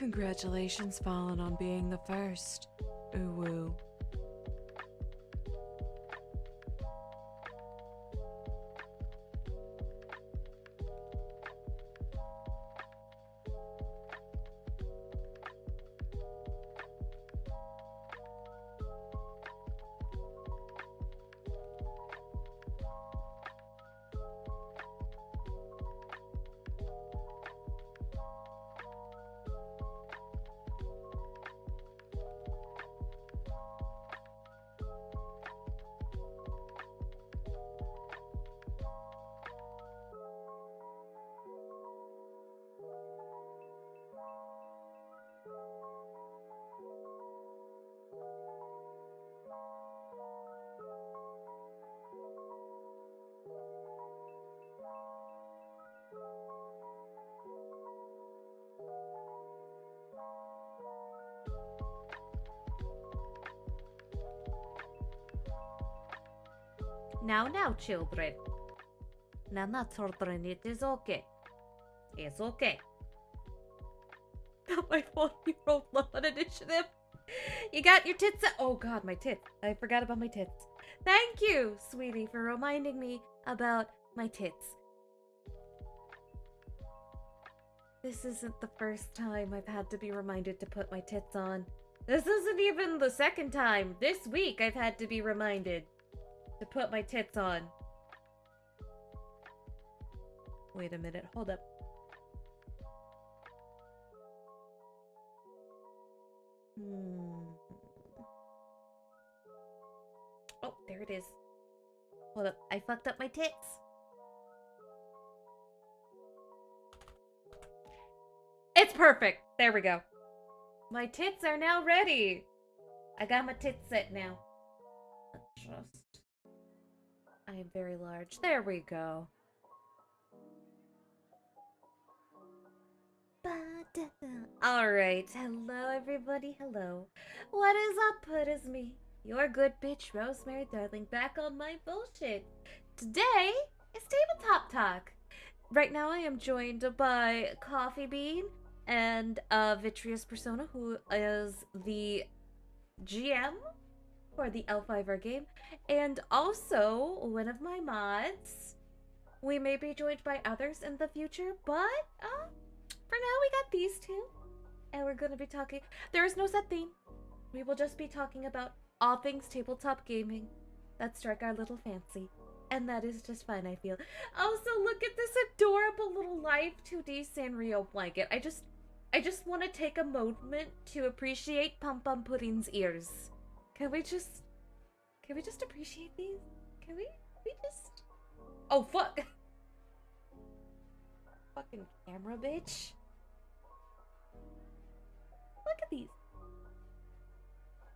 Congratulations, Fallen, on being the first. Ooh woo. Now, children. Now, children, it is okay. It's okay. Got my 4-year-old love on initiative. You got your tits out. Oh god, my tits. I forgot about my tits. Thank you, sweetie, for reminding me about my tits. This isn't the first time I've had to be reminded to put my tits on. This isn't even the second time. This week I've had to be reminded to put my tits on. Wait a minute, hold up. Oh, there it is. Hold up, I fucked up my tits. It's perfect. There we go. My tits are now ready. I got my tits set now. Adjust. I am very large. There we go. Alright, hello everybody, hello. What is up? It is me, your good bitch, Rosemary Darling, back on my bullshit. Today is Tabletop Talk. Right now I am joined by Coffee Bean and Vitreous Persona, who is the GM for the L5R game, and also one of my mods. We may be joined by others in the future, but for now we got these two, and we're gonna be talking. There is no set theme. We will just be talking about all things tabletop gaming that strike our little fancy, and that is just fun, I feel. Also, look at this adorable little live 2D Sanrio blanket. I just want to take a moment to appreciate Pum Pum Pudding's ears. Can we just appreciate these? Can we just... Oh, fuck! Fucking camera, bitch. Look at these.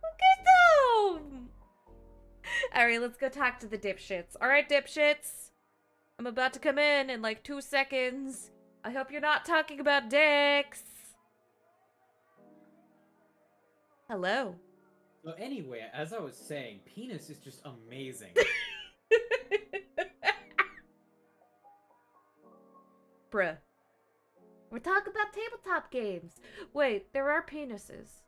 Look at them! Alright, let's go talk to the dipshits. Alright, dipshits. I'm about to come in like 2 seconds. I hope you're not talking about dicks. Hello. So anyway, as I was saying, penis is just amazing. Bruh. We're talking about tabletop games. Wait, there are penises.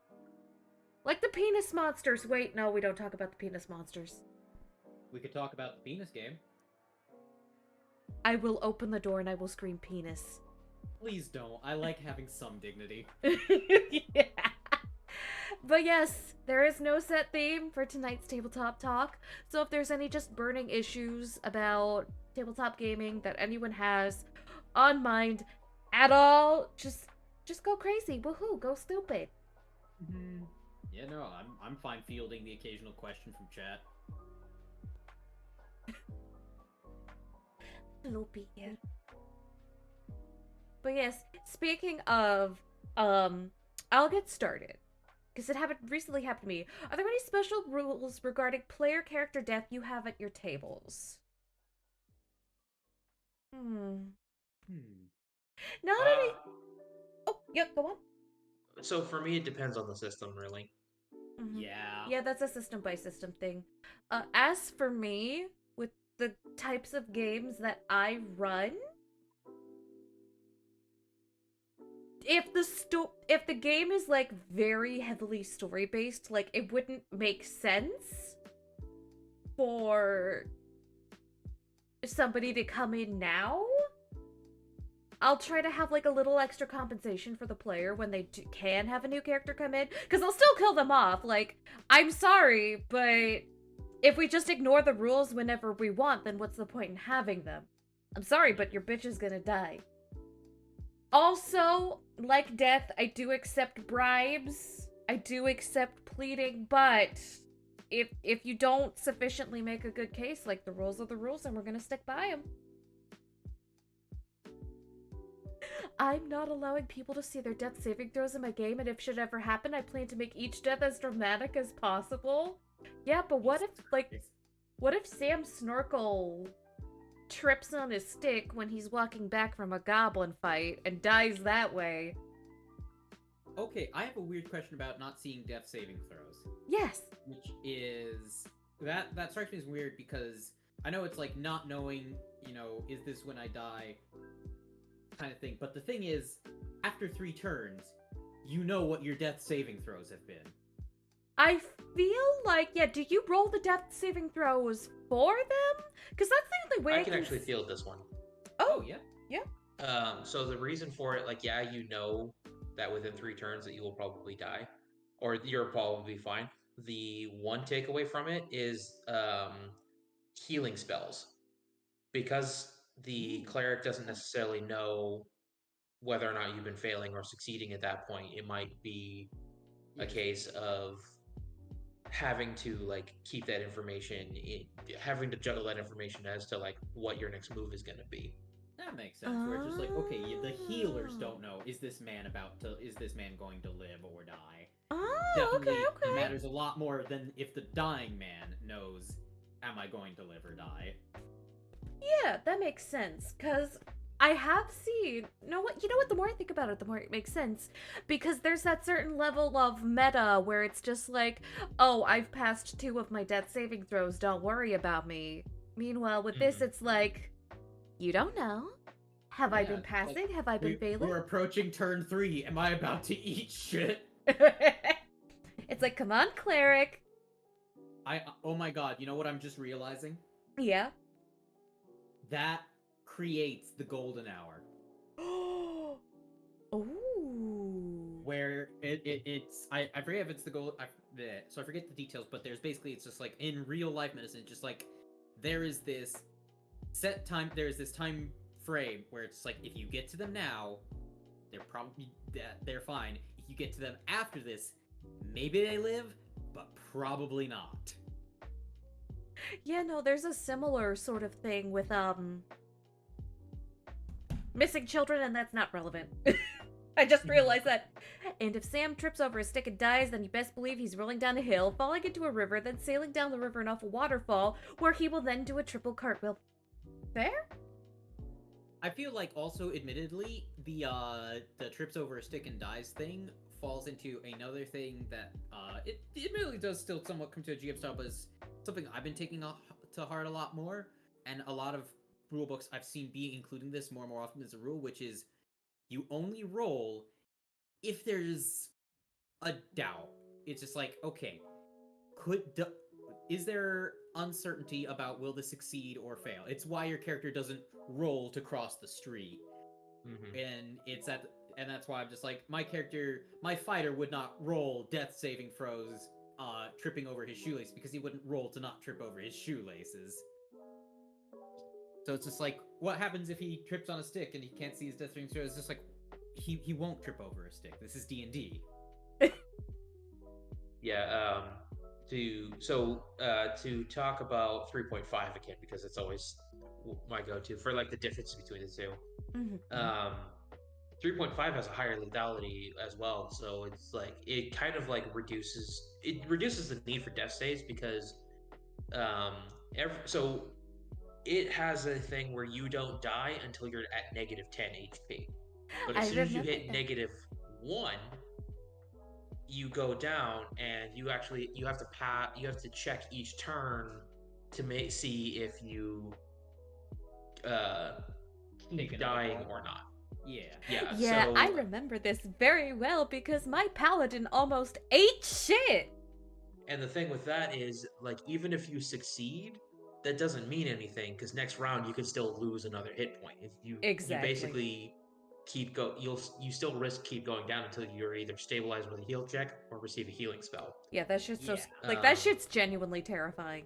Like the penis monsters. Wait, no, we don't talk about the penis monsters. We could talk about the penis game. I will open the door and I will scream penis. Please don't. I like having some dignity. Yeah. But yes, there is no set theme for tonight's Tabletop Talk. So if there's any just burning issues about tabletop gaming that anyone has on mind at all, just go crazy. Woohoo, go stupid. Yeah, no, I'm fine fielding the occasional question from chat. Loopy here. But yes, speaking of, I'll get started. Because it recently happened to me. Are there any special rules regarding player character death you have at your tables? Now that Oh, yep, go on. So for me, it depends on the system, really. Yeah. Yeah, that's a system by system thing. As for me, with the types of games that I run, if the game is like very heavily story based, like it wouldn't make sense for somebody to come in now. I'll try to have like a little extra compensation for the player when they can have a new character come in, because I'll still kill them off. Like, I'm sorry, but if we just ignore the rules whenever we want, then what's the point in having them? I'm sorry, but your bitch is gonna die. Also, like death, I do accept bribes. I do accept pleading, but if you don't sufficiently make a good case, like the rules are the rules and we're gonna stick by them. I'm not allowing people to see their death saving throws in my game, and if should ever happen, I plan to make each death as dramatic as possible. Yeah, but what if Sam Snorkel trips on his stick when he's walking back from a goblin fight and dies that way? Okay, I have a weird question about not seeing death saving throws. Yes. Which is that strikes me as weird because I know it's like not knowing, is this when I die kind of thing. But the thing is, after 3 turns, you know what your death saving throws have been. I feel like, yeah, do you roll the death saving throws for them? Because that's the only way I can actually field this one. Oh, yeah. So the reason for it, like, yeah, you know that within 3 turns that you will probably die, or you're probably fine. The one takeaway from it is healing spells, because the cleric doesn't necessarily know whether or not you've been failing or succeeding at that point. It might be a case of having to like keep that information, having to juggle that information as to like what your next move is going to be. That makes sense. Where it's just like, okay, the healers don't know, is this man going to live or die? Oh, Definitely, okay. It matters a lot more than if the dying man knows, am I going to live or die? Yeah, that makes sense. Because I have seen, you know what, the more I think about it, the more it makes sense. Because there's that certain level of meta where it's just like, oh, I've passed 2 of my death saving throws, don't worry about me. Meanwhile, with this, it's like, you don't know. Have I been passing? Like, have I been failing? We're approaching turn 3. Am I about to eat shit? It's like, come on, cleric. Oh my god, you know what I'm just realizing? Yeah. That creates the golden hour. Ooh. Where it's I forget if it's the gold, so I forget the details, but it's just like in real life medicine, just like there is this set time, there is this time frame where it's like if you get to them now, they're fine. If you get to them after this, maybe they live, but probably not. Yeah, no, there's a similar sort of thing with missing children, and that's not relevant. I just realized that. And if Sam trips over a stick and dies, then you best believe he's rolling down a hill, falling into a river, then sailing down the river and off a waterfall, where he will then do a triple cartwheel. Fair? I feel like also, admittedly, the trips over a stick and dies thing falls into another thing that it admittedly does still somewhat come to a GM style, but is something I've been taking to heart a lot more, and a lot of rulebooks I've seen be including this more and more often as a rule, which is you only roll if there's a doubt. It's just like, okay, is there uncertainty about will this succeed or fail? It's why your character doesn't roll to cross the street. And and that's why I'm just like, my fighter would not roll death saving throws tripping over his shoelace, because he wouldn't roll to not trip over his shoelaces. So it's just like, what happens if he trips on a stick and he can't see his death saving throws? It's just like, he won't trip over a stick. This is D&D. Yeah, to talk about 3.5 again, because it's always my go-to for like the difference between the two. 3.5 has a higher lethality as well, so it's like it kind of like reduces the need for death saves, because so it has a thing where you don't die until you're at negative 10 HP, but as soon as you hit -1, you go down, and you have to check each turn to see if you keep dying or not. Yeah. Yeah, Yeah, so I remember this very well because my paladin almost ate shit. and the thing with that is, like, even if you succeed, that doesn't mean anything because next round you can still lose another hit point. If you Exactly. basically you still risk keep going down until you're either stabilized with a heal check or receive a healing spell. Yeah, that shit's so Yeah. like that Um, shit's genuinely terrifying.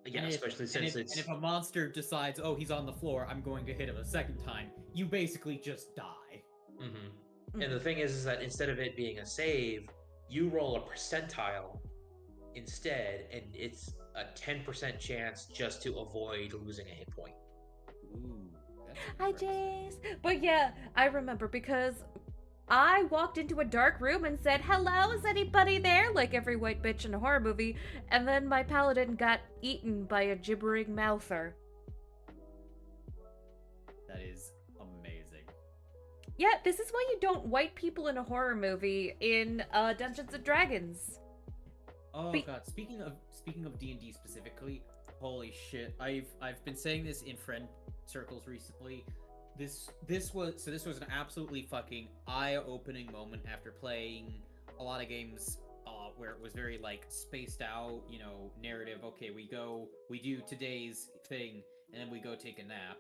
yeah, And if especially and since if and it's if a monster decides, oh, he's on the floor, I'm going to hit him a second time, you basically just die. mhm. And the Mhm. thing is that instead of it being a save, you roll a percentile instead, and it's a 10% chance just to avoid losing a hit point. Ooh, that's Hi, interesting. Jace. But yeah, I remember because I walked into a dark room and said, "Hello, is anybody there?" like every white bitch in a horror movie, and then my paladin got eaten by a gibbering mouther. That is amazing. Yeah, this is why you don't white people in a horror movie in Dungeons and Dragons. Oh Be- god, speaking of D&D specifically, holy shit. I've been saying this in friend circles recently. This was an absolutely fucking eye-opening moment after playing a lot of games where it was very like spaced out, narrative. Okay, we do today's thing and then we go take a nap,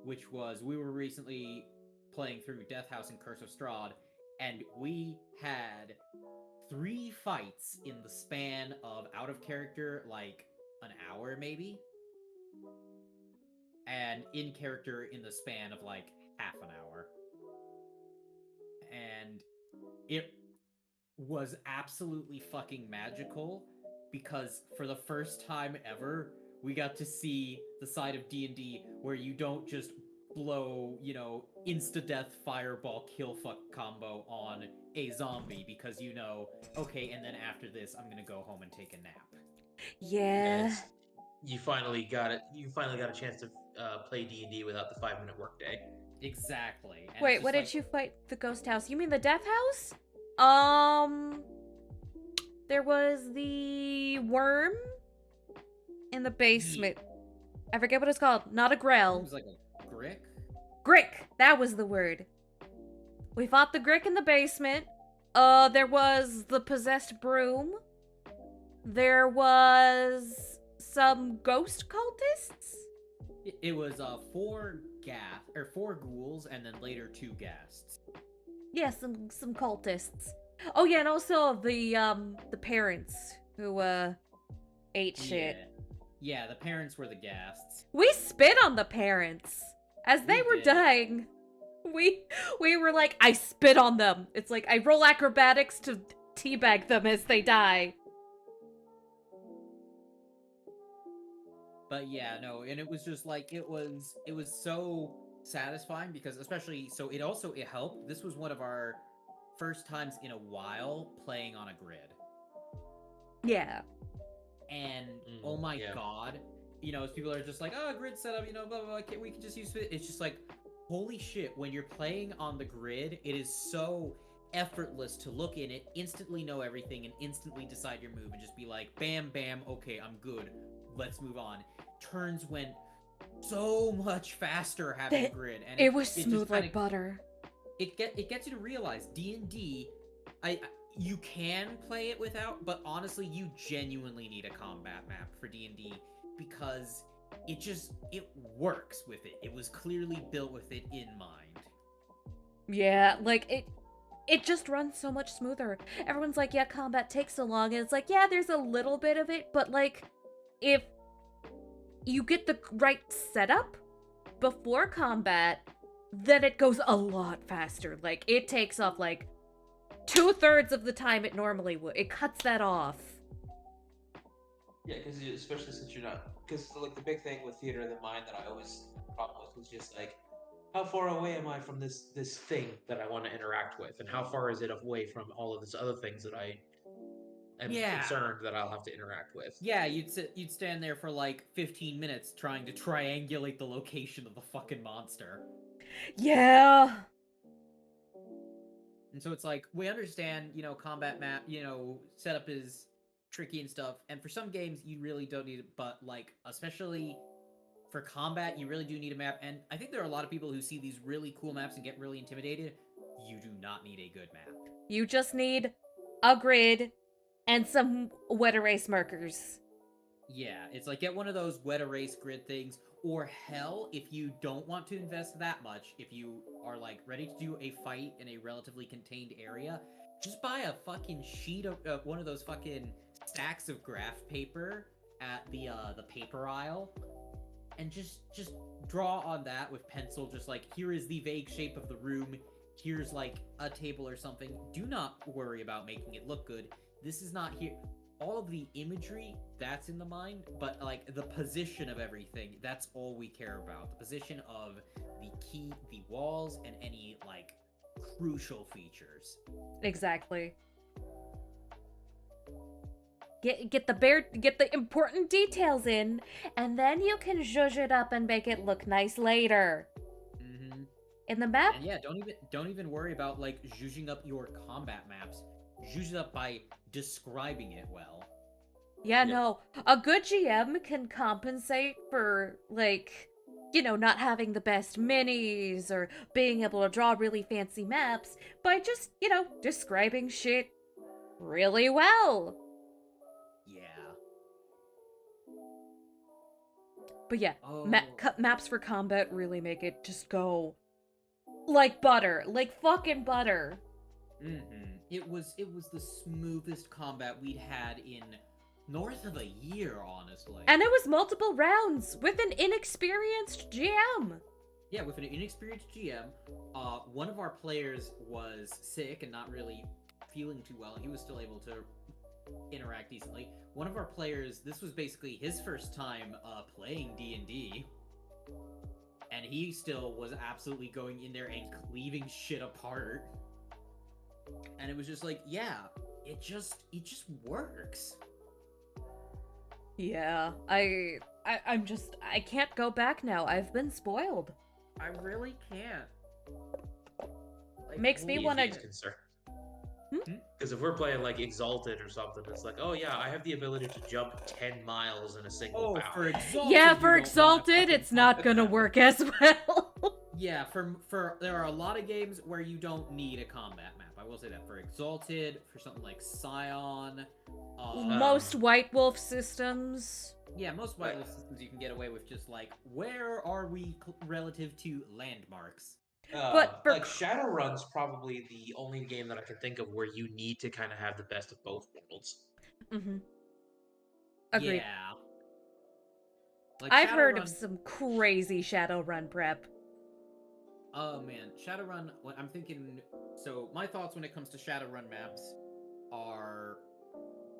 which was we were recently playing through Death House and Curse of Strahd, and we had 3 fights in the span of out of character, like an hour maybe, and in character in the span of like half an hour. And it was absolutely fucking magical because for the first time ever, we got to see the side of D&D where you don't just blow, insta death fireball kill fuck combo on a zombie because okay, and then after this I'm going to go home and take a nap. And Yeah. it's you finally got it. You finally got a chance to play D&D without the 5-minute workday. Exactly. And Wait, it's what just did like, you fight the ghost house? You mean the death house? There was the worm in the basement. I forget what it's called. Not a it grell. was like a grick. Grick. That was the word. We fought the Grick in the basement. There was the possessed broom. There was some ghost cultists. It was 4 ghouls and then later 2 ghasts. Yeah, some cultists. Oh yeah, and also the parents who ate shit. Yeah, the parents were the ghasts. We spit on the parents as they We were did. dying. We were like, I spit on them. It's like I roll acrobatics to teabag them as they die. But yeah, no, and it was just like it was so satisfying because especially it helped. This was one of our first times in a while playing on a grid. Yeah. And oh my yeah. god, as people are just like, oh, grid setup, blah blah blah, we can just use it. It's just like, holy shit, when you're playing on the grid, it is so effortless to look in it, instantly know everything, and instantly decide your move and just be like, bam, bam, okay, I'm good. Let's move on. Turns went so much faster having a grid, and It was just smooth like kinda, butter. it gets you to realize D&D, you can play it without, but honestly, you genuinely need a combat map for D&D because it works with it. It was clearly built with it in mind. Yeah, like it just runs so much smoother. Everyone's like, yeah, combat takes so long, and it's like, yeah, there's a little bit of it, but like if you get the right setup before combat, then it goes a lot faster. Like it takes off like 2/3 of the time it normally would. It cuts that off. Yeah, because especially since you're not, because like the big thing with theater of the mind that I always had a problem with was just like, how far away am I from this thing that I want to interact with, and how far is it away from all of this other things that I am concerned that I'll have to interact with. Yeah, you'd stand there for like 15 minutes trying to triangulate the location of the fucking monster. Yeah. And so it's like, we understand, combat map, setup is tricky and stuff. And for some games, you really don't need it. But, like, especially for combat, you really do need a map, and I think there are a lot of people who see these really cool maps and get really intimidated. You do not need a good map. You just need a grid and some wet erase markers. Yeah, it's like get one of those wet erase grid things, or hell, if you don't want to invest that much, if you are like ready to do a fight in a relatively contained area, just buy a fucking sheet of one of those fucking stacks of graph paper at the paper aisle, and just draw on that with pencil. Just like, here is the vague shape of the room. Here's like a table or something. Do not worry about making it look good. This is not here. All of the imagery, that's in the mind, but like the position of everything, that's all we care about. The position of the walls, and any like crucial features. Exactly. Get the important details in, and then you can zhuzh it up and make it look nice later. Mm-hmm. In the map? And yeah, don't even worry about like zhuzhing up your combat maps. Zhuzh it up by describing it well. Yeah, no. A good GM can compensate for, like, not having the best minis or being able to draw really fancy maps by just, describing shit really well. Yeah. But yeah, Oh. maps for combat really make it just go like butter, like fucking butter. Mm-hmm. It was the smoothest combat we'd had in north of a year, honestly. And it was multiple rounds with an inexperienced GM. Yeah, with an inexperienced GM, one of our players was sick and not really feeling too well. He was still able to interact decently. One of our players, this was basically his first time playing D&D, and he still was absolutely going in there and cleaving shit apart. And it was just like, yeah, it just works. Yeah, I can't go back now. I've been spoiled. I really can't. Like, Makes me want to. Because if we're playing like Exalted or something, it's like, oh yeah, I have the ability to jump 10 miles in a single bound. For Exalted, Yeah, for Exalted, it's not gonna work as well. Yeah, for there are a lot of games where you don't need a combat map. I will say that. For Exalted, for something like Scion, most White Wolf systems. Yeah, most White Wolf systems you can get away with just like, where are we relative to landmarks? But for like Shadowrun's probably the only game that I can think of where you need to kind of have the best of both worlds. Mm-hmm. Agreed. Yeah. Like I've heard of some crazy Shadowrun prep. Oh man, Shadowrun, I'm thinking, so my thoughts when it comes to Shadowrun maps are,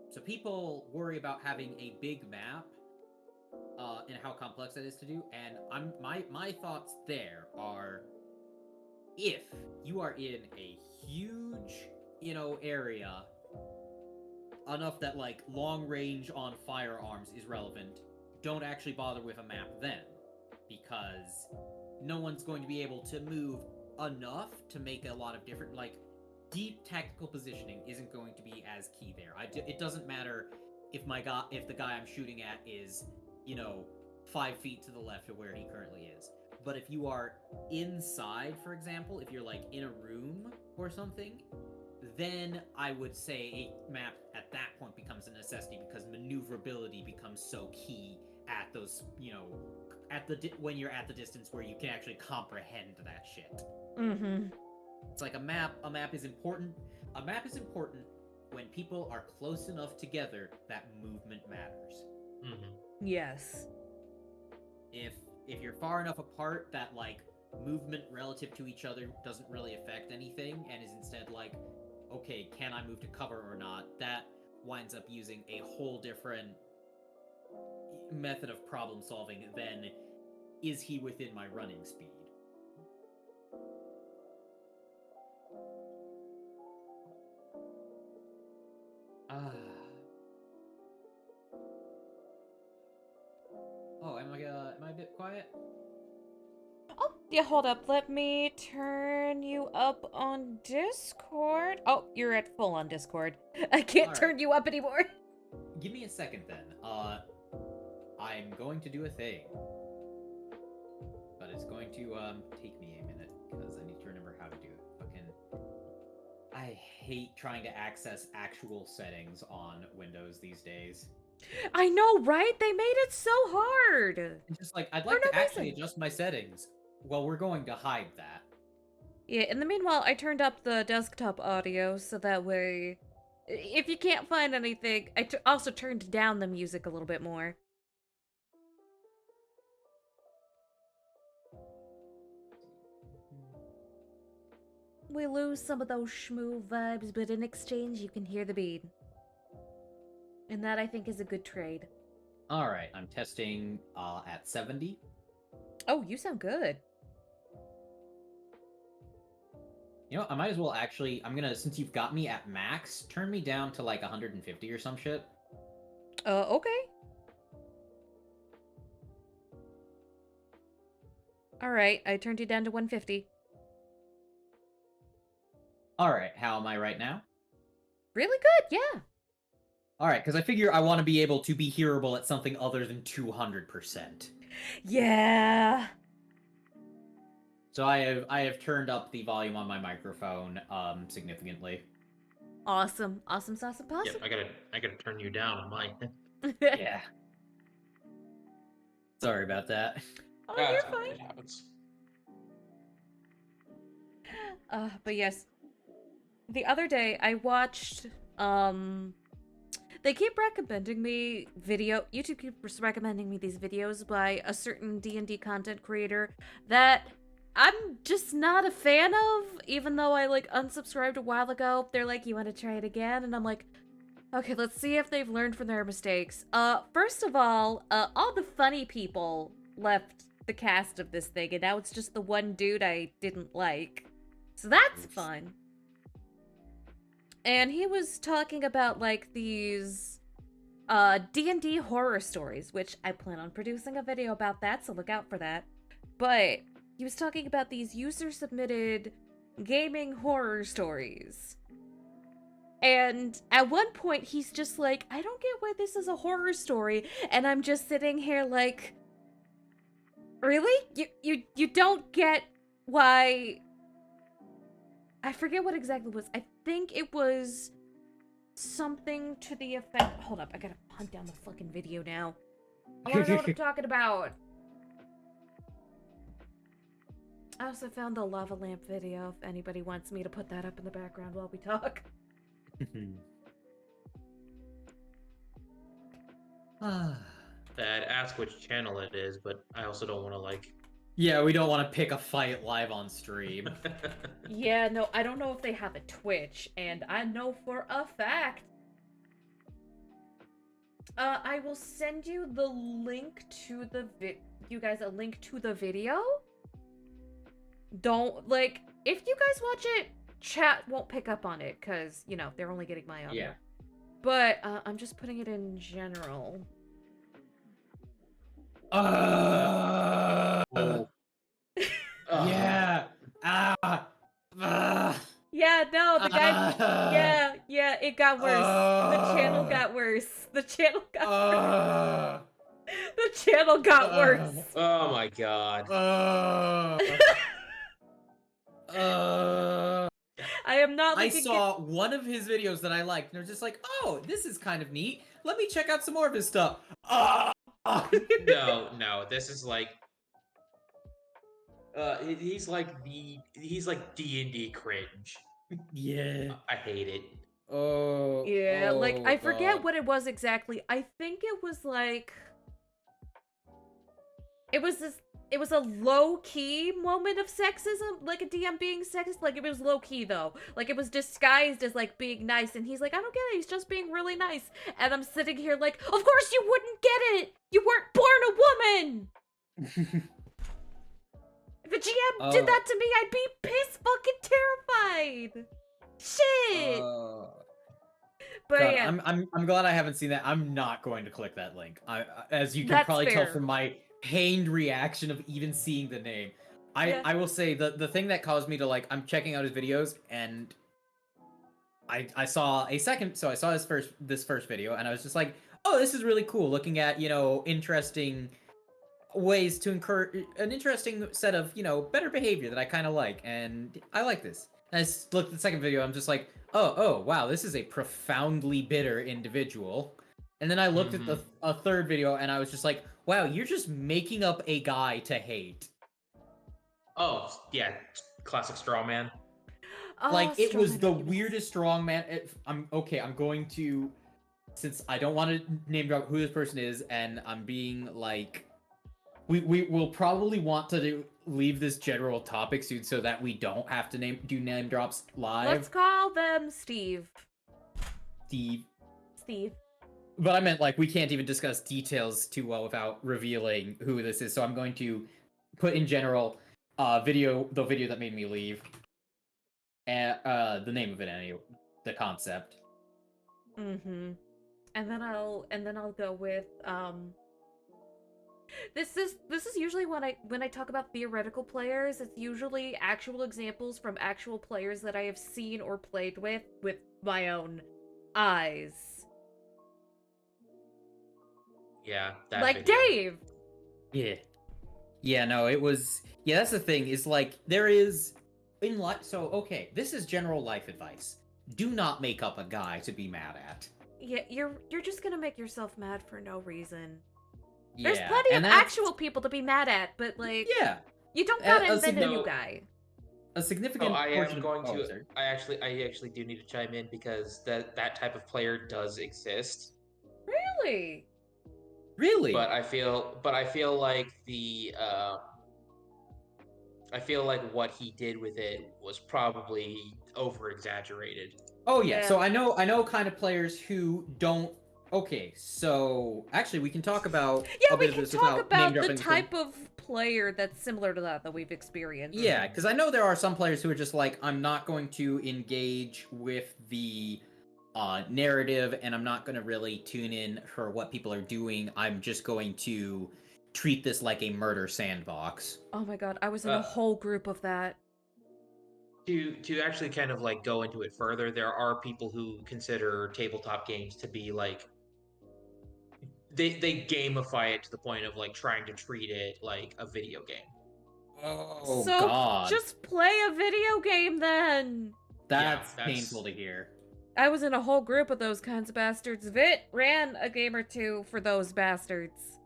so people worry about having a big map, and how complex that is to do, and my thoughts there are, if you are in a huge, area, enough that like long range on firearms is relevant, don't actually bother with a map then, because no one's going to be able to move enough to make a lot of different, like, deep tactical positioning isn't going to be as key there. It doesn't matter if the guy I'm shooting at is, 5 feet to the left of where he currently is. But if you are inside, for example, if you're like in a room or something, then I would say a map at that point becomes a necessity, because maneuverability becomes so key at those, when you're at the distance where you can actually comprehend that shit. Mm-hmm. It's like a map is important. A map is important when people are close enough together that movement matters. Mm-hmm. Yes. If you're far enough apart that like movement relative to each other doesn't really affect anything, and is instead like, okay, can I move to cover or not, that winds up using a whole different method of problem solving than, is he within my running speed? Oh, am I a bit quiet? Oh, yeah, hold up. Let me turn you up on Discord. Oh, you're at full on Discord. I can't turn you up anymore. Give me a second then. I'm going to do a thing. god, it's going to take me a minute because I need to remember how to do it. Fucking, I hate trying to access actual settings on Windows these days. I know, right? They made it so hard. It's just like I'd For like no to actually reason. adjust my settings. Well, we're going to hide that. Yeah, in the meanwhile, I turned up the desktop audio so that way, if you can't find anything, I also turned down the music a little bit more. We lose some of those schmoo vibes, but in exchange, you can hear the beat. And that, I think, is a good trade. All right, I'm testing at 70. Oh, you sound good. You know, I might as well actually. I'm gonna, since you've got me at max, turn me down to like 150 or some shit. Okay. Alright, I turned you down to 150. All right, how am I right now? Really good, yeah. All right, because I figure I want to be able to be hearable at something other than 200%. Yeah. So I have turned up the volume on my microphone significantly. Awesome. Awesome, awesome, awesome. Yep, I gotta turn you down on mine. Yeah. Sorry about that. Oh, That's you're how fine. it happens. But yes. The other day, I watched, they keep recommending me YouTube keeps recommending me these videos by a certain D&D content creator that I'm just not a fan of, even though I, like, unsubscribed a while ago. They're like, you want to try it again? And I'm like, okay, let's see if they've learned from their mistakes. First of all the funny people left the cast of this thing, and now it's just the one dude I didn't like. So that's fun. And he was talking about, like, these D&D horror stories, which I plan on producing a video about that, so look out for that. But he was talking about these user-submitted gaming horror stories. And at one point, he's just like, I don't get why this is a horror story. And I'm just sitting here like, really? You don't get why... I forget what exactly it was. I think it was something to the effect... Hold up, I gotta hunt down the fucking video now. I wanna know what I'm talking about. I also found the lava lamp video if anybody wants me to put that up in the background while we talk. I'd ask which channel it is, but I also don't want to like. Yeah, we don't want to pick a fight live on stream. Yeah, no, I don't know if they have a Twitch, and I know for a fact. I will send you the link to the you guys a link to the video. Don't, like, if you guys watch it, chat won't pick up on it, because, you know, they're only getting my audio. Yeah. But, I'm just putting it in general. Yeah. Yeah, no, the guy... Yeah, it got worse. The channel got worse. The channel got worse. The channel got worse. Oh my god. I am not I looking saw one of his videos that I liked, and I was just like, oh, this is kind of neat. Let me check out some more of his stuff. No, this is like he's like D&D cringe. Yeah. I hate it. Oh. Yeah, like, I forget God. what it was exactly. I think it was like... It was a low-key moment of sexism, like a DM being sexist. Like, it was low-key, though. Like, it was disguised as, like, being nice, and he's like, I don't get it, he's just being really nice. And I'm sitting here like, of course you wouldn't get it! You weren't born a woman! If a GM did that to me, I'd be fucking terrified! Shit! But God, yeah. I'm glad I haven't seen that. I'm not going to click that link. As you can That's probably tell fair. from my pained reaction of even seeing the name. I will say the thing that caused me to, like, I'm checking out his videos, and I saw a second, so I saw this first video, and I was just like, oh, this is really cool, looking at, you know, interesting ways to encourage an interesting set of, better behavior that I kind of like, and I like this. And I looked at the second video, I'm just like, oh, wow, this is a profoundly bitter individual. And then I looked at a third video, and I was just like, wow, you're just making up a guy to hate. Oh yeah, classic straw man. Oh, Like, it was strongman the arguments. weirdest strongman. I'm going to, since I don't want to name drop who this person is, and I'm being like, we will probably want to leave this general topic soon so that we don't have to do name drops live. Let's call them Steve. Steve. But I meant, like, we can't even discuss details too well without revealing who this is, so I'm going to put in general the video that made me leave. And the name of it anyway, the concept. Mm-hmm. And then I'll go with this is usually when I talk about theoretical players, it's usually actual examples from actual players that I have seen or played with my own eyes. Yeah, that like video. Dave. Yeah, no, it was. Yeah, that's the thing. Is like there is in life. So okay, this is general life advice. Do not make up a guy to be mad at. Yeah, you're just gonna make yourself mad for no reason. Yeah, There's plenty of and that's- actual people to be mad at, but like, Yeah, you don't gotta a invent a new no- guy. a significant. Oh, I portion am going of, to. sorry. I actually do need to chime in because that type of player does exist. Really? Really? But I feel like I feel like what he did with it was probably over exaggerated. Oh yeah. Yeah. So I know kind of players who don't. Okay, so actually we can talk about. Yeah, a we bit of can this talk without about the name-dropping type of player that's similar to that we've experienced. Yeah, because I know there are some players who are just like, I'm not going to engage with the narrative, and I'm not going to really tune in for what people are doing. I'm just going to treat this like a murder sandbox. Oh my god, I was in a whole group of that. To actually kind of like go into it further, there are people who consider tabletop games to be like they gamify it to the point of like trying to treat it like a video game. Oh so God, just play a video game then. that's that's- painful to hear. I was in a whole group of those kinds of bastards. Vit ran a game or two for those bastards.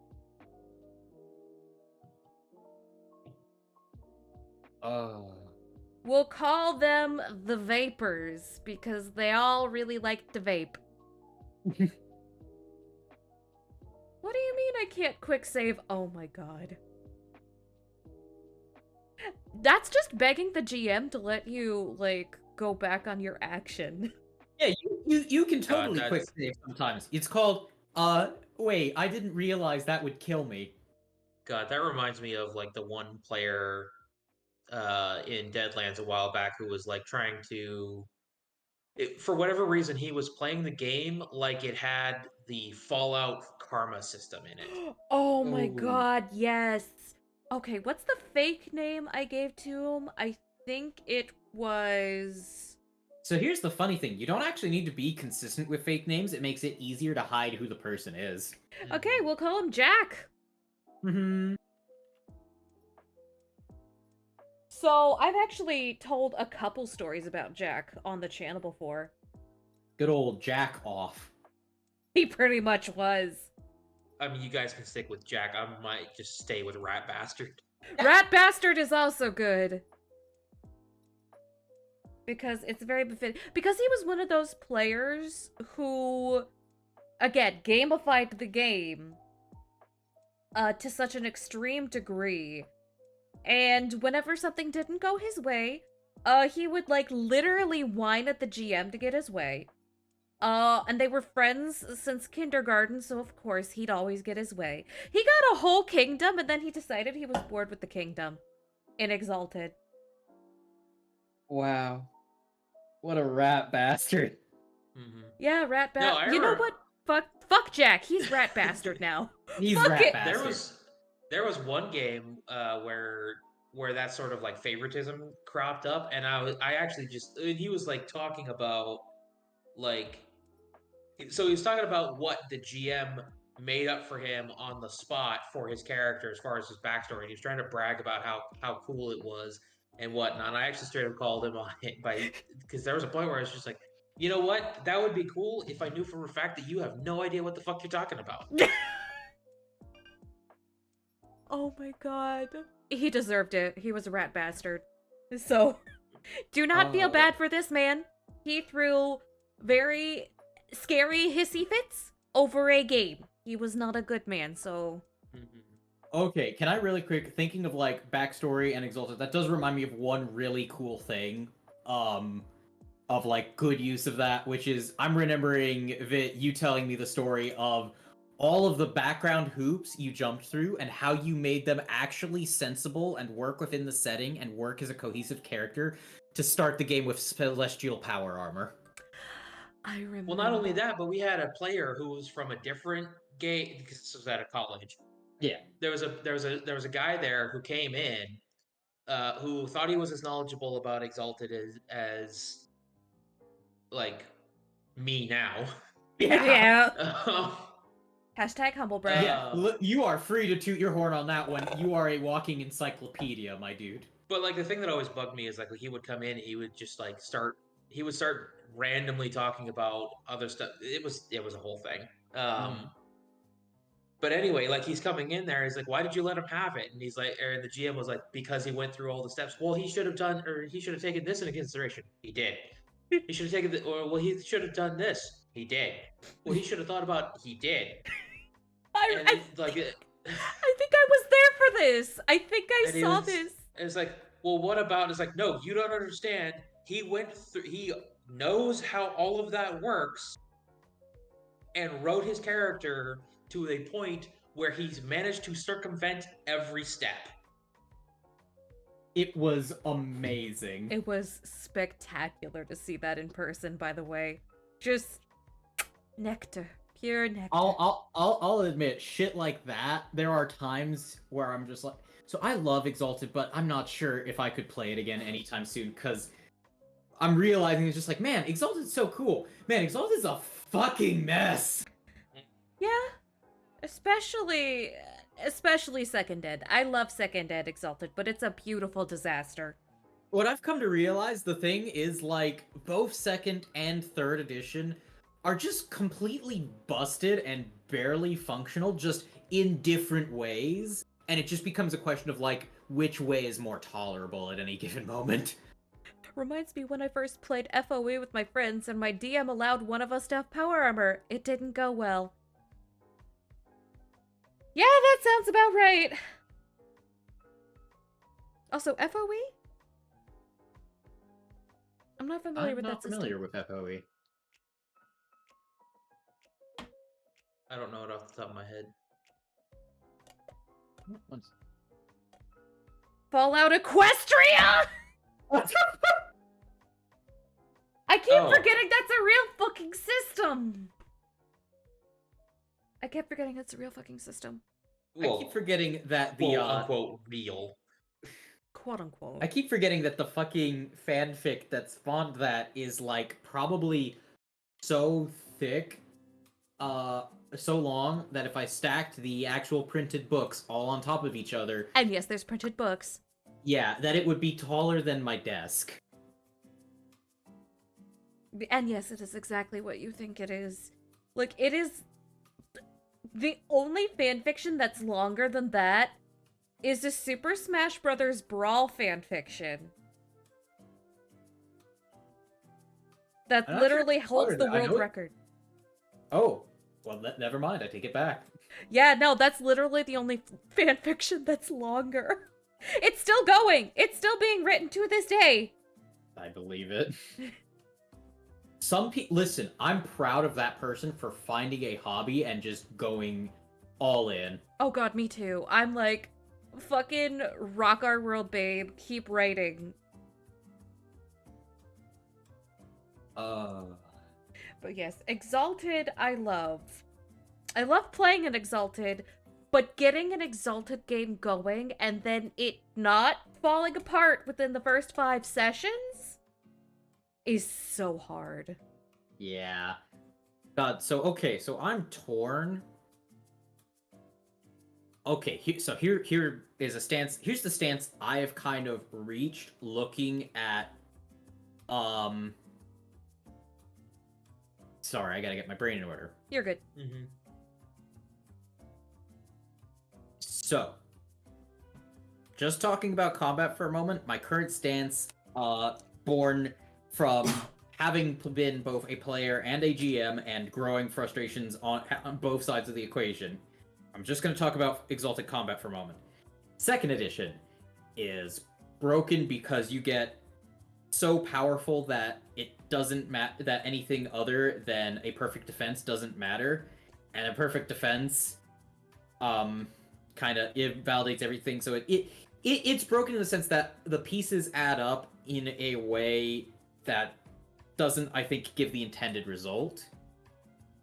Oh. We'll call them the Vapors because they all really like to vape. What do you mean I can't quick save? Oh my god. That's just begging the GM to let you, like, go back on your action. Yeah, you can totally that's- quick save sometimes. It's called, wait, I didn't realize that would kill me. God, that reminds me of like the one player in Deadlands a while back who was like trying to for whatever reason he was playing the game like it had the Fallout karma system in it. Oh my Ooh. god, yes. Okay, what's the fake name I gave to him? I think it was... So here's the funny thing. You don't actually need to be consistent with fake names. It makes it easier to hide who the person is. Okay, we'll call him Jack. Mm-hmm. So, I've actually told a couple stories about Jack on the channel before. Good old Jack off. He pretty much was. I mean, you guys can stick with Jack. I might just stay with Rat Bastard. Rat Bastard is also good. Because it's very befitting. Because he was one of those players who, again, gamified the game to such an extreme degree. And whenever something didn't go his way, he would, like, literally whine at the GM to get his way. And they were friends since kindergarten, so of course he'd always get his way. He got a whole kingdom, and then he decided he was bored with the kingdom. In Exalted. Wow. What a rat bastard. Mm-hmm. Yeah, Rat Bastard. No, I You know remember- what? Fuck Jack. He's Rat Bastard now. He's Fuck rat it. bastard. There was one game where that sort of like favoritism cropped up, and I actually just and he was like talking about like so he was talking about what the GM made up for him on the spot for his character as far as his backstory. And he was trying to brag about how cool it was and whatnot. And I actually straight up called him on it because there was a point where I was just like, you know what? That would be cool if I knew for a fact that you have no idea what the fuck you're talking about. Oh my god. He deserved it. He was a rat bastard. So, do not feel bad for this man. He threw very scary hissy fits over a game. He was not a good man, so... Okay, can I really quick, thinking of like backstory and Exalted, that does remind me of one really cool thing, of like good use of that, which is I'm remembering you telling me the story of all of the background hoops you jumped through and how you made them actually sensible and work within the setting and work as a cohesive character to start the game with celestial power armor. I remember. Well, not only that, but we had a player who was from a different game because this was at a college. Yeah. There was a guy there who came in, who thought he was as knowledgeable about Exalted as like me now. Yeah. Um, Hashtag humble brag. Yeah, you are free to toot your horn on that one. You are a walking encyclopedia, my dude. But like the thing that always bugged me is like he would come in, he would just like start randomly talking about other stuff. It was a whole thing. But anyway, like he's coming in there, he's like, "Why did you let him have it?" And he's like, or the GM was like, "Because he went through all the steps." Well, he should have taken this into consideration. He did. He should have taken he should have done this. He did. Well, he should have thought about. He did. I think like, I was there for this. I think I saw this. It's like, well, what about? It's like, no, you don't understand. He went through. He knows how all of that works, and wrote his character to a point where he's managed to circumvent every step. It was amazing. It was spectacular to see that in person, by the way. Just nectar. Pure nectar. I'll admit, shit like that, there are times where I'm just like, so I love Exalted, but I'm not sure if I could play it again anytime soon, because I'm realizing it's just like, man, Exalted's so cool. Man, Exalted's a fucking mess. Yeah. Especially Second Ed. I love Second Ed Exalted, but it's a beautiful disaster. What I've come to realize, the thing is, like, both second and third edition are just completely busted and barely functional, just in different ways. And it just becomes a question of, like, which way is more tolerable at any given moment. Reminds me when I first played FOE with my friends and my DM allowed one of us to have power armor. It didn't go well. Yeah, that sounds about right. Also, FOE? I'm not familiar with that system. I'm not familiar with FOE. I don't know it off the top of my head. Fallout Equestria! I keep forgetting that's a real fucking system. I kept forgetting that's a real fucking system. Well, I keep forgetting that the quote-unquote real. Quote-unquote. I keep forgetting that the fucking fanfic that spawned that is, like, probably so thick, so long, that if I stacked the actual printed books all on top of each other... And yes, there's printed books. Yeah, that it would be taller than my desk. And yes, it is exactly what you think it is. Like, it is... The only fanfiction that's longer than that is a Super Smash Bros. Brawl fanfiction. That literally holds the world record. Oh, well, never mind. I take it back. Yeah, no, that's literally the only fanfiction that's longer. It's still going. It's still being written to this day. I believe it. Some people, listen, I'm proud of that person for finding a hobby and just going all in. Oh god, me too. I'm like, fucking rock our world, babe. Keep writing. But yes, Exalted, I love. I love playing an Exalted, but getting an Exalted game going and then it not falling apart within the first 5 sessions is so hard. Yeah. God, so, okay, so I'm torn Okay, here is a stance. Here's the stance I have kind of reached looking at. Um, sorry, I gotta get my brain in order. You're good. Mm-hmm. So, just talking about combat for a moment, my current stance, born from having been both a player and a GM and growing frustrations on both sides of the equation. I'm just going to talk about Exalted Combat for a moment. Second edition is broken because you get so powerful that it doesn't matter, that anything other than a perfect defense doesn't matter, and a perfect defense kind of it validates everything. So it's broken in the sense that the pieces add up in a way that doesn't, I think, give the intended result.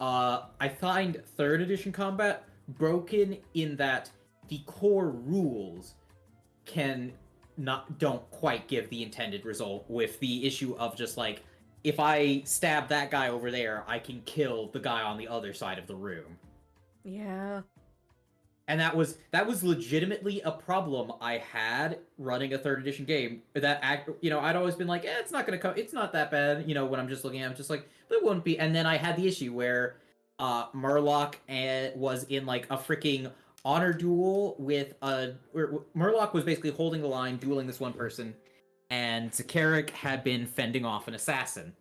I find third edition combat broken in that the core rules don't quite give the intended result, with the issue of just like, if I stab that guy over there, I can kill the guy on the other side of the room. Yeah. And that was legitimately a problem I had running a third edition game. I'd always been like, it's not that bad. When I'm just looking at it, I'm just like, but it wouldn't be. And then I had the issue where Murloc was in like a freaking honor duel with Murloc was basically holding the line, dueling this one person, and Zakaric had been fending off an assassin.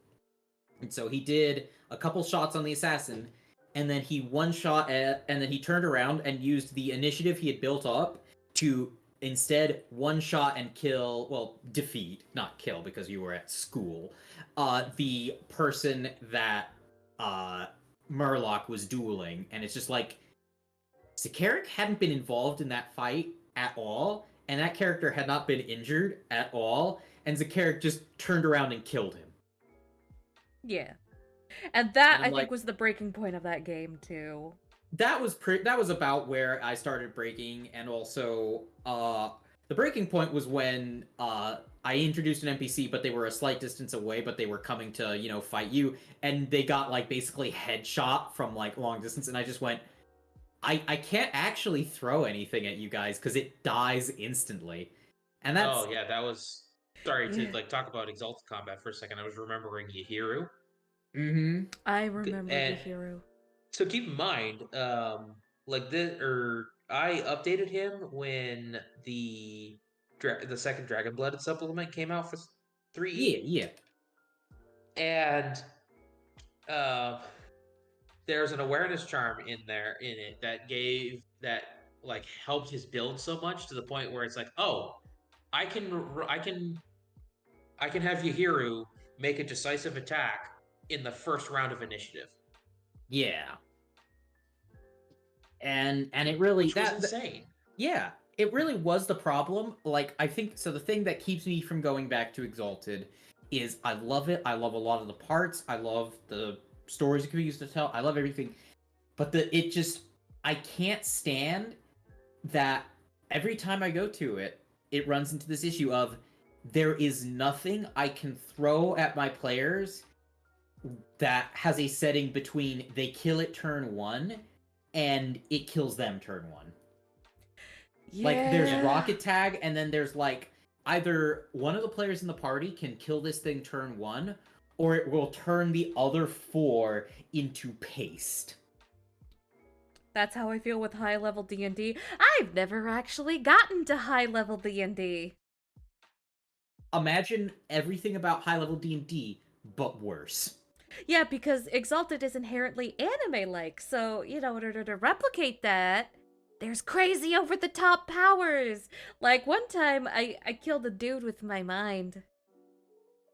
And so he did a couple shots on the assassin, and then he and then he turned around and used the initiative he had built up to instead one shot and defeat, not kill because you were at school, the person that Murloc was dueling. And it's just like, Zakaric hadn't been involved in that fight at all, and that character had not been injured at all, and Zakaric just turned around and killed him. Yeah. And that, And I I'm think, like, was the breaking point of that game, too. That was about where I started breaking, and also the breaking point was when I introduced an NPC, but they were a slight distance away, but they were coming to fight you, and they got like basically headshot from like long distance, and I just went, I can't actually throw anything at you guys because it dies instantly, and that's Oh yeah, that was. Sorry to like talk about Exalted Combat for a second. I was remembering Yahiru. Mm-hmm. I remember And the hero. so keep in mind, like this, or I updated him when the second Dragon Blooded supplement came out for 3E. Yeah. And uh, there's an awareness charm in it that like helped his build so much to the point where it's like, oh, I can have Yahiru make a decisive attack in the first round of initiative. Yeah. And it really Which was insane. Yeah, it really was the problem. Like, I think so. The thing that keeps me from going back to Exalted is I love it. I love a lot of the parts. I love the stories it can be used to tell. I love everything. But I can't stand that every time I go to it, it runs into this issue of there is nothing I can throw at my players that has a setting between they kill it turn 1 and it kills them turn 1. Yeah. Like, there's rocket tag, and then there's like either one of the players in the party can kill this thing turn 1, or it will turn the other 4 into paste. That's how I feel with high-level D&D. I've never actually gotten to high-level D&D. Imagine everything about high-level D&D, but worse. Yeah, because Exalted is inherently anime-like, so, in order to replicate that, there's crazy over-the-top powers! Like, one time, I killed a dude with my mind.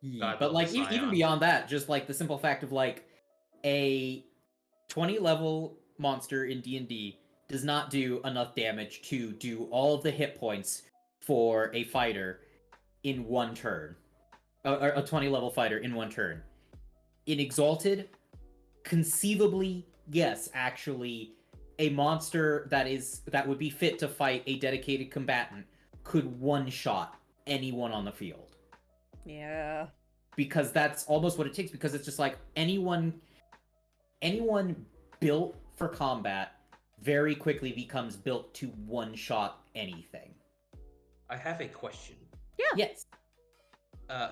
Yeah, but like, even beyond that, just like the simple fact of like, a 20-level monster in D&D does not do enough damage to do all of the hit points for a fighter in one turn. A 20-level fighter in one turn. In Exalted, conceivably, yes, actually, a monster that would be fit to fight a dedicated combatant could one-shot anyone on the field. Yeah. Because that's almost what it takes, because it's just like anyone built for combat very quickly becomes built to one-shot anything. I have a question. Yeah. Yes.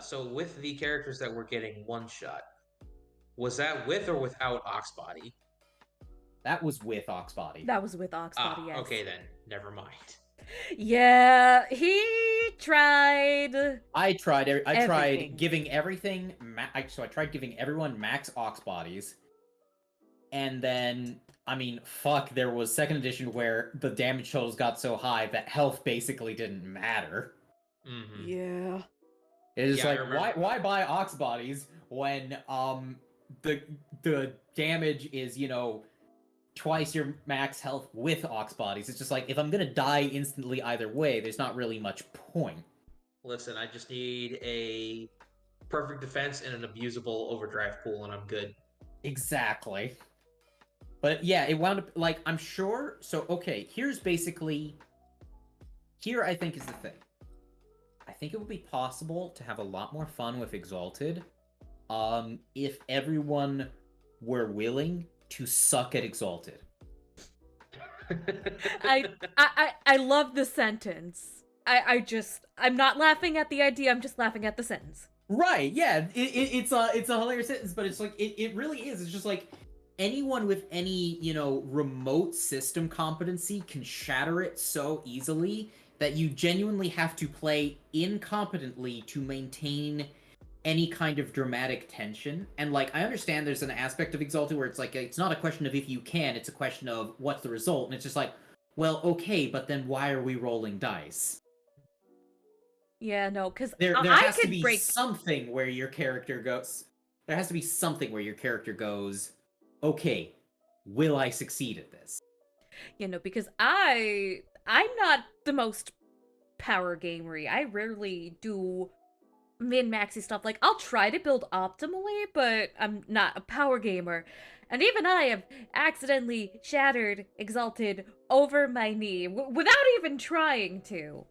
So with the characters that were getting one shot, was that with or without Oxbody? That was with Oxbody. That was with Oxbody, yes. Okay then. Never mind. Yeah, he tried. I tried everything. giving everything. So I tried giving everyone max ox bodies, and then I mean, fuck, there was second edition where the damage totals got so high that health basically didn't matter. Mm-hmm. Yeah. It's Yeah, I like remember. why buy ox bodies when the damage is, you know, twice your max health with ox bodies. It's just like, if I'm gonna die instantly either way, there's not really much point. Listen, I just need a perfect defense and an abusable overdrive pool, and I'm good. Exactly. But yeah, it wound up, like, I'm sure. So, okay, here I think is the thing. I think it would be possible to have a lot more fun with Exalted if everyone were willing to suck at Exalted. I love the sentence. I'm not laughing at the idea, I'm just laughing at the sentence. Right, yeah. It's a hilarious sentence, but it's like, it really is. It's just like, anyone with any, you know, remote system competency can shatter it so easily that you genuinely have to play incompetently to maintain any kind of dramatic tension. And like, I understand there's an aspect of Exalted where it's like, it's not a question of if you can, it's a question of what's the result. And it's just like, well, okay, but then why are we rolling dice? Yeah, no, because There I has to could be break. something where your character goes. There has to be something where your character goes, okay, will I succeed at this? You know, because I'm not the most power gamery. I rarely do min-maxy stuff. Like, I'll try to build optimally, but I'm not a power gamer. And even I have accidentally shattered Exalted over my knee without even trying to.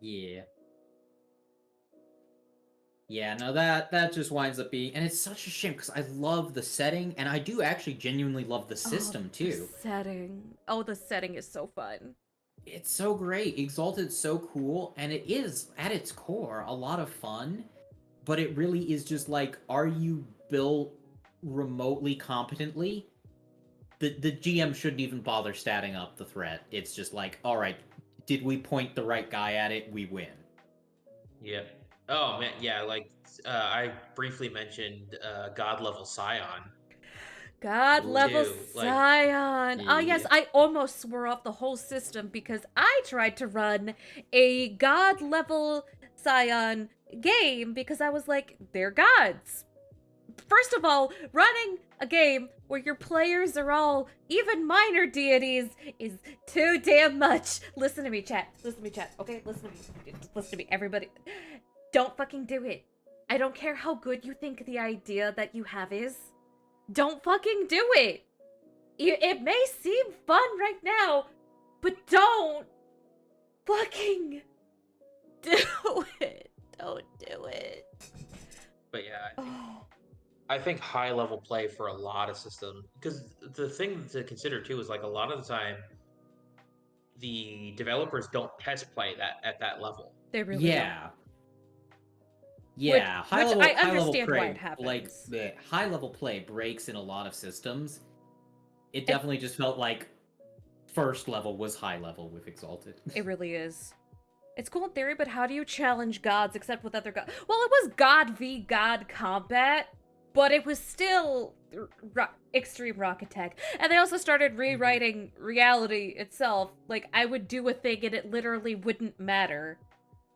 Yeah. Yeah, no, that just winds up being, and it's such a shame because I love the setting, and I do actually genuinely love the system too. The setting. Oh, the setting is so fun. It's so great. Exalted's so cool, and it is at its core a lot of fun, but it really is just like, are you built remotely competently? The GM shouldn't even bother statting up the threat. It's just like, all right, did we point the right guy at it? We win. Yep. Oh man, yeah. Like I briefly mentioned God level Scion. God level Too, like, Scion. Ah, yes, Yeah. I almost swore off the whole system because I tried to run a God level Scion game because I was like, they're gods. First of all, running a game where your players are all even minor deities is too damn much. Listen to me, chat. Listen to me, chat. Okay, listen to me. Listen to me, everybody. Don't fucking do it. I don't care how good you think the idea that you have is. Don't fucking do it. It may seem fun right now, but don't fucking do it. Don't do it. but yeah, Oh. I think high level play for a lot of systems, because the thing to consider too is like a lot of the time the developers don't test play that at that level. They really Yeah. Which High level I high level understand why it play, like happens. the high level play breaks in a lot of systems. It definitely just felt like first level was high level with Exalted. It really is. It's cool in theory, but how do you challenge gods except with other gods? Well, it was God v God combat, but it was still extreme rock attack. And they also started rewriting reality itself. Like, I would do a thing and it literally wouldn't matter.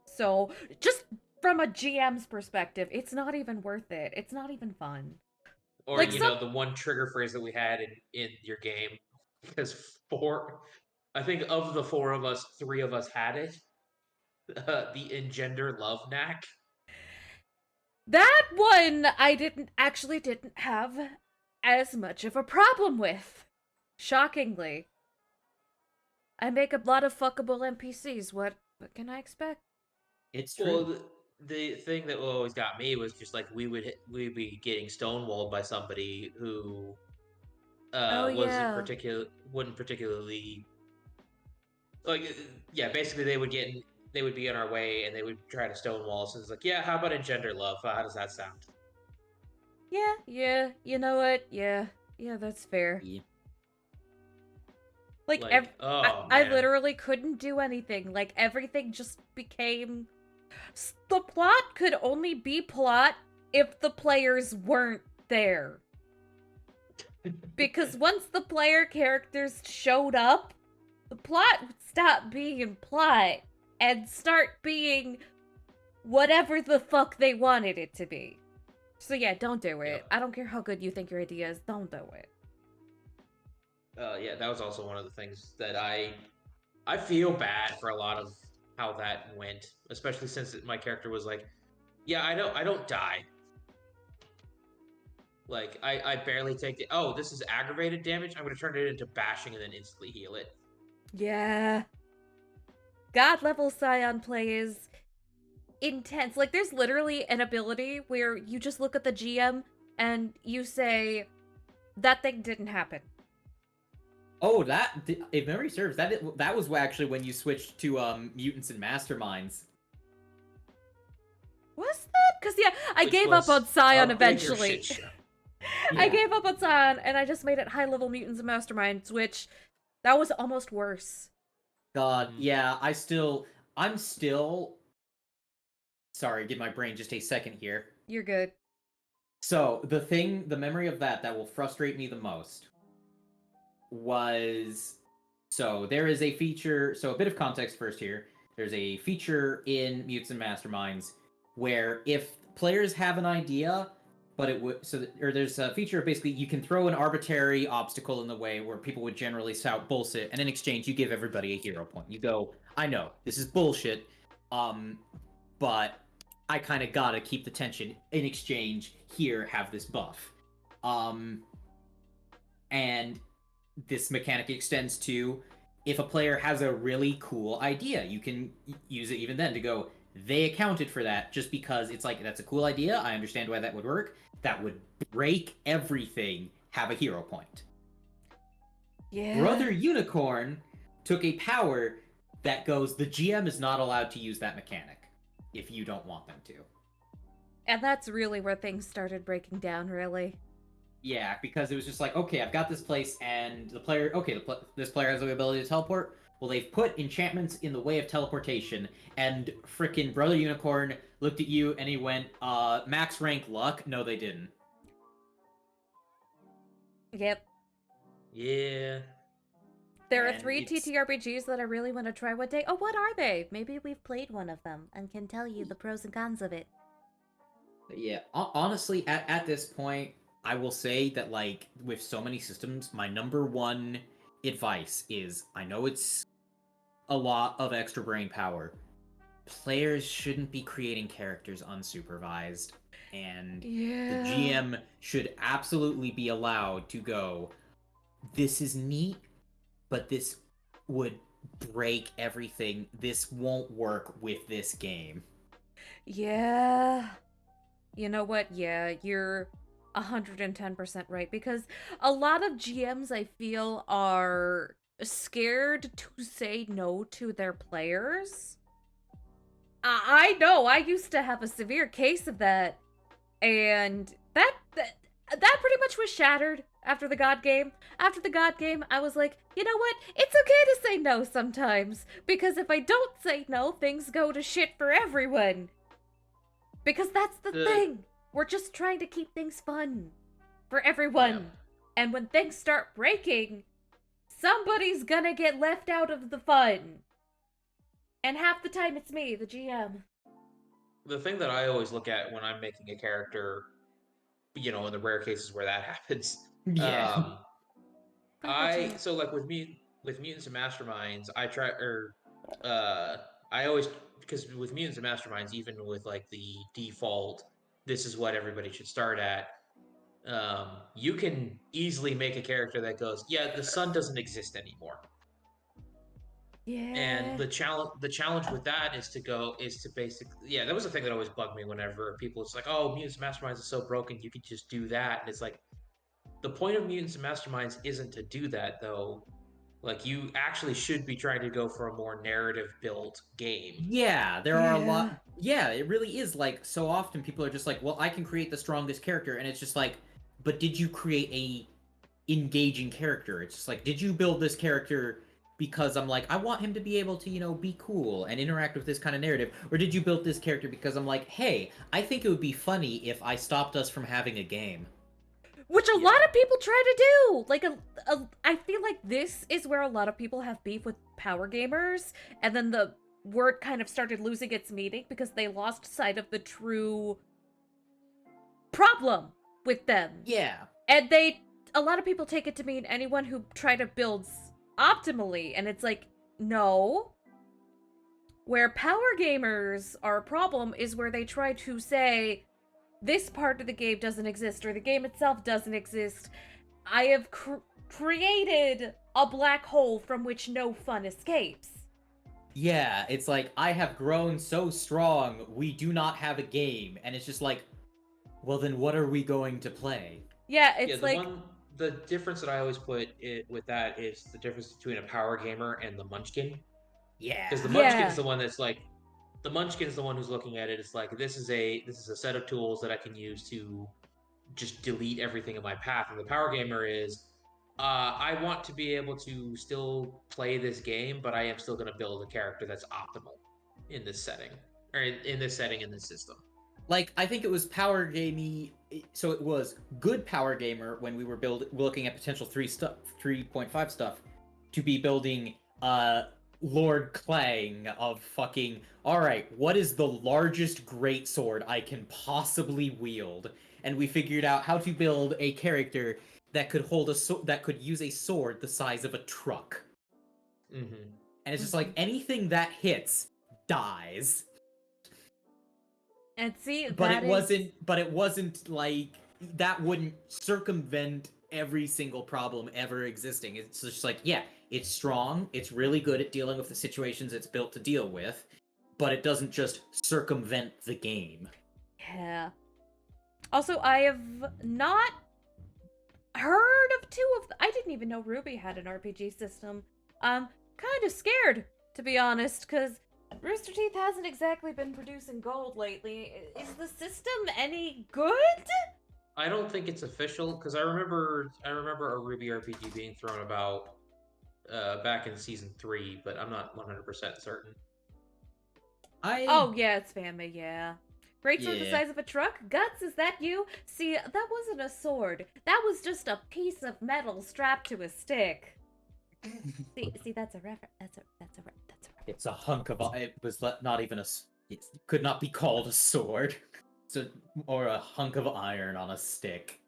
So, just from a GM's perspective, it's not even worth it. It's not even fun. Or Like, you know, the one trigger phrase that we had in your game, because I think of the four of us, three of us had it. The engender love knack. that one I didn't have as much of a problem with. Shockingly. I make a lot of fuckable NPCs. What can I expect? It's true. Well, the thing that always got me was just like we'd be getting stonewalled by somebody who Oh wasn't yeah. wouldn't particularly like yeah, basically they would be in our way and they would try to stonewall us. And it's like, yeah, how about engender love? How does that sound? Yeah. You know what? Yeah, that's fair. Yeah. Like, Like, oh I man. literally couldn't do anything. Like, everything just became. The plot could only be plot if the players weren't there. Because once the player characters showed up, the plot would stop being plot and start being whatever the fuck they wanted it to be. So yeah, don't do it. Yep. I don't care how good you think your idea is, don't do it. Yeah, that was also one of the things that I feel bad for a lot of how that went, especially since my character was like, yeah, I don't die. Like I barely take it. Oh, this is aggravated damage. I'm gonna turn it into bashing and then instantly heal it. Yeah. God level Scion play is intense. Like, there's literally an ability where you just look at the GM and you say, that thing didn't happen. Oh, if memory serves, that was actually when you switched to mutants and masterminds. Was that? Because, yeah, I Which gave up on was Scion a bigger eventually. shit show. I Yeah. gave up on Scion and I just made it high level mutants and masterminds, which that was almost worse. God, yeah, I'm still. Sorry, give my brain just a second here. You're good. So the memory of that will frustrate me the most was, so there is a feature. So a bit of context first here. There's a feature in Mutants and Masterminds where if players have an idea, but it would or there's a feature of basically you can throw an arbitrary obstacle in the way where people would generally shout bullshit, and in exchange you give everybody a hero point. You go, I know this is bullshit, but I kind of gotta keep the tension in exchange. Here, have this buff, and this mechanic extends to if a player has a really cool idea, you can use it even then to go, they accounted for that just because it's like, that's a cool idea. I understand why that would work. That would break everything. Have a hero point. Yeah. Brother Unicorn took a power that goes, the GM is not allowed to use that mechanic if you don't want them to. And that's really where things started breaking down, really. Yeah, because it was just like, okay, I've got this place, and the player, okay, this player has the ability to teleport. Well, they've put enchantments in the way of teleportation, and frickin' Brother Unicorn looked at you and he went, max rank luck? No, they didn't. Yep. Yeah. There are And 3 it's- TTRPGs that I really want to try one day. Oh, what are they? Maybe we've played one of them and can tell you the pros and cons of it. Yeah, honestly, at this point, I will say that, like, with so many systems, my number one advice is, I know it's a lot of extra brain power. Players shouldn't be creating characters unsupervised, and the GM should absolutely be allowed to go, this is neat, but this would break everything. This won't work with this game. Yeah. You know what? Yeah, you're 110% right. Because a lot of GMs, I feel, are scared to say no to their players. I know, I used to have a severe case of that. And that pretty much was shattered after the God game. After the God game, I was like, you know what? It's okay to say no sometimes. Because if I don't say no, things go to shit for everyone. Because that's the thing. We're just trying to keep things fun for everyone. Yeah. And when things start breaking, somebody's gonna get left out of the fun. And half the time it's me, the GM. The thing that I always look at when I'm making a character, you know, in the rare cases where that happens, Yeah. so like with mutants and masterminds, I always, because with mutants and masterminds, even with like the default, this is what everybody should start at. You can easily make a character that goes, yeah, the sun doesn't exist anymore. Yeah. And the challenge with that is to basically, yeah, that was the thing that always bugged me whenever people, it's like, oh, mutants and masterminds is so broken, you could just do that, and it's like, The point of Mutants and Masterminds isn't to do that, though. Like, you actually should be trying to go for a more narrative-built game. Yeah, there are a Yeah. lot. Yeah, it really is like so often people are just like, well, I can create the strongest character, and it's just like, but did you create a engaging character? It's just like, did you build this character because I'm like, I want him to be able to, be cool and interact with this kind of narrative, or did you build this character because I'm like, hey, I think it would be funny if I stopped us from having a game. Which a Yeah. lot of people try to do. Like, I feel like this is where a lot of people have beef with power gamers, and then the word kind of started losing its meaning because they lost sight of the true problem with them. Yeah. And a lot of people take it to mean anyone who try to build optimally, and it's like, no. Where power gamers are a problem is where they try to say, this part of the game doesn't exist, or the game itself doesn't exist. I have created a black hole from which no fun escapes. Yeah, it's like, I have grown so strong, we do not have a game. And it's just like, well, then what are we going to play? Yeah, Yeah, it's like, the difference that I always put it with that is the difference between a power gamer and the munchkin. Yeah. Because the Yeah. munchkin's the one that's like, the munchkin's the one who's looking at it. It's like, this is a set of tools that I can use to just delete everything in my path. And the power gamer is, I want to be able to still play this game, but I am still going to build a character that's optimal in this setting, or in this setting, in this system. Like, I think it was power gamey, so it was good power gamer when we were looking at potential 3.5 stuff to be building Lord Clang of fucking, all right, what is the largest greatsword I can possibly wield? And we figured out how to build a character that could hold that could use a sword the size of a truck. Mm-hmm. And it's just like, anything that hits dies. and see, But that it wasn't like, that wouldn't circumvent every single problem ever existing. It's just like, yeah, it's strong, it's really good at dealing with the situations it's built to deal with, but it doesn't just circumvent the game. Yeah. Also, I have not heard of I didn't even know Ruby had an RPG system. I'm kind of scared, to be honest, because Rooster Teeth hasn't exactly been producing gold lately. Is the system any good? I don't think it's official, because I remember a Ruby RPG being thrown about back in season 3, but I'm not 100% certain. Oh yeah, it's Fanmade, yeah. Greatsword the Yeah. size of a truck? Guts, is that you? See, that wasn't a sword. That was just a piece of metal strapped to a stick. see, that's a reference. That's a reference. It's a hunk of, it was not even it could not be called a sword. Or a hunk of iron on a stick.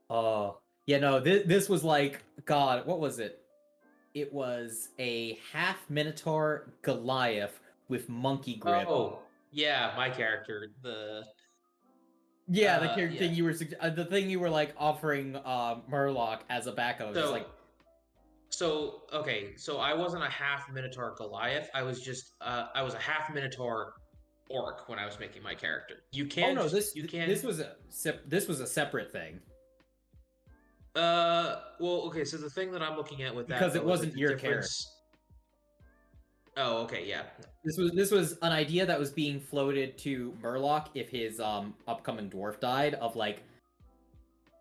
Oh, yeah, no, this was like, God, what was it? It was a half Minotaur Goliath with monkey grip. Oh, yeah, my character, Yeah, the yeah. thing you were the thing you were like offering Murloc as a backup. Just like, so okay, so I wasn't a half Minotaur Goliath. I was just I was a half Minotaur orc when I was making my character. You can't. oh no, this was a separate thing. Well, okay, so the thing that I'm looking at with that, Because it though, is, wasn't like, the your difference. Oh, okay, yeah. This was an idea that was being floated to Murloc if his upcoming dwarf died, of like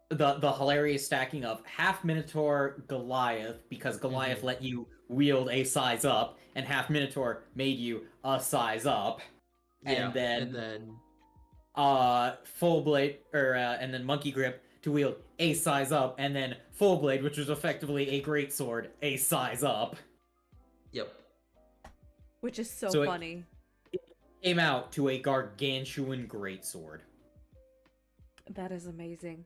the hilarious stacking of half Minotaur Goliath, because Goliath let you wield a size up, and half Minotaur made you a size up. Yeah, and then full blade and then monkey grip to wield a size up, and then full blade, which was effectively a greatsword, a size up. Yep. Which is so it funny. Came out to a gargantuan greatsword. That is amazing.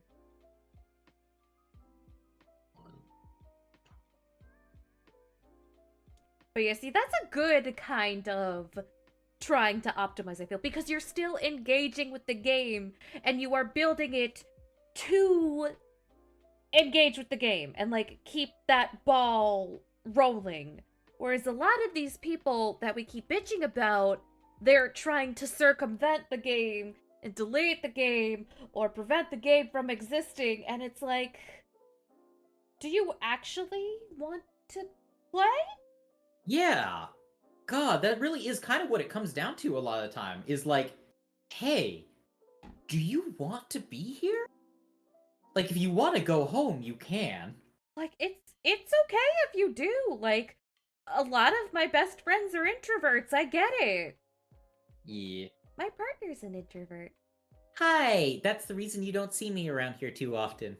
But yeah, see, that's a good kind of trying to optimize, I feel, because you're still engaging with the game and you are building it to engage with the game and like keep that ball rolling. Whereas a lot of these people that we keep bitching about, they're trying to circumvent the game and delete the game or prevent the game from existing, and it's like, do you actually want to play? Yeah. God, that really is kind of what it comes down to a lot of the time. Is like, hey, do you want to be here? Like, if you want to go home, you can. Like, it's okay if you do. Like, a lot of my best friends are introverts. I get it. Yeah. My partner's an introvert. Hi, that's the reason you don't see me around here too often.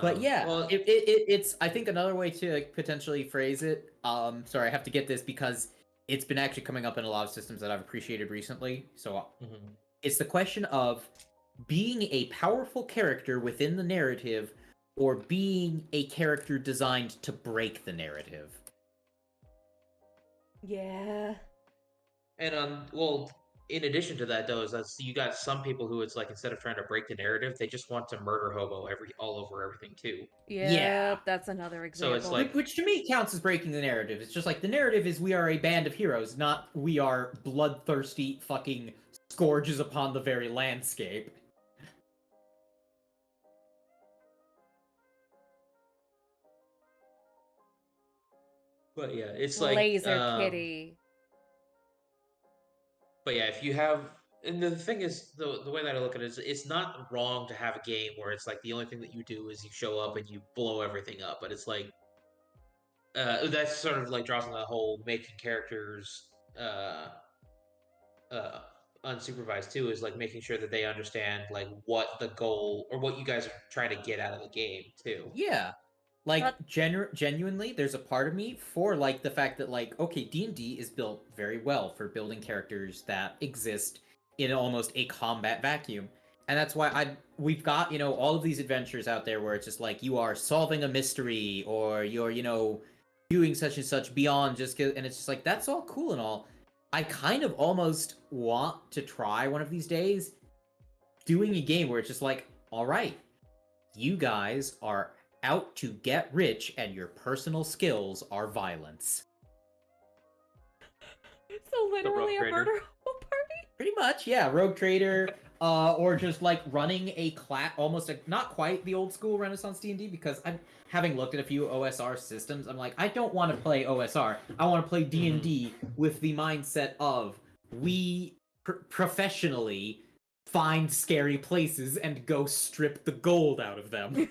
But yeah, Well, it's I think another way to like, potentially phrase it. Sorry, I have to get this because it's been actually coming up in a lot of systems that I've appreciated recently. So it's the question of being a powerful character within the narrative or being a character designed to break the narrative. Yeah. and well, in addition to that, though, is that you got some people who it's like instead of trying to break the narrative, they just want to murder hobo all over everything too. Yeah. Yep, that's another So it's example. like- Which to me counts as breaking the narrative. It's just like the narrative is we are a band of heroes, not we are bloodthirsty fucking scourges upon the very landscape. But yeah, it's like Laser Kitty. But yeah, if you have, and the thing is, the way that I look at it is, it's not wrong to have a game where it's like the only thing that you do is you show up and you blow everything up. But it's like that's sort of like draws on the whole making characters uh, unsupervised too. Is like making sure that they understand like what the goal or what you guys are trying to get out of the game too. Yeah. Like But- genuinely there's a part of me for like the fact that like okay, D&D is built very well for building characters that exist in almost a combat vacuum. And that's why we've got, you know, all of these adventures out there where it's just like you are solving a mystery or you're, you know, doing such and such beyond just and it's just like that's all cool and all. I kind of almost want to try one of these days doing a game where it's just like, all right, you guys are out to get rich and your personal skills are violence. So literally a Trader. murder party? Pretty much, yeah. Rogue Trader, or just like running a class, almost like not quite the old school Renaissance D&D because I'm having looked at a few OSR systems. I'm like, I don't want to play OSR. I want to play D&D with the mindset of we professionally find scary places and go strip the gold out of them.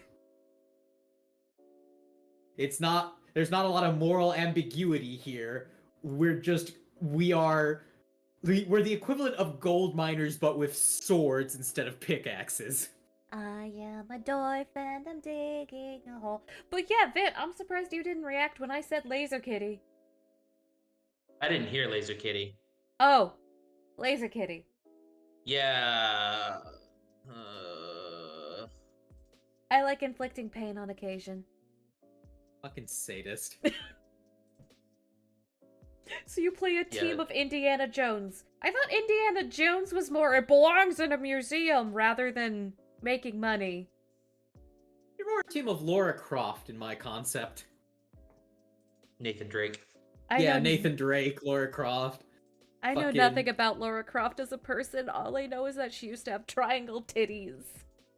There's not a lot of moral ambiguity here. We're the equivalent of gold miners but with swords instead of pickaxes. I am a dwarf and I'm digging a hole. But yeah, Vit, I'm surprised you didn't react when I said Laser Kitty. I didn't hear Laser Kitty. Oh, Laser Kitty. Yeah. I like inflicting pain on occasion. Fucking sadist. So you play a team Yeah. of Indiana Jones. I thought Indiana Jones was more, it belongs in a museum rather than making money. You're more a team of Laura Croft in my concept. Nathan Drake. Yeah, Nathan Drake, Laura Croft. I know fucking- nothing about Laura Croft as a person. All I know is that she used to have triangle titties.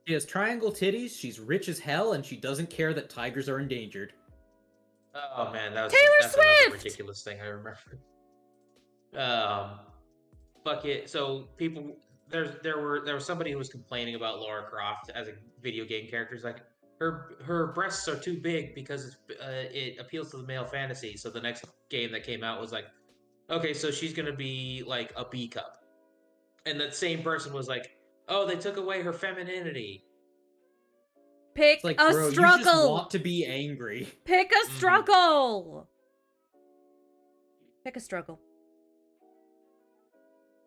She has triangle titties, she's rich as hell, and she doesn't care that tigers are endangered. Oh man, that's Swift! another ridiculous thing I remember. Fuck it. So people, there was somebody who was complaining about Lara Croft as a video game character. It's like her breasts are too big because it appeals to the male fantasy. So the next game that came out was like, okay, so she's gonna be like a B cup, and that same person was like, oh, they took away her femininity. Pick It's like, a bro, struggle. you just want to be angry. Pick a struggle. Pick a struggle.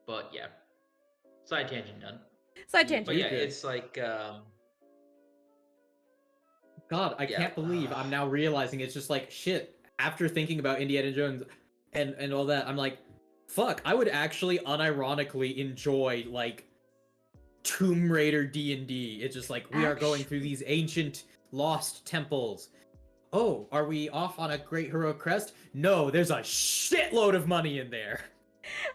But yeah, side tangent done. Side tangent. But You're yeah, good. it's like God, I Yeah. can't believe I'm now realizing it's just like shit. After thinking about Indiana Jones and all that, I'm like, fuck, I would actually unironically enjoy like Tomb Raider D&D. It's just like we are going through these ancient lost temples. Oh, are we off on a great heroic crest? No, there's a shitload of money in there.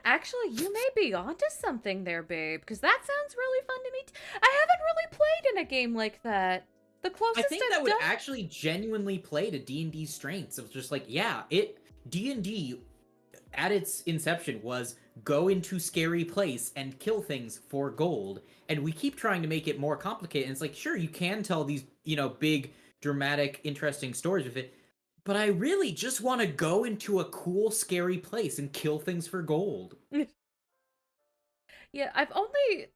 Actually, you may be onto something there, babe, because that sounds really fun to me. I haven't really played in a game like that. The I closest think I've that would done. actually genuinely play to D&D's strengths. It was just like, yeah, D&D at its inception was go into scary place and kill things for gold. And we keep trying to make it more complicated. And it's like, sure, you can tell these, big, dramatic, interesting stories with it, but I really just want to go into a cool, scary place and kill things for gold. Yeah,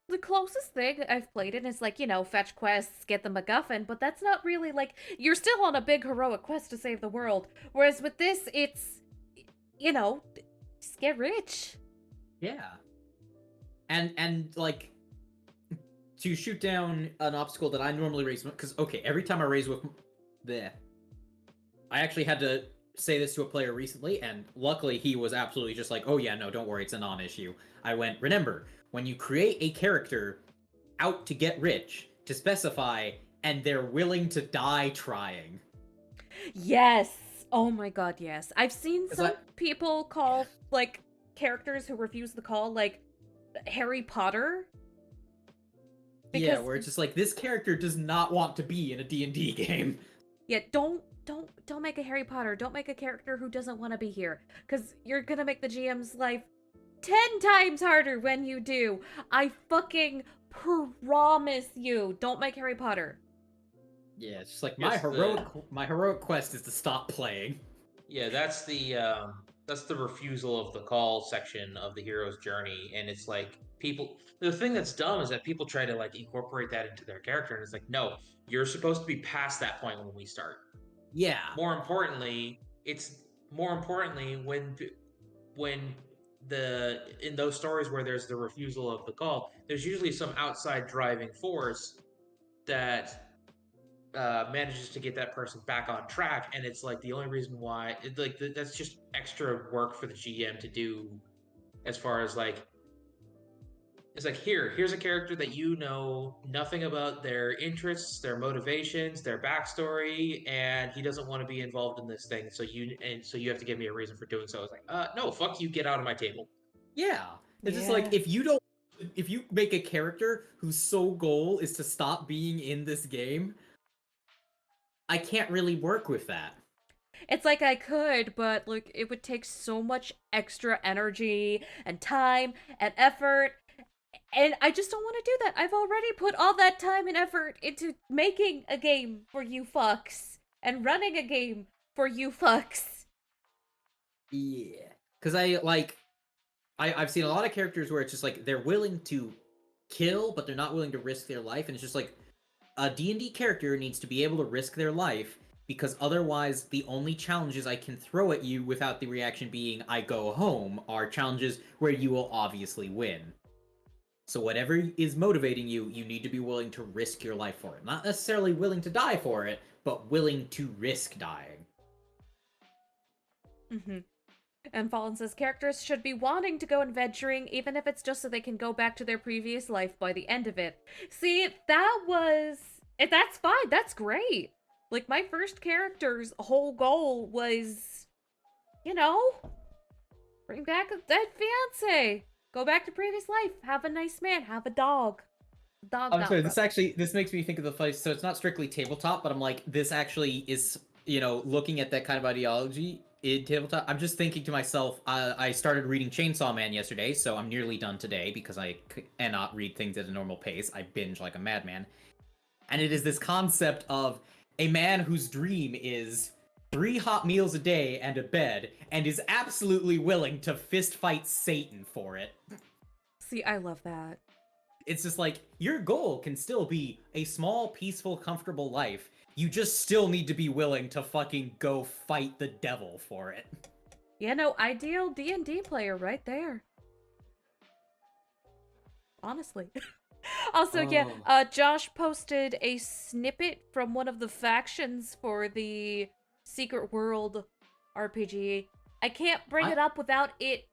the closest thing I've played in is like, fetch quests, get the MacGuffin, but that's not really like, you're still on a big heroic quest to save the world. Whereas with this, it's, you know, just get rich. Yeah. And like to shoot down an obstacle that I normally raise, because okay, every time I raise with there, I actually had to say this to a player recently, and luckily he was absolutely just like, oh yeah, no, don't worry, it's a non-issue. I went, remember, when you create a character out to get rich, to specify, and they're willing to die trying. Yes. Oh my god, yes. I've seen some I, people call, like, characters who refuse the call, like, Harry Potter. yeah, Because, where it's just like, this character does not want to be in a D&D game. yeah, don't make a Harry Potter. Don't make a character who doesn't want to be here. Because you're gonna make the GM's life 10 times harder when you do. I fucking promise you. Don't make Harry Potter. Yeah, it's just like Yes, my heroic quest is to stop playing. Yeah, that's the refusal of the call section of the hero's journey, and it's like people. The thing that's dumb is that people try to like incorporate that into their character, and it's like, no, you're supposed to be past that point when we start. Yeah. More importantly, when the in those stories where there's the refusal of the call, there's usually some outside driving force that manages to get that person back on track, and it's like the only reason why that's just extra work for the GM to do, as far as like it's like here's a character that you know nothing about their interests, their motivations, their backstory, and he doesn't want to be involved in this thing, so you have to give me a reason for doing so. It's like, no, fuck you, get out of my table. Yeah. It's just Yeah. like, if you make a character whose sole goal is to stop being in this game, I can't really work with that. It's like I could, but like it would take so much extra energy and time and effort. And I just don't want to do that. I've already put all that time and effort into making a game for you fucks and running a game for you fucks. Yeah. Because I've seen a lot of characters where it's just like they're willing to kill, but they're not willing to risk their life, and it's just like a D&D character needs to be able to risk their life, because otherwise the only challenges I can throw at you without the reaction being I go home are challenges where you will obviously win. So whatever is motivating you, you need to be willing to risk your life for it. Not necessarily willing to die for it, but willing to risk dying. Mm-hmm. And Fallen says characters should be wanting to go adventuring, even if it's just so they can go back to their previous life by the end of it. See, that's fine. That's great. Like, my first character's whole goal was, bring back a dead fiance. Go back to previous life. Have a nice man. Have a dog. Dog I'm got sorry, broke. this makes me think of the place. So it's not strictly tabletop, but I'm like, this actually is, looking at that kind of ideology in tabletop. I'm just thinking to myself, I started reading Chainsaw Man yesterday, so I'm nearly done today because I cannot read things at a normal pace. I binge like a madman. And it is this concept of a man whose dream is 3 hot meals a day and a bed, and is absolutely willing to fist fight Satan for it. See, I love that. It's just like, your goal can still be a small, peaceful, comfortable life. You just still need to be willing to fucking go fight the devil for it. Yeah, no, ideal D&D player right there. Honestly. Also, yeah, Josh posted a snippet from one of the factions for the Secret World RPG. I can't bring it up without it,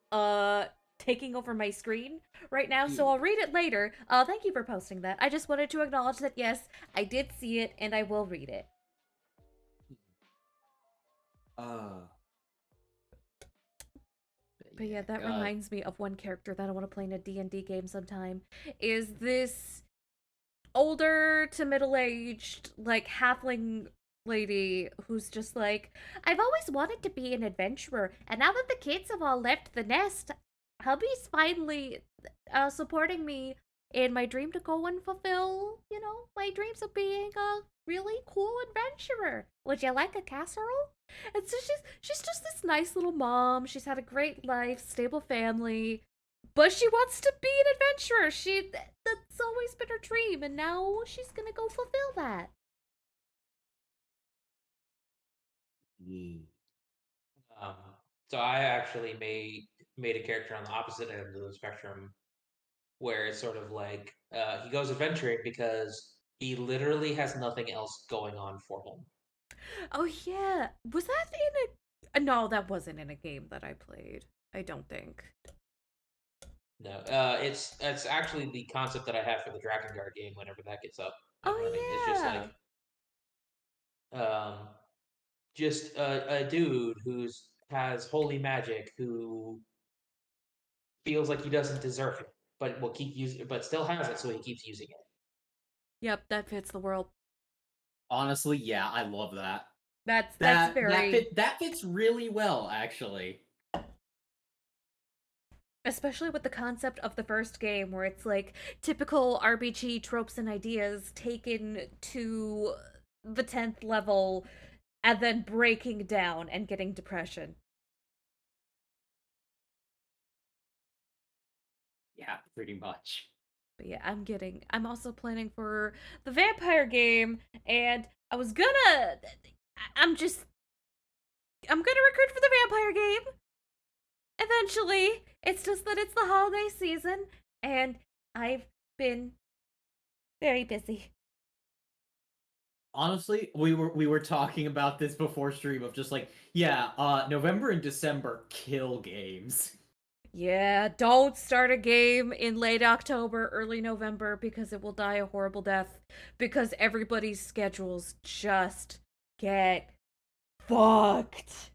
taking over my screen right now, so I'll read it later. Thank you for posting that. I just wanted to acknowledge that, yes, I did see it, and I will read it. But yeah, that God. reminds me of one character that I want to play in a D&D game sometime. Is this older to middle-aged, like, halfling lady who's just like, I've always wanted to be an adventurer, and now that the kids have all left the nest, hubby's finally supporting me in my dream to go and fulfill, my dreams of being a really cool adventurer. Would you like a casserole? And so she's just this nice little mom. She's had a great life, stable family, but she wants to be an adventurer. That's always been her dream, and now she's gonna go fulfill that. Mm. Um, so I actually made a character on the opposite end of the spectrum, where it's sort of like he goes adventuring because he literally has nothing else going on for him. Oh yeah, was that in a? No, that wasn't in a game that I played. I don't think. No, it's actually the concept that I have for the Drakengard game whenever that gets up and running. It's Oh just yeah. like um, just a dude who's has holy magic who feels like he doesn't deserve it, but will keep using, but still has it, so he keeps using it. Yep, that fits the world. Honestly, yeah, I love that. That's very, That fits really well, actually. especially with the concept of the first game where it's like typical RPG tropes and ideas taken to the 10th level and then breaking down and getting depression. Yeah, pretty much. But yeah, I'm also planning for the vampire game, and I'm just, I'm gonna recruit for the vampire game eventually. It's just that it's the holiday season, and I've been very busy. Honestly, we were talking about this before stream of just like, yeah, November and December kill games. Yeah, don't start a game in late October, early November because it will die a horrible death because everybody's schedules just get fucked.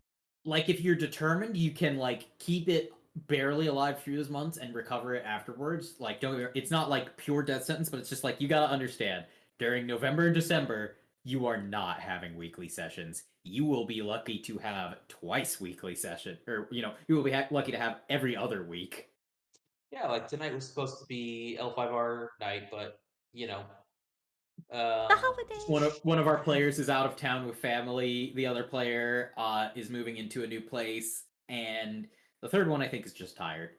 Like if you're determined, you can like keep it barely alive through those months and recover it afterwards. Like don't it's not like pure death sentence, but it's just like you gotta understand during November and December, you are not having weekly sessions. You will be lucky to have twice weekly session, or you will be lucky to have every other week. Yeah, like tonight was supposed to be L5R night, but you know, The um, holidays. One of our players is out of town with family. The other player is moving into a new place, and the third one I think is just tired.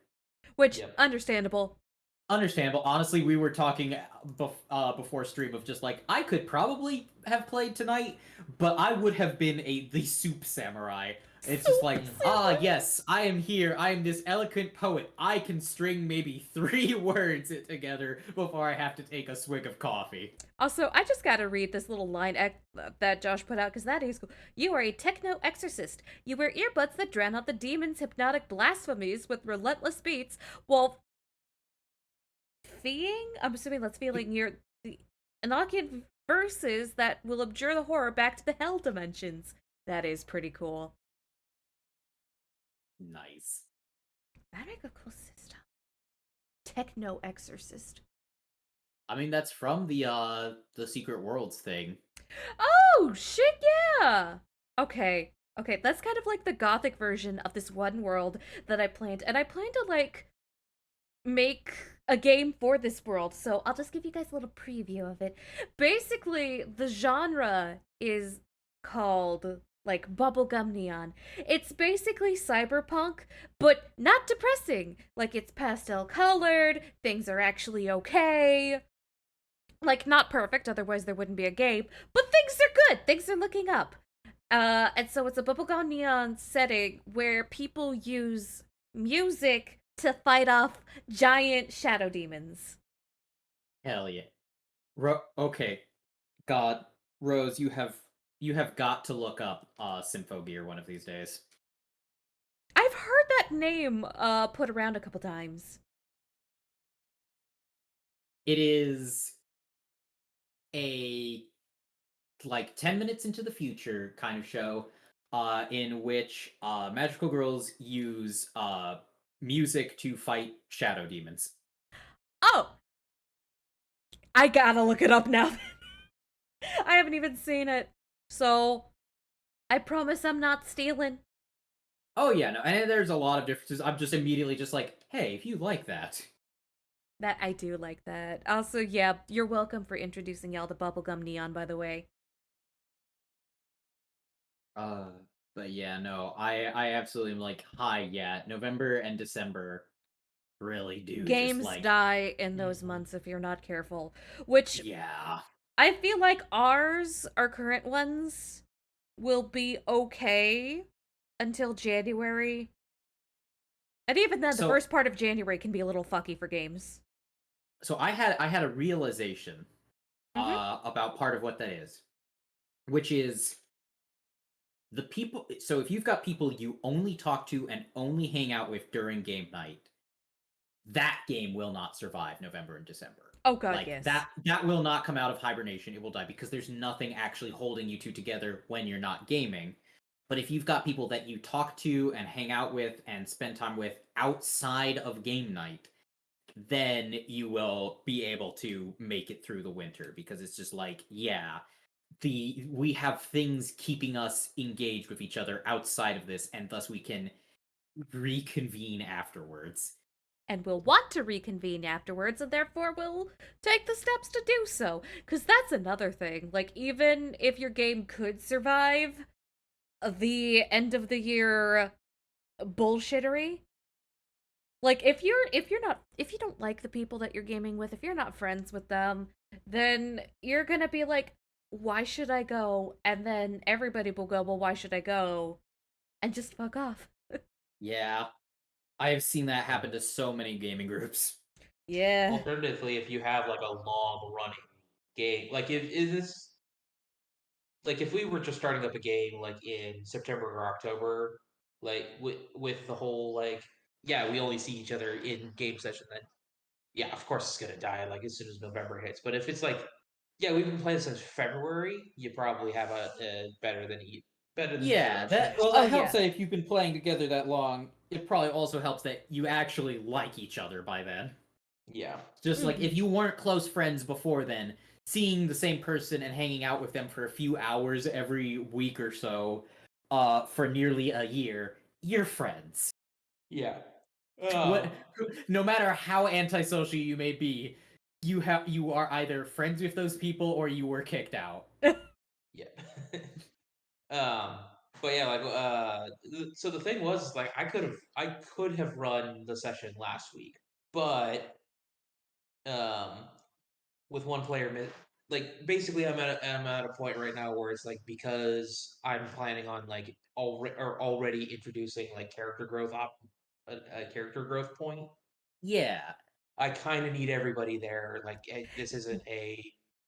Which, yep. understandable. Understandable. Honestly, we were talking before stream of just like I could probably have played tonight, but I would have been the soup samurai. It's just Soup like, samurai. yes, I am here. I am this eloquent poet. I can string maybe 3 words together before I have to take a swig of coffee. Also, I just gotta read this little line that Josh put out because that is cool. You are a techno exorcist. You wear earbuds that drown out the demon's hypnotic blasphemies with relentless beats while feeing. I'm assuming that's feeling near the Enochian verses that will abjure the horror back to the hell dimensions. That is pretty cool. Nice. That'd make a cool system. Techno exorcist. I mean, that's from the Secret Worlds thing. Oh shit! Yeah. Okay. Okay, that's kind of like the gothic version of this one world that I planned, and I plan to like make a game for this world. So I'll just give you guys a little preview of it. Basically, the genre is called like bubblegum neon. It's basically cyberpunk, but not depressing. Like it's pastel colored, things are actually okay. Like not perfect, otherwise there wouldn't be a game, but things are good. Things are looking up. And so it's a bubblegum neon setting where people use music to fight off giant shadow demons. Hell yeah. Okay, God, Rose, you have got to look up Symphogear one of these days. I've heard that name put around a couple times. It is a like 10 minutes into the future kind of show in which magical girls use music to fight shadow demons. Oh, I gotta look it up now. I haven't even seen it, so I promise I'm not stealing. Oh yeah, no, and there's a lot of differences. I'm just immediately just like, hey, if you like that. That I do like that. Also, yeah, you're welcome for introducing y'all to Bubblegum Neon, by the way. Uh, but yeah, no, I absolutely am like, hi, yeah, November and December really do just Games like, die in those Mhm. months if you're not careful. Which yeah. I feel like our current ones, will be okay until January. And even then, the So first part of January can be a little fucky for games. so I had a realization Mm-hmm. about part of what that is, which is the people. So if you've got people you only talk to and only hang out with during game night, that game will not survive November and December. Oh god, Like yes. that will not come out of hibernation. It will die because there's nothing actually holding you two together when you're not gaming. But if you've got people that you talk to and hang out with and spend time with outside of game night, then you will be able to make it through the winter because it's just like, yeah, we have things keeping us engaged with each other outside of this, and thus we can reconvene afterwards. And will want to reconvene afterwards, and therefore will take the steps to do so. Because that's another thing. Like, even if your game could survive the end of the year bullshittery, like if you don't like the people that you're gaming with, if you're not friends with them, then you're gonna be like, why should I go? And then everybody will go, well, why should I go? And just fuck off. Yeah, I have seen that Yeah. happen to so many gaming groups. Yeah. Alternatively, if you have like a long running game, like if is this like if we were just starting up a game like in September or October, like with the whole like yeah, we only see each other in game session, then yeah, of course it's gonna die like as soon as November hits. But if it's like yeah, we've been playing since February, you probably have a better than Yeah, average that finish well, Oh that line. helps yeah. that if you've been playing together that long, it probably also helps that you actually like each other by then. Yeah. Just like Mm-hmm. if you weren't close friends before then, seeing the same person and hanging out with them for a few hours every week or so, for nearly a year, you're friends. Yeah. What, no matter how antisocial you may be, you are either friends with those people or you were kicked out. Yeah. um but yeah, like so the thing was like I could have run the session last week, but um with one player like basically I'm at a point right now where it's like because I'm planning on like already introducing like a character growth point. Yeah, I kind of need everybody there. Like this isn't a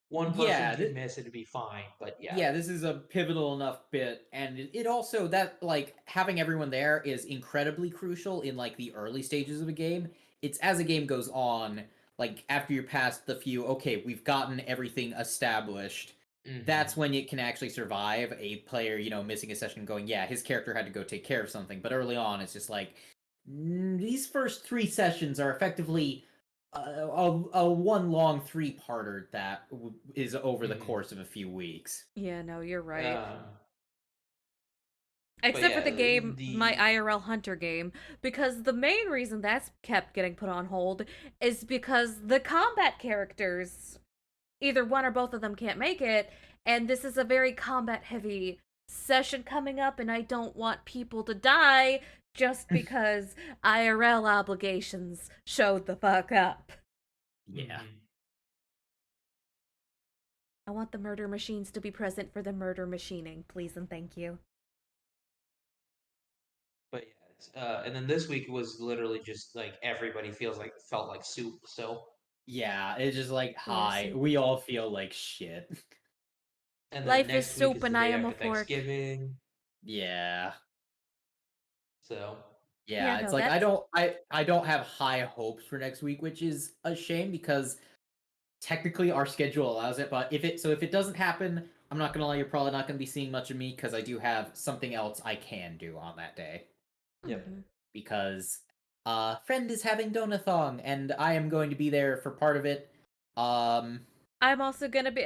one person yeah. can miss, it'd be fine, but yeah. Yeah, this is a pivotal enough bit, and it also that like having everyone there is incredibly crucial in like the early stages of a game. It's as a game goes on, like after you're past the few, okay, we've gotten everything established. Hmm. That's when it can actually survive a player, missing a session, going, yeah, his character had to go take care of something. But early on, it's just like these first three sessions are effectively a one long three-parter that is over the Hmm. course of a few weeks. Yeah, no, you're right. Um, but Except for yeah, the game, my the IRL Hunter game, because the main reason that's kept getting put on hold is because the combat characters, either one or both of them can't make it, and this is a very combat heavy session coming up, and I don't want people to die just because IRL obligations showed the fuck up. Yeah. mhm. I want the murder machines to be present for the murder machining, please and thank you. But yeah, and then this week was literally just like everybody felt like soup. So Yeah, it's just like, Bless hi, you. we all feel like shit. and then Life is next week soup is the and I day am a after fork. Thanksgiving. Yeah. So Yeah, Yeah, it's no, like that's I don't have high hopes for next week, which is a shame because technically our schedule allows it, but if it doesn't happen, I'm not gonna lie, you're probably not gonna be seeing much of me because I do have something else I can do on that day. yep. mhm. Because friend is having donathon, and I am going to be there for part of it. I'm also gonna be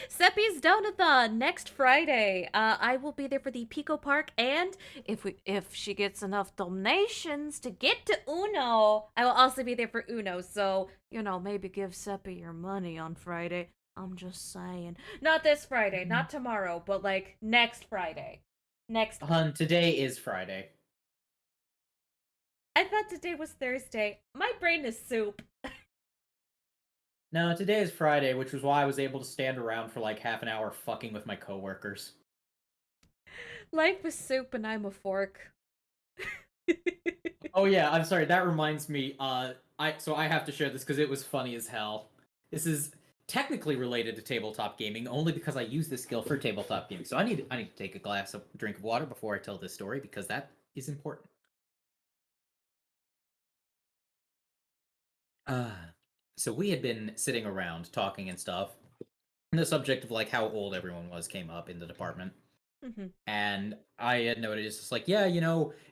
Seppi's Donathon next Friday. I will be there for the Pico Park, and if she gets enough donations to get to Uno, I will also be there for Uno. So maybe give Seppi your money on Friday. I'm just saying, not this Friday, not tomorrow, but like next Friday. Next. Hun, today is Friday. I thought today was Thursday. My brain is soup. No, today is Friday, which was why I was able to stand around for like half an hour fucking with my coworkers. Life is soup, and I'm a fork. Oh yeah, I'm sorry. That reminds me. I have to share this because it was funny as hell. This is technically related to tabletop gaming only because I use this skill for tabletop gaming. So I need to take a drink of water before I tell this story because that is important. Uh, so we had been sitting around talking and stuff, and the subject of like how old everyone was came up in the department. Mm-hmm. And I had noticed, it's like, yeah,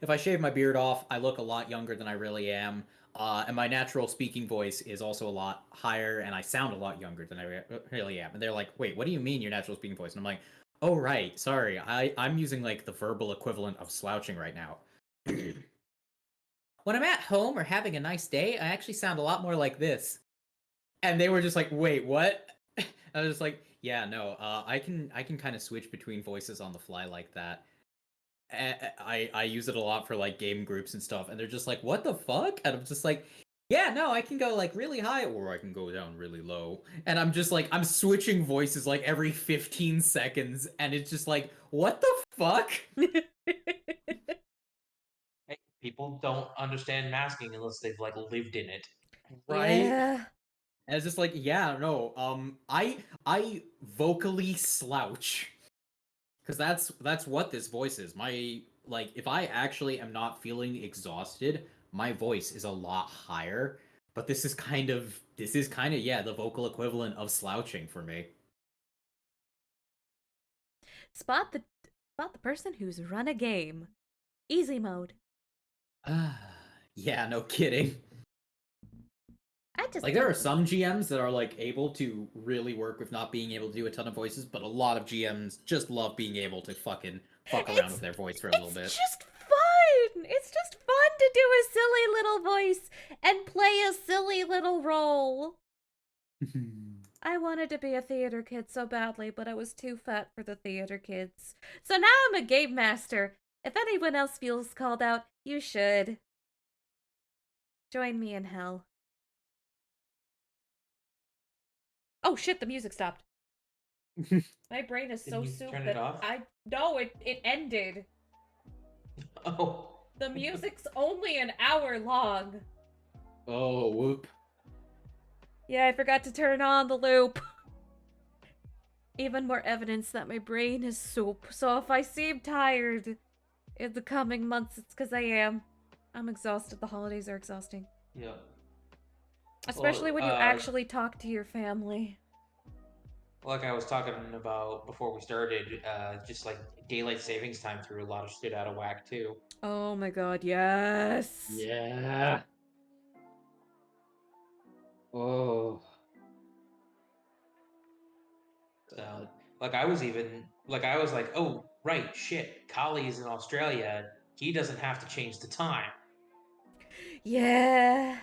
if I shave my beard off, I look a lot younger than I really am. And my natural speaking voice is also a lot higher, and I sound a lot younger than I really am. And they're like, wait, what do you mean your natural speaking voice? And I'm like, oh, right, sorry. I'm using like the verbal equivalent of slouching right now. When I'm at home or having a nice day, I actually sound a lot more like this. And they were just like, wait, what? I was just like, yeah, no, I can kind of switch between voices on the fly like that. I use it a lot for like game groups and stuff, and they're just like, what the fuck? And I'm just like, yeah, no, I can go like really high or I can go down really low. And I'm just like, I'm switching voices like every 15 seconds, and it's just like, what the fuck? Hey, people don't understand masking unless they've like lived in it. Right? Yeah. And it's just like, yeah, no, I vocally slouch. Because that's what this voice is. My like if I actually am not feeling exhausted, my voice is a lot higher. But this is kind of yeah, the vocal equivalent of slouching for me. Spot the person who's run a game. Easy mode. Yeah, no kidding. I just Like there are some GMs that are like able to really work with not being able to do a ton of voices, but a lot of GMs just love being able to fucking fuck around with their voice for a little bit. It's just fun. It's just fun to do a silly little voice and play a silly little role. I wanted to be a theater kid so badly, but I was too fat for the theater kids. So now I'm a game master. If anyone else feels called out, you should. Join me in hell. Oh shit, the music stopped. My brain is so Didn't you soup turn that it off? it ended. Oh. The music's only an hour long. Oh, whoop. Yeah, I forgot to turn on the loop. Even more evidence that my brain is soup. So if I seem tired in the coming months, it's because I am. I'm exhausted. The holidays are exhausting. Yeah. Especially Well, when you actually talk to your family. like I was talking about before we started, just like daylight savings time threw a lot of shit out of whack too. Oh my god, yes! Yeah. Oh. So, like I was like, oh right, shit, Kali's in Australia. He doesn't have to change the time. Yeah!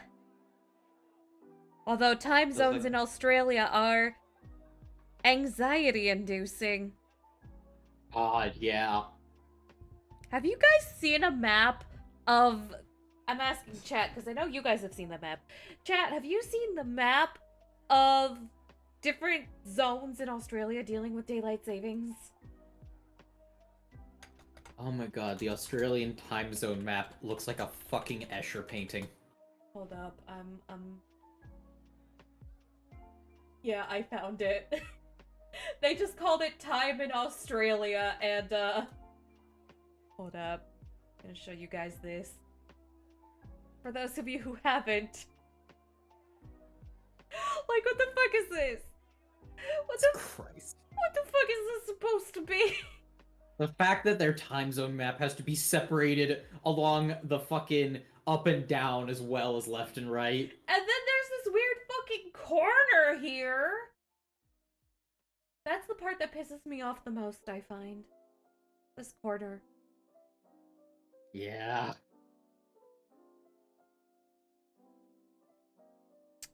Although time So it's zones like, in Australia are anxiety inducing. God, yeah. Have you guys seen a map of. I'm asking chat because I know you guys have seen the map. Chat, have you seen the map of different zones in Australia dealing with daylight savings? Oh my god, the Australian time zone map looks like a fucking Escher painting. Hold up, yeah, I found it. They just called it time in Australia, and, hold up. I'm gonna show you guys this. For those of you who haven't. Like, what the fuck is this? What the Christ. What the fuck is this supposed to be? The fact that their time zone map has to be separated along the fucking up and down as well as left and right. And then there's this weird fucking corner here. That's the part that pisses me off the most, I find. This corner. Yeah.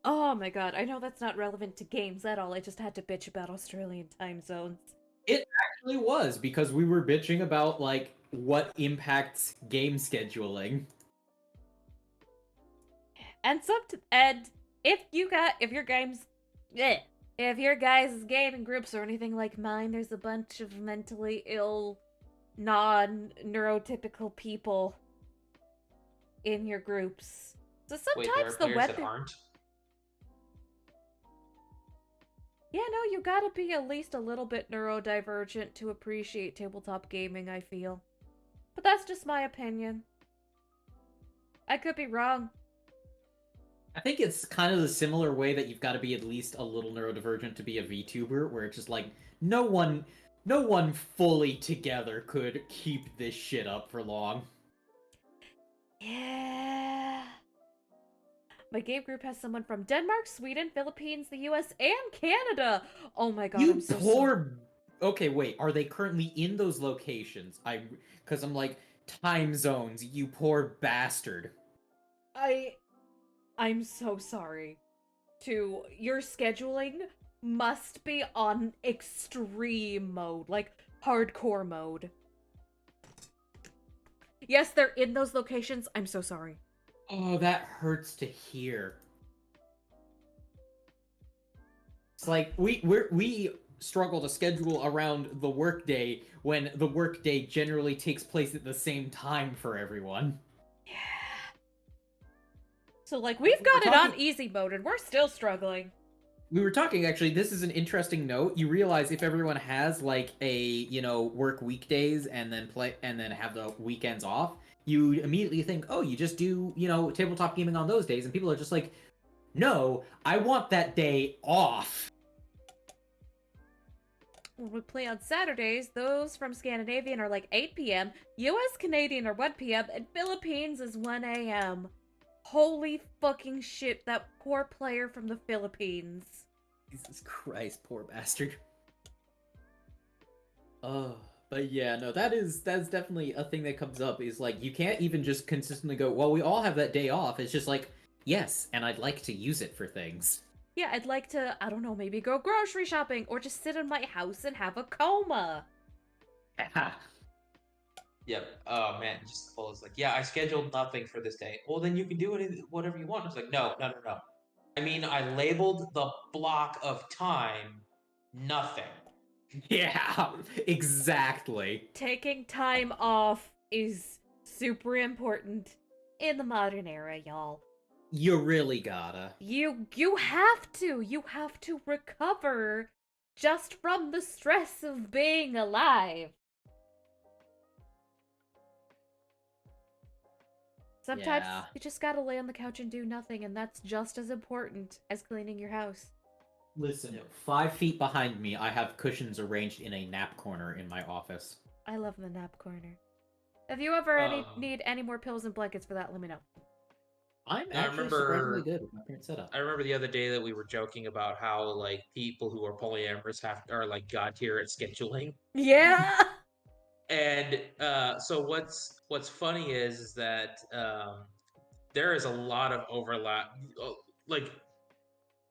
Oh my god, I know that's not relevant to games at all. I just had to bitch about Australian time zones. It actually was, because we were bitching about, like, what impacts game scheduling. And if your guys' gaming groups are anything like mine, there's a bunch of mentally ill, non-neurotypical people in your groups. So Wait, there are sometimes the players that weather. aren't? Yeah, no, you gotta be at least a little bit neurodivergent to appreciate tabletop gaming, I feel. But that's just my opinion. I could be wrong. I think it's kind of the similar way that you've got to be at least a little neurodivergent to be a VTuber, where it's just like, no one fully together could keep this shit up for long. Yeah. My game group has someone from Denmark, Sweden, Philippines, the US, and Canada. Oh my god, You I'm so poor... sorry. Okay, wait, are they currently in those locations? Because I'm like, time zones, you poor bastard. I'm so sorry. Your scheduling must be on extreme mode, like hardcore mode. Yes, they're in those locations. I'm so sorry. Oh, that hurts to hear. It's like we struggle to schedule around the workday when the workday generally takes place at the same time for everyone. Yeah. So like we've got it on easy mode and we're still struggling. We were talking, actually, this is an interesting note. You realize if everyone has like a, work weekdays and then have the weekends off, you immediately think, oh, you just do, tabletop gaming on those days, and people are just like, no, I want that day off. When we play on Saturdays, those from Scandinavian are like 8 p.m., US Canadian are 1 p.m., and Philippines is 1 a.m. Holy fucking shit, that poor player from the Philippines. Jesus Christ, poor bastard. Oh, but yeah, no, that's definitely a thing that comes up, is like, you can't even just consistently go, well, we all have that day off. It's just like, yes, and I'd like to use it for things. Yeah, I'd like to, I don't know, maybe go grocery shopping or just sit in my house and have a coma. Yep. Oh man, just full is like, yeah, I scheduled nothing for this day. Well, then you can do it whatever you want. It's like, no. I mean, I labeled the block of time nothing. Yeah, exactly. Taking time off is super important in the modern era, y'all. You really gotta. You have to recover just from the stress of being alive. Sometimes you just gotta lay on the couch and do nothing, and that's just as important as cleaning your house. Listen, 5 feet behind me, I have cushions arranged in a nap corner in my office. I love the nap corner. If you ever need any more pillows and blankets for that, let me know. I'm actually surprisingly good with my current setup. I remember the other day that we were joking about how like people who are polyamorous are like god tier at scheduling. Yeah. And so what's funny is that there is a lot of overlap. Like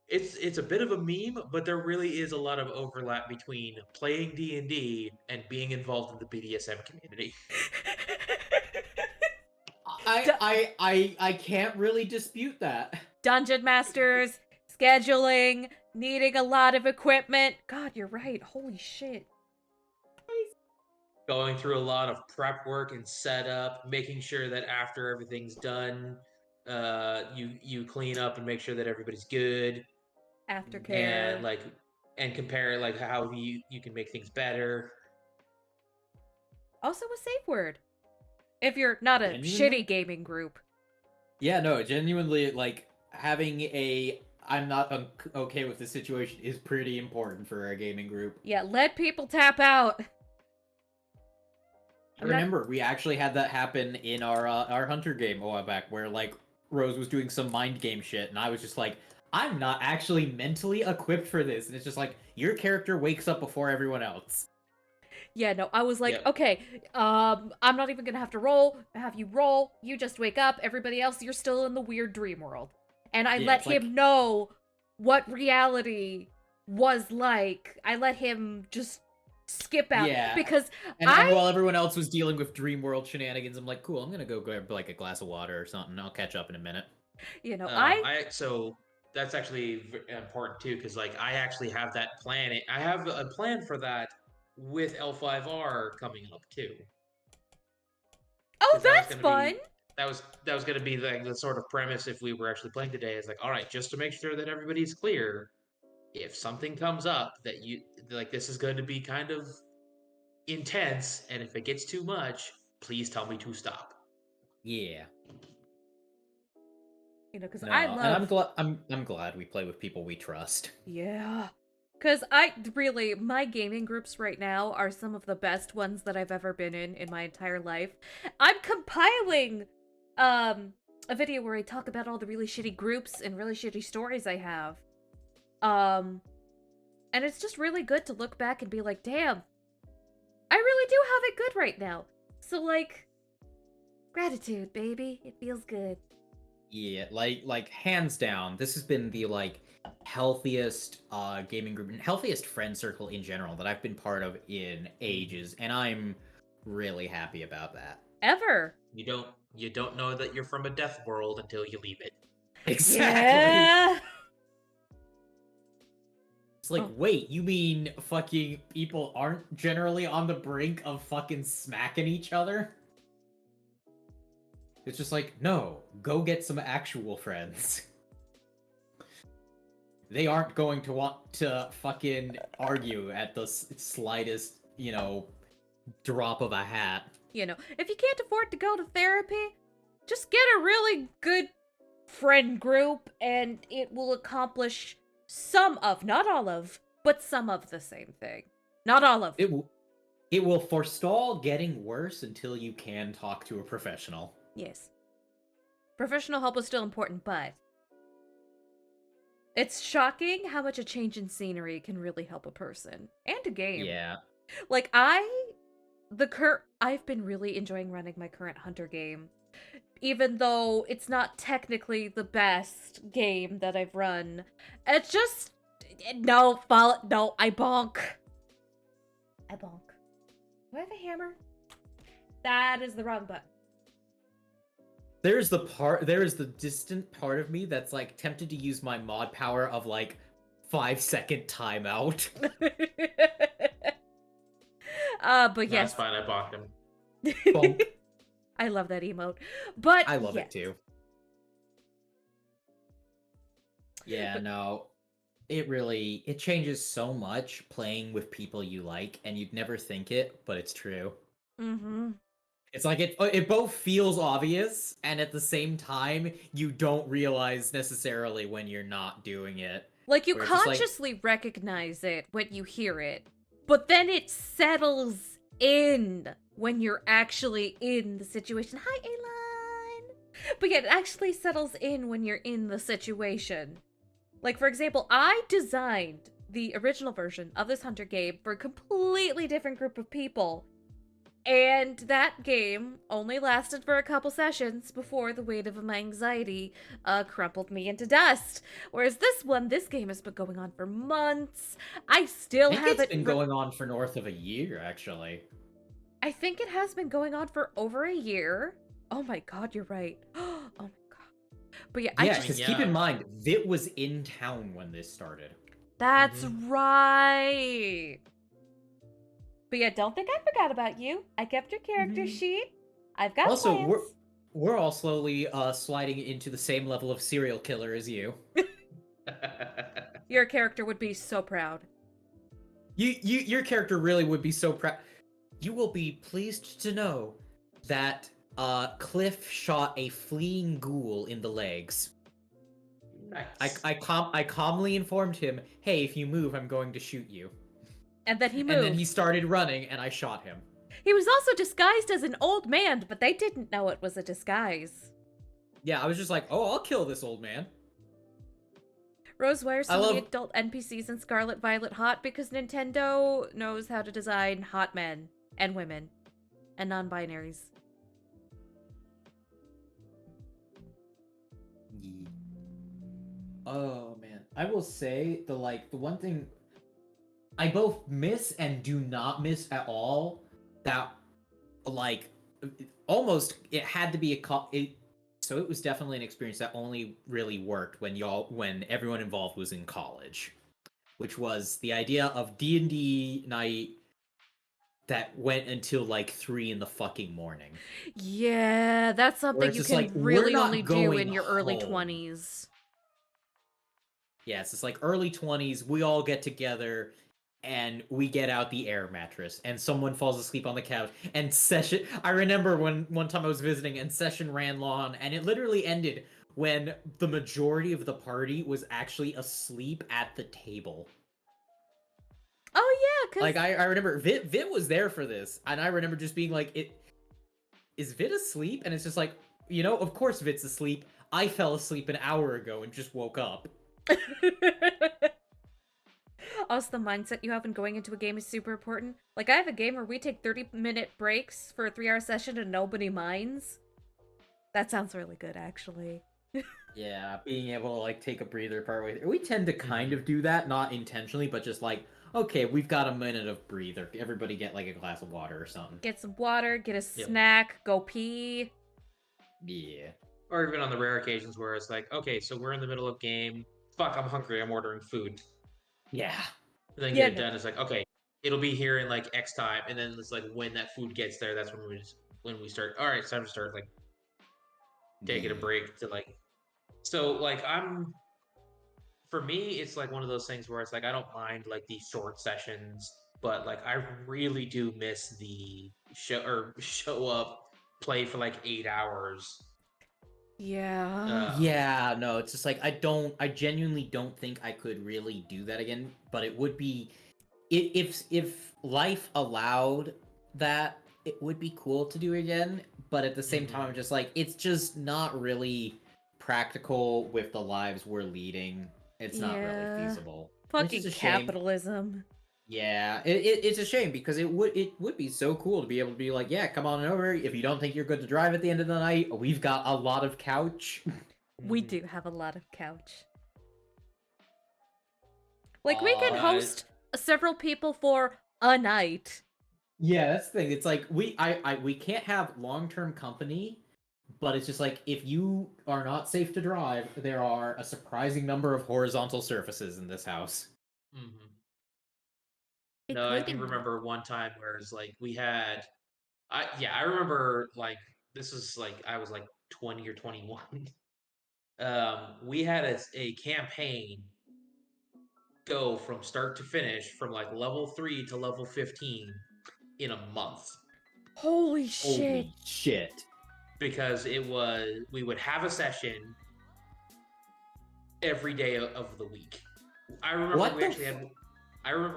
it's a bit of a meme, but there really is a lot of overlap between playing D&D and being involved in the BDSM community. I can't really dispute that. Dungeon masters, scheduling, needing a lot of equipment. God, you're right. Holy shit. Going through a lot of prep work and setup, making sure that after everything's done, you clean up and make sure that everybody's good. Aftercare. And compare like how you can make things better. Also a safe word. If you're not a shitty gaming group. Yeah, no, genuinely, like, having I'm not okay with the situation is pretty important for a gaming group. Yeah, let people tap out. I remember we actually had that happen in our hunter game a while back, where like Rose was doing some mind game shit, and I was just like, I'm not actually mentally equipped for this, and it's just like your character wakes up before everyone else. Yeah, no, I was like, Yep. okay, I'm not even gonna have you roll, you just wake up, everybody else, you're still in the weird dream world. And I Yeah, let it's him like- know what reality was like. I let him just skip out. Yeah. Because And I, while everyone else was dealing with dream world shenanigans, I'm like, cool, I'm gonna go grab like a glass of water or something. I'll catch up in a minute. So that's actually important too, because like I actually have that plan. I have a plan for that with L5R coming up too. oh, 'Cause that was that's gonna fun! be that was gonna be the sort of premise if we were actually playing today. Is like, all right, just to make sure that everybody's clear, if something comes up that you like, this is going to be kind of intense, and if it gets too much, please tell me to stop. Yeah. You know, because I No, and love... I'm glad we play with people we trust. Yeah. Because my gaming groups right now are some of the best ones that I've ever been in my entire life. I'm compiling, a video where I talk about all the really shitty groups and really shitty stories I have. And it's just really good to look back and be like, damn, I really do have it good right now. So, like, gratitude, baby. It feels good. Yeah, like hands down, this has been the like healthiest gaming group and healthiest friend circle in general that I've been part of in ages, and I'm really happy about that. Ever. You don't know that you're from a death world until you leave it. Exactly. Yeah. It's like, Oh. wait, you mean fucking people aren't generally on the brink of fucking smacking each other? It's just like, no, go get some actual friends. They aren't going to want to fucking argue at the slightest, drop of a hat. You know, if you can't afford to go to therapy, just get a really good friend group and it will accomplish some of, not all of, but some of the same thing. Not all of. It will forestall getting worse until you can talk to a professional. Yes. Professional help is still important, but it's shocking how much a change in scenery can really help a person and a game. Yeah. Like I've been really enjoying running my current hunter game. Even though it's not technically the best game that I've run. It's just no, I bonk. I bonk. Do I have a hammer? That is the wrong button. There is the distant part of me that's like tempted to use my mod power of like 5-second timeout. But yes. That's fine, I bought him. Bonk. I love that emote. But I love yes. it too. Yeah, no. It changes so much playing with people you like, and you'd never think it, but it's true. Mm-hmm. It's like it both feels obvious, and at the same time, you don't realize necessarily when you're not doing it. Like, you Where it's just like- consciously recognize it when you hear it, but then it settles in when you're actually in the situation. Hi, Aline! But yeah, it actually settles in when you're in the situation. Like, for example, I designed the original version of this hunter game for a completely different group of people. And that game only lasted for a couple sessions before the weight of my anxiety crumpled me into dust. Whereas this game has been going on for months. I still I think haven't... it's been going on for north of a year, actually. I think it has been going on for over a year. Oh my god, you're right. Oh my god. But yeah, Yeah, because keep in mind, Vit was in town when this started. That's right. But yeah, don't think I forgot about you. I kept your character sheet. I've got Also, plans. we're all slowly sliding into the same level of serial killer as you. Your character would be so proud. Your character really would be so proud. You will be pleased to know that Cliff shot a fleeing ghoul in the legs. Nice. I calmly informed him, "Hey, if you move, I'm going to shoot you." And then he moved. And then he started running, and I shot him. He was also disguised as an old man, but they didn't know it was a disguise. Yeah, I was just like, oh, I'll kill this old man. Rose, why are so I many love- adult NPCs in Scarlet Violet hot? Because Nintendo knows how to design hot men and women and non-binaries. Oh man, I will say the one thing I both miss and do not miss at all, that like almost it had to be so it was definitely an experience that only really worked when everyone involved was in college, which was the idea of D&D night that went until like 3 in the fucking morning. Yeah, that's Where something it's you just can like, we're really not only do going in your early home. 20s. Yeah, it's just like early 20s, we all get together and we get out the air mattress and someone falls asleep on the couch and session. I remember one time I was visiting and session ran long and it literally ended when the majority of the party was actually asleep at the table. Oh yeah, because Like I remember Vit was there for this and I remember just being like, is Vit asleep? And it's just like, of course Vit's asleep. I fell asleep an hour ago and just woke up. also the mindset you have in going into a game is super important. Like I have a game where we take 30-minute breaks for a 3-hour session and nobody minds. That sounds really good, actually. Yeah, being able to like take a breather partway through. We tend to kind of do that, not intentionally, but just like, okay, we've got a minute of breather. Everybody get like a glass of water or something. Get some water, get a snack, go pee. Yeah. Or even on the rare occasions where it's like, okay, so we're in the middle of game. Fuck, I'm hungry. I'm ordering food. Yeah. And then get it done. It's like, okay, it'll be here in like X time, and then it's like when that food gets there, that's when we start. All right, it's time to start like taking a break to like. So like for me, it's like one of those things where it's like I don't mind like these short sessions, but like I really do miss the show up, play for like 8 hours. Yeah. Yeah, no, it's just like I genuinely don't think I could really do that again, but it would be if life allowed that, it would be cool to do again, but at the same time I'm just like it's just not really practical with the lives we're leading. It's not really feasible. Which is Fucking a shame. capitalism. Yeah, it's a shame because it would be so cool to be able to be like, yeah, come on over. If you don't think you're good to drive at the end of the night, we've got a lot of couch. We do have a lot of couch. Like, we can host several people for a night. Yeah, that's the thing. It's like we can't have long-term company, but it's just like if you are not safe to drive, there are a surprising number of horizontal surfaces in this house. No, I do remember one time where it's like we had, I remember like this is like I was like 20 or 21. We had a campaign go from start to finish from like level 3 to level 15 in a month. Holy shit. Holy shit. Because we would have a session every day of the week. I remember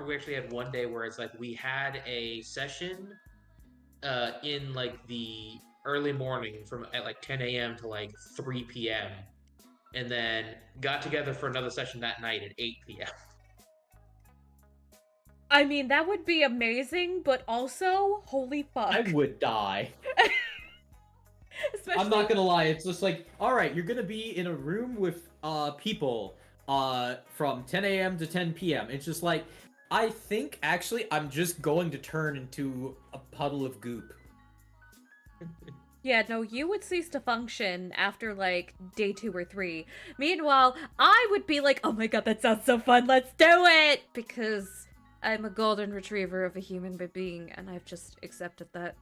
we actually had one day where it's like we had a session in like the early morning from at like 10 a.m. to like 3 p.m. and then got together for another session that night at 8 p.m. I mean, that would be amazing, but also, holy fuck. I would die. I'm not gonna lie, it's just like, alright, you're gonna be in a room with people from 10 a.m. to 10 p.m. It's just like, I think actually I'm just going to turn into a puddle of goop. Yeah, no, you would cease to function after, like, day 2 or 3. Meanwhile, I would be like, oh my god, that sounds so fun, let's do it! Because I'm a golden retriever of a human being, and I've just accepted that.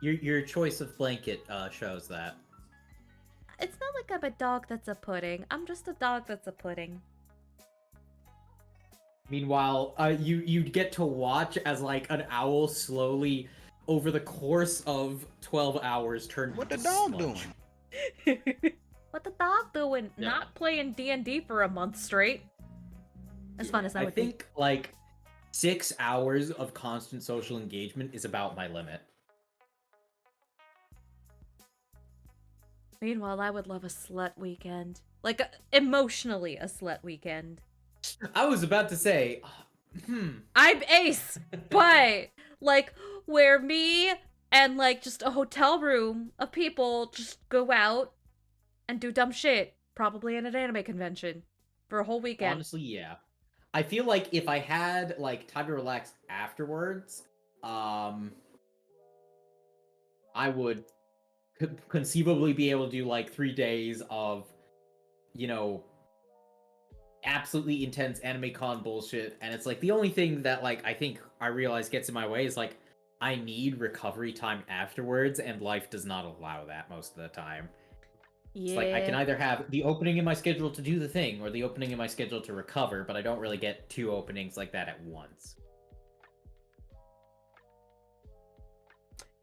Your choice of blanket shows that. It's not like I'm a dog that's a pudding. I'm just a dog that's a pudding. Meanwhile, you'd get to watch as like an owl slowly, over the course of 12 hours, turn into What the dog sludge. doing? What the dog doing? Yeah. Not playing D&D for a month straight. As fun as that would be. I think, like, 6 hours of constant social engagement is about my limit. Meanwhile, I would love a slut weekend. Like, emotionally a slut weekend. I was about to say, I'm ace, but, like, where me and, like, just a hotel room of people just go out and do dumb shit. Probably at an anime convention. For a whole weekend. honestly, yeah. I feel like if I had, like, time to relax afterwards, I would conceivably be able to do, like, 3 days of, you know, absolutely intense anime con bullshit, and it's like the only thing that, like, I think I realize gets in my way is, like, I need recovery time afterwards, and life does not allow that most of the time. Yeah. It's like I can either have the opening in my schedule to do the thing or the opening in my schedule to recover, but I don't really get 2 openings like that at once.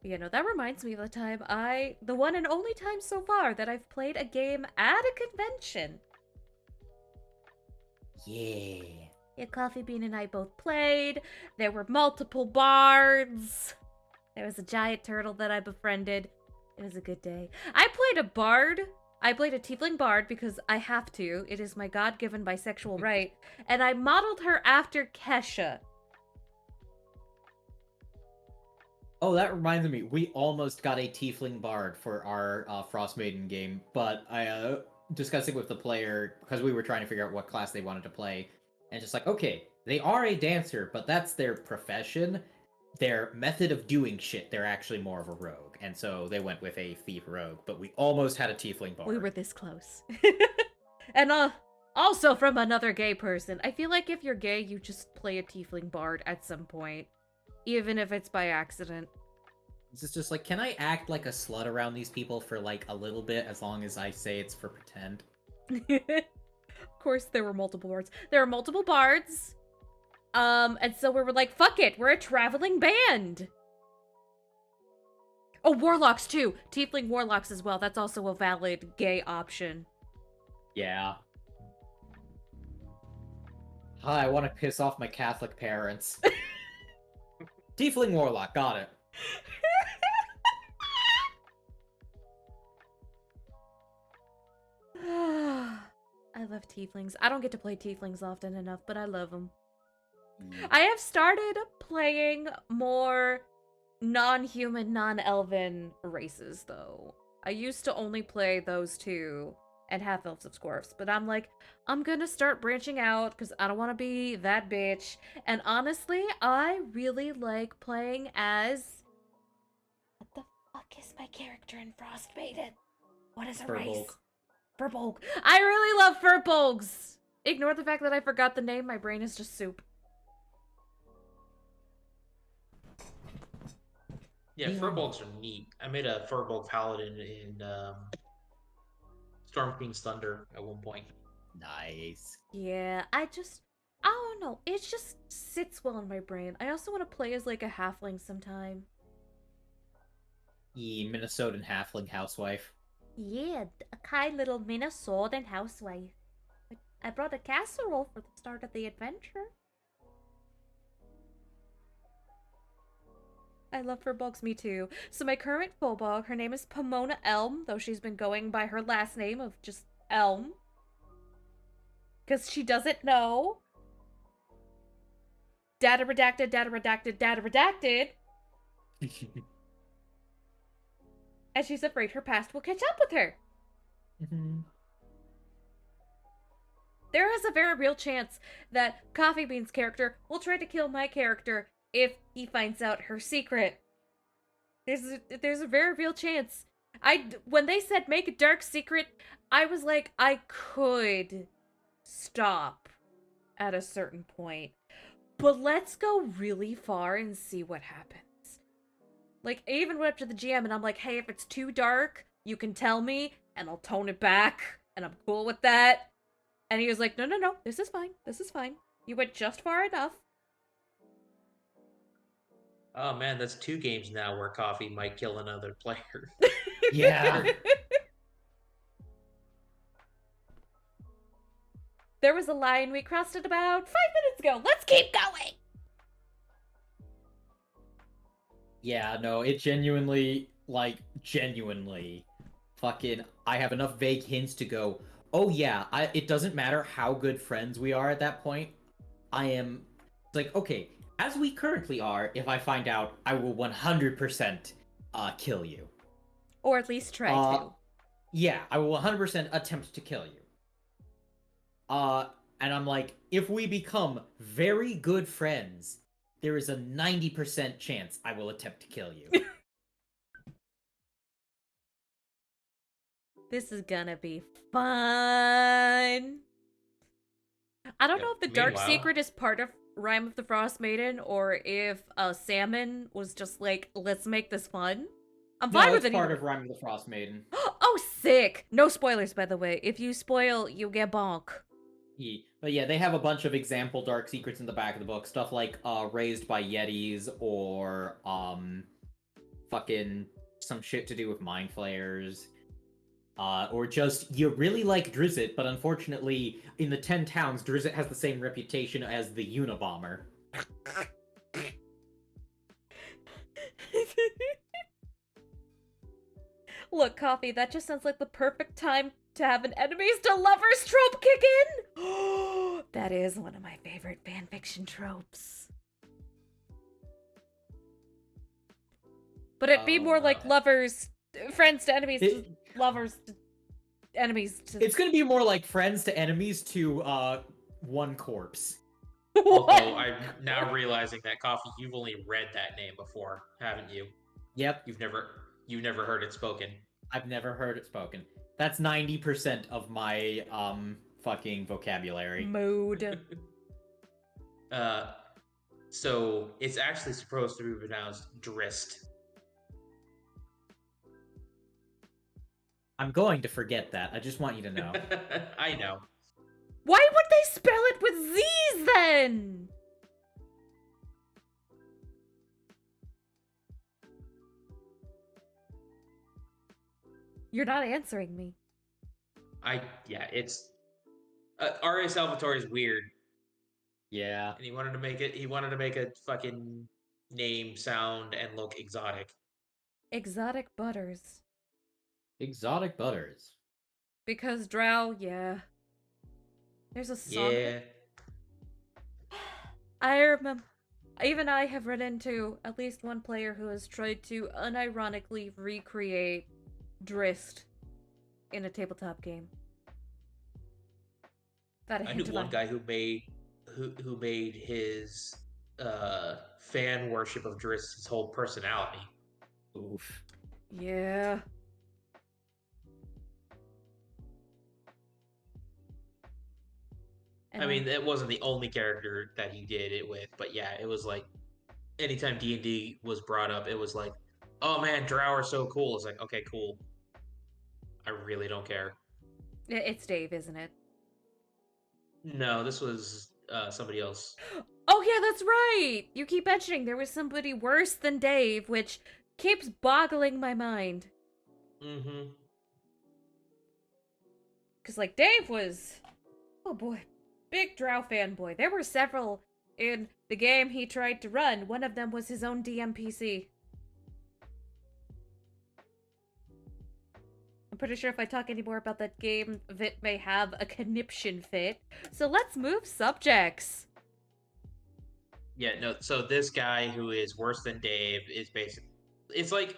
You know, that reminds me of the one and only time so far that I've played a game at a convention. Yeah. Yeah, Coffee Bean and I both played. There were multiple bards. There was a giant turtle that I befriended. It was a good day. I played a bard. I played a tiefling bard because I have to. It is my God-given bisexual right. And I modeled her after Kesha. Oh, that reminds me. We almost got a Tiefling Bard for our Frost Maiden game, but I discussing with the player because we were trying to figure out what class they wanted to play, and just like, okay, they are a dancer, but that's their profession. Their method of doing shit, they're actually more of a rogue, and so they went with a thief rogue. But we almost had a Tiefling Bard. We were this close. And also from another gay person. I feel like if you're gay, you just play a tiefling bard at some point. Even if it's by accident. It's just like, can I act like a slut around these people for like a little bit as long as I say it's for pretend? Of course, there were multiple bards. There were multiple bards. And so we were like, fuck it, we're a traveling band. Oh, warlocks too. Tiefling warlocks as well. That's also a valid gay option. Yeah. Hi, I want to piss off my Catholic parents. Tiefling Warlock, got it. I love tieflings. I don't get to play tieflings often enough, but I love them. I have started playing more non-human, non-elven races, though. I used to only play those two and half-elves of Squirfs, but I'm like, I'm gonna start branching out because I don't want to be that bitch. And honestly, I really like playing as... What the fuck is my character in Frostmaiden? What is a race? Furbolg. I really love Furbolgs! Ignore the fact that I forgot the name, my brain is just soup. Yeah, Furbolgs are neat. I made a Furbolg paladin in Storm King's Thunder at one point. Nice. Yeah, I don't know. It just sits well in my brain. I also want to play as like a halfling sometime. Ye Minnesotan halfling housewife. Yeah, a kind little Minnesotan housewife. I brought a casserole for the start of the adventure. I love Furbolgs, me too. So my current Furbolg, her name is Pomona Elm, though she's been going by her last name of just Elm. Because she doesn't know. Data redacted, data redacted, data redacted. And she's afraid her past will catch up with her. There is a very real chance that Coffee Bean's character will try to kill my character if he finds out her secret. There's a very real chance. When they said make a dark secret, I was like, I could stop at a certain point. But let's go really far and see what happens. Like, I even went up to the GM and I'm like, hey, if it's too dark, you can tell me and I'll tone it back and I'm cool with that. And he was like, no, this is fine. This is fine. You went just far enough. Oh man, that's 2 games now where Coffee might kill another player. Yeah. There was a line we crossed it about 5 minutes ago. Let's keep going. Yeah, no, it genuinely, like, genuinely, fucking, I have enough vague hints to go, oh yeah, it doesn't matter how good friends we are at that point. I am, it's like, okay, as we currently are, if I find out, I will 100% kill you. Or at least try Uh, to. yeah, I will 100% attempt to kill you. Uh, and I'm like, if we become very good friends, there is a 90% chance I will attempt to kill you. This is gonna be fun. I don't Yep. know if the Dark Meanwhile, Secret is part of Rime of the Frost Maiden or if Salmon was just like, let's make this fun. I'm fine No, with it's it either part way. of Rime of the Frost Maiden. Oh, sick! No spoilers, by the way. If you spoil, you get bonk. But yeah, they have a bunch of example dark secrets in the back of the book. Stuff like raised by yetis or fucking some shit to do with mind flayers. Or just you really like Drizzt, but unfortunately in the 10 towns, Drizzt has the same reputation as the Unabomber. Look, Coffee, that just sounds like the perfect time to have an enemies to lovers trope kick in. That is one of my favorite fanfiction tropes. But it'd be more like lovers, friends to enemies to lovers to enemies to... It's gonna be more like friends to enemies to one corpse. although I'm now realizing that Coffee, you've only read that name before, haven't you? Yep. You've never heard it spoken. I've never heard it spoken. That's 90% of my fucking vocabulary. Mood. So it's actually supposed to be pronounced Drist. I'm going to forget that. I just want you to know. I know. Why would they spell it with Z's then? You're not answering me. It's R.A. Salvatore is weird. Yeah. And he wanted to make a fucking name sound and look exotic. Exotic Butters. Exotic Butters. Because Drow, yeah. There's a song. Yeah. I remember. Even I have run into at least one player who has tried to unironically recreate Drist in a tabletop game. That I knew one guy who made his fan worship of Driss his whole personality. Oof. Yeah. I mean, that wasn't the only character that he did it with, but yeah, it was like anytime D&D was brought up, it was like, oh man, Drow are so cool. It's like, okay, cool. I really don't care. It's Dave, isn't it? No, this was somebody else. Oh yeah, that's right! You keep mentioning there was somebody worse than Dave, which keeps boggling my mind. Mm-hmm. Because, like, Dave was... Oh boy. Big Drow fanboy. There were several in the game he tried to run. One of them was his own DMPC. I'm pretty sure if I talk any more about that game, Vit may have a conniption fit. So let's move subjects. Yeah, no, so this guy who is worse than Dave is basically... It's like...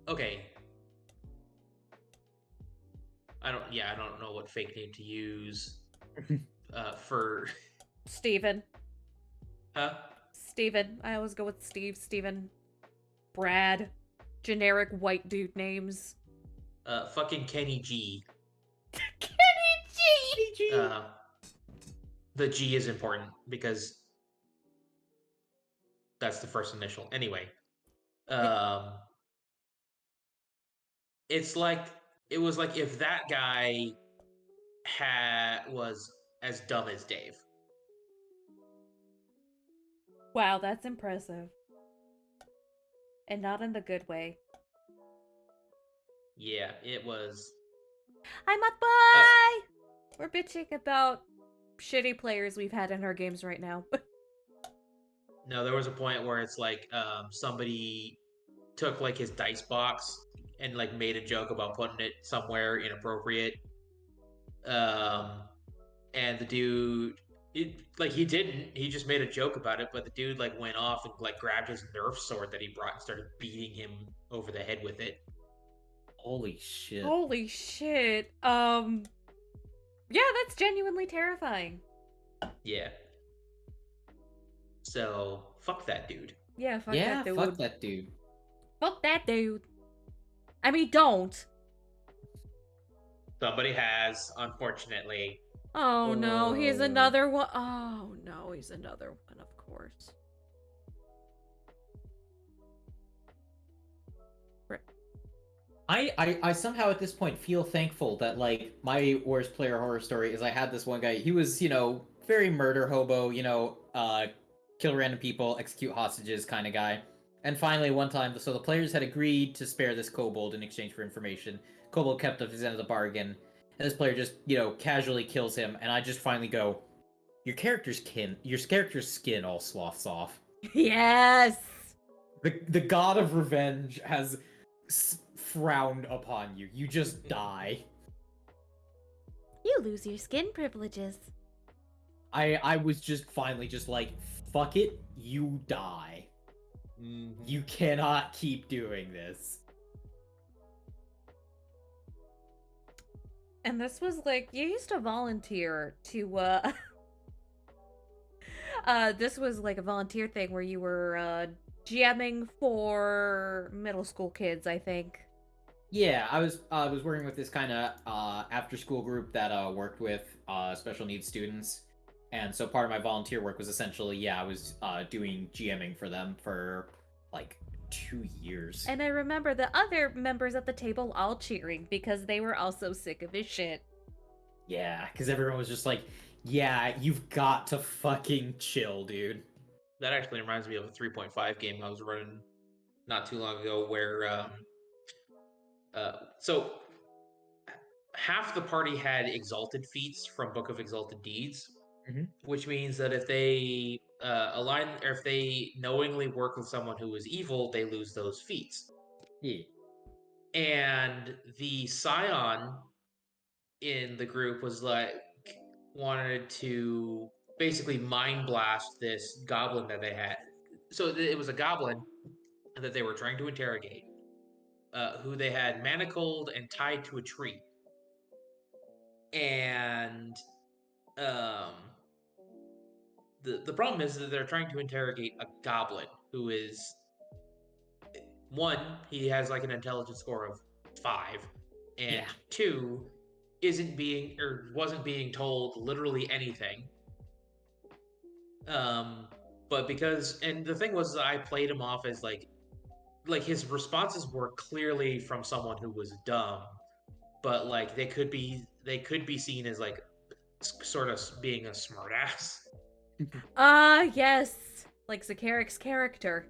Okay. I don't know what fake name to use for... Steven. Huh? Steven. I always go with Steve, Steven, Brad. Generic white dude names. Fucking Kenny G. Kenny G! The G is important because that's the first initial. Anyway, it's like it was like if that guy was as dumb as Dave. Wow, that's impressive. And not in the good way. Yeah, it was. Hi, Mutt Boy! We're bitching about shitty players we've had in our games right now. No, there was a point where it's like somebody took like his dice box and like made a joke about putting it somewhere inappropriate. Um, and the dude, he didn't. He just made a joke about it, but the dude like went off and like grabbed his Nerf sword that he brought and started beating him over the head with it. Holy shit. Holy shit. Yeah, that's genuinely terrifying. Yeah. So fuck that dude. Yeah, fuck Yeah, that dude. fuck that dude. Fuck that dude. I mean, don't. Somebody has, unfortunately. Oh no, he's Oh. another one. Oh no, he's another one, of course. I somehow at this point feel thankful that like my worst player horror story is I had this one guy. He was, very murder hobo, kill random people, execute hostages kind of guy. And finally one time, so the players had agreed to spare this kobold in exchange for information. Kobold kept up his end of the bargain, and this player just, casually kills him, and I just finally go, your character's skin all sloughs off. Yes. The god of revenge has frowned upon you. You just die. You lose your skin privileges. I was just finally just like, fuck it, you die. You cannot keep doing this. And this was like, you used to volunteer to, this was like a volunteer thing where you were, GMing for middle school kids, I think. Yeah, I was working with this kind of after school group that worked with special needs students, and so part of my volunteer work was essentially I was doing GMing for them for like 2 years. And I remember the other members at the table all cheering because they were also sick of his shit. Yeah, because everyone was just like, yeah, you've got to fucking chill, dude. That actually reminds me of a 3.5 game I was running not too long ago where so half the party had exalted feats from Book of Exalted Deeds, which means that if they align or if they knowingly work with someone who is evil, they lose those feats. Yeah. And the scion in the group was like wanted to basically mind blast this goblin that they had. So it was a goblin that they were trying to interrogate, who they had manacled and tied to a tree. And the problem is that they're trying to interrogate a goblin who is one, he has like an intelligence score of 5, and 2, wasn't being told literally anything. But and the thing was, I played him off as like his responses were clearly from someone who was dumb, but like they could be seen as like sort of being a smartass. Yes. Like Zakarik's character.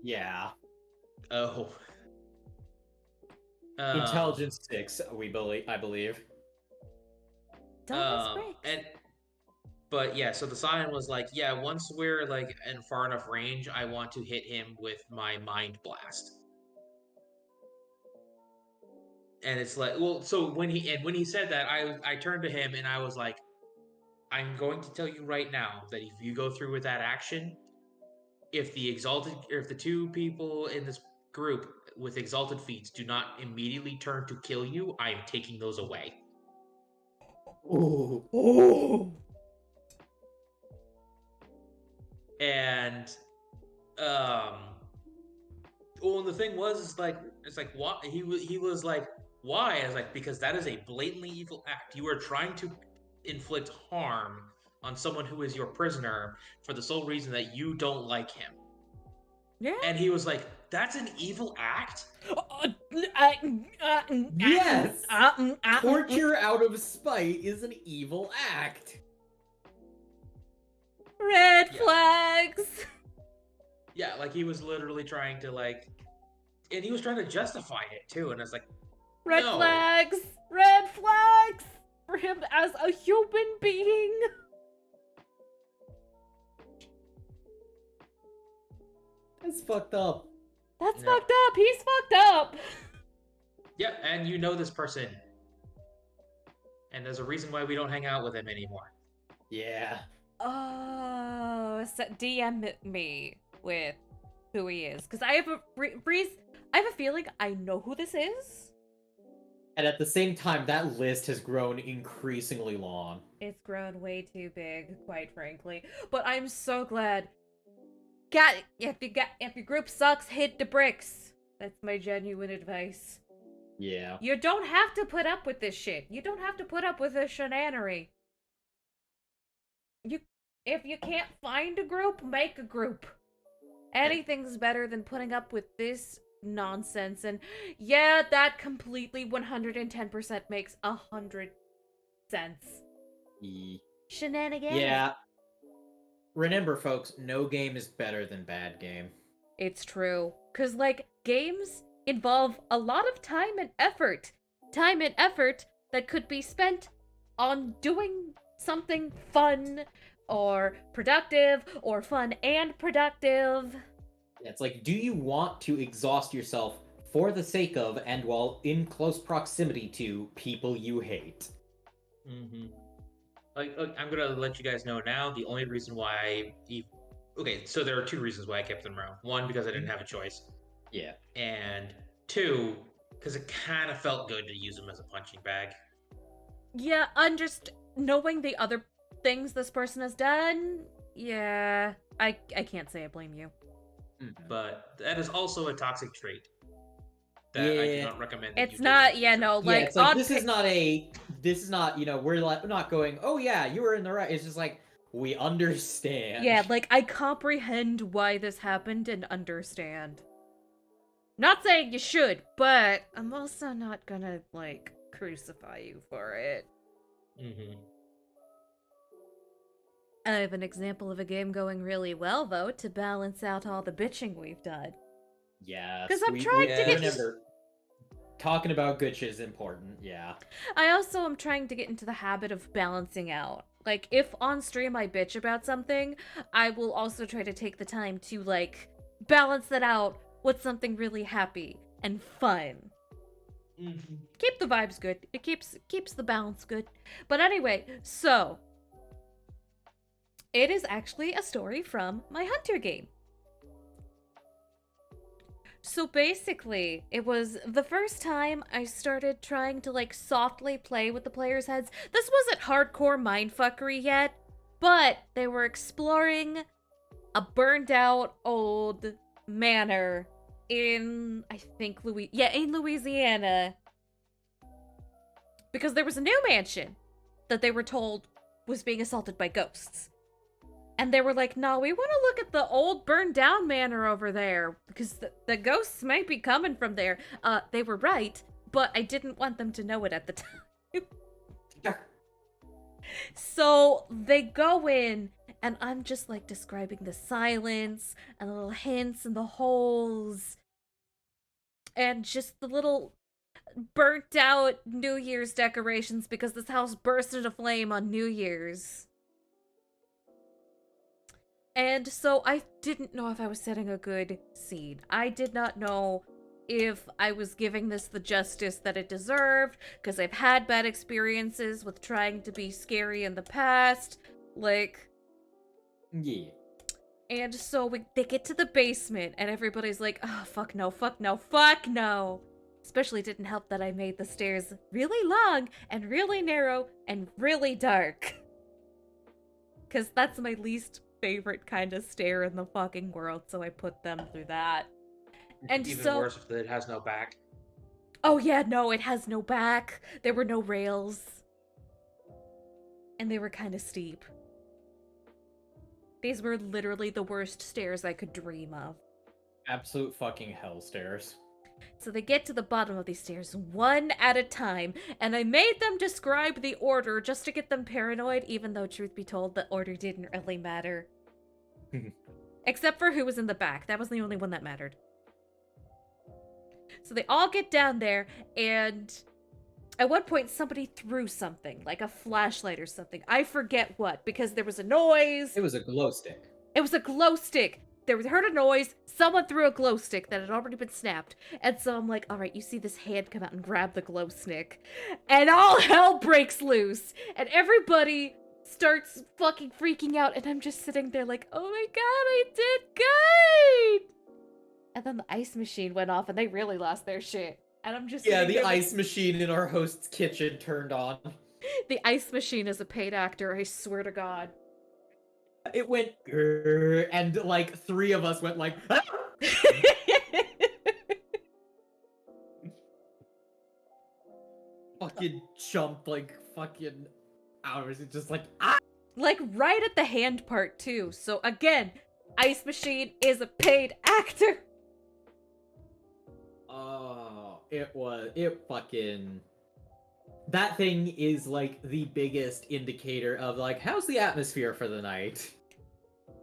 Yeah. Oh. Intelligence 6, I believe. Dumb as bricks. But yeah, so the scion was like, yeah, once we're like in far enough range, I want to hit him with my mind blast. And it's like, well, so when he said that, I turned to him and I was like, I'm going to tell you right now that if you go through with that action, if the 2 people in this group with exalted feats do not immediately turn to kill you, I am taking those away. Ooh. Ooh. And well, and the thing was, it's like what he was like, why? I was like, because that is a blatantly evil act. You are trying to inflict harm on someone who is your prisoner for the sole reason that you don't like him. Yeah. And he was like, that's an evil act? Yes! Torture out of spite is an evil act. Red flags! Yeah, like he was literally trying to and he was trying to justify it too, and it's like, Red flags! Red flags! For him as a human being! It's fucked up. That's Yep. fucked up. He's fucked up. Yeah, and you know this person. And there's a reason why we don't hang out with him anymore. Yeah. Oh, so DM me with who he is, because I have a I have a feeling I know who this is. And at the same time, that list has grown increasingly long. It's grown way too big, quite frankly. But I'm so glad. If your group sucks, hit the bricks. That's my genuine advice. Yeah. You don't have to put up with this shit. You don't have to put up with this shenanery. If you can't find a group, make a group. Anything's better than putting up with this nonsense. And yeah, that completely 110% makes 100 sense. Shenanigans. Yeah. Remember, folks, no game is better than bad game. It's true. Because, like, games involve a lot of time and effort. Time and effort that could be spent on doing something fun or productive or fun and productive. It's like, do you want to exhaust yourself for the sake of and while in close proximity to people you hate? Mm-hmm. Like, I'm gonna let you guys know now. The only reason why okay, so there are two reasons why I kept them around. One, because I didn't have a choice. Yeah. And two, because it kind of felt good to use them as a punching bag. Yeah, just knowing the other things this person has done, yeah, I can't say I blame you. But that is also a toxic trait that I do not recommend. That It's not, yeah, no, like, yeah, it's like this is not, we're not going, oh yeah, you were in the right. It's just like, we understand. Yeah, like, I comprehend why this happened and understand. Not saying you should, but I'm also not gonna, like, crucify you for it. Mm-hmm. I have an example of a game going really well, though, to balance out all the bitching we've done. Yeah. 'Cause I'm trying to get... Remember, talking about good shit is important, yeah. I also am trying to get into the habit of balancing out. Like, if on stream I bitch about something, I will also try to take the time to, like, balance that out with something really happy and fun. Mm-hmm. Keep the vibes good. It keeps the balance good. But anyway, so... it is actually a story from my Hunter game. So basically, it was the first time I started trying to, like, softly play with the players' heads. This wasn't hardcore mindfuckery yet, but they were exploring a burned out old manor in, I think, in Louisiana. Because there was a new mansion that they were told was being assaulted by ghosts. And they were like, no, we want to look at the old burned down manor over there, because the ghosts might be coming from there. They were right, but I didn't want them to know it at the time. So they go in, and I'm just, like, describing the silence, and the little hints, and the holes, and just the little burnt out New Year's decorations, because this house burst into flame on New Year's. And so I didn't know if I was setting a good scene. I did not know if I was giving this the justice that it deserved, because I've had bad experiences with trying to be scary in the past. Like... yeah. And so they get to the basement, and everybody's like, oh, fuck no, fuck no, fuck no. Especially didn't help that I made the stairs really long, and really narrow, and really dark. Because that's my least favorite kind of stair in the fucking world, so I put them through that. And even so... worse if it has no back. Oh yeah, no, it has no back. There were no rails. And they were kind of steep. These were literally the worst stairs I could dream of. Absolute fucking hell stairs. So they get to the bottom of these stairs one at a time, and I made them describe the order just to get them paranoid, even though, truth be told, the order didn't really matter. Except for who was in the back. That was the only one that mattered. So they all get down there, and at one point somebody threw something, like a flashlight or something. I forget what, because there was a noise. It was a glow stick. It was a glow stick. heard a noise, someone threw a glow stick that had already been snapped. And so I'm like, all right, you see this hand come out and grab the glow stick. And all hell breaks loose. And everybody starts fucking freaking out. And I'm just sitting there like, oh my god, I did good! And then the ice machine went off and they really lost their shit. And I'm just Yeah, sitting the there like, ice machine in our host's kitchen turned on. the ice machine is a paid actor, I swear to god. It went grrr, and like 3 of us went like ah! Fucking jumped like fucking hours. It's just like ah! Like right at the hand part too. So again, ice machine is a paid actor. Oh, it fucking that thing is like the biggest indicator of like how's the atmosphere for the night.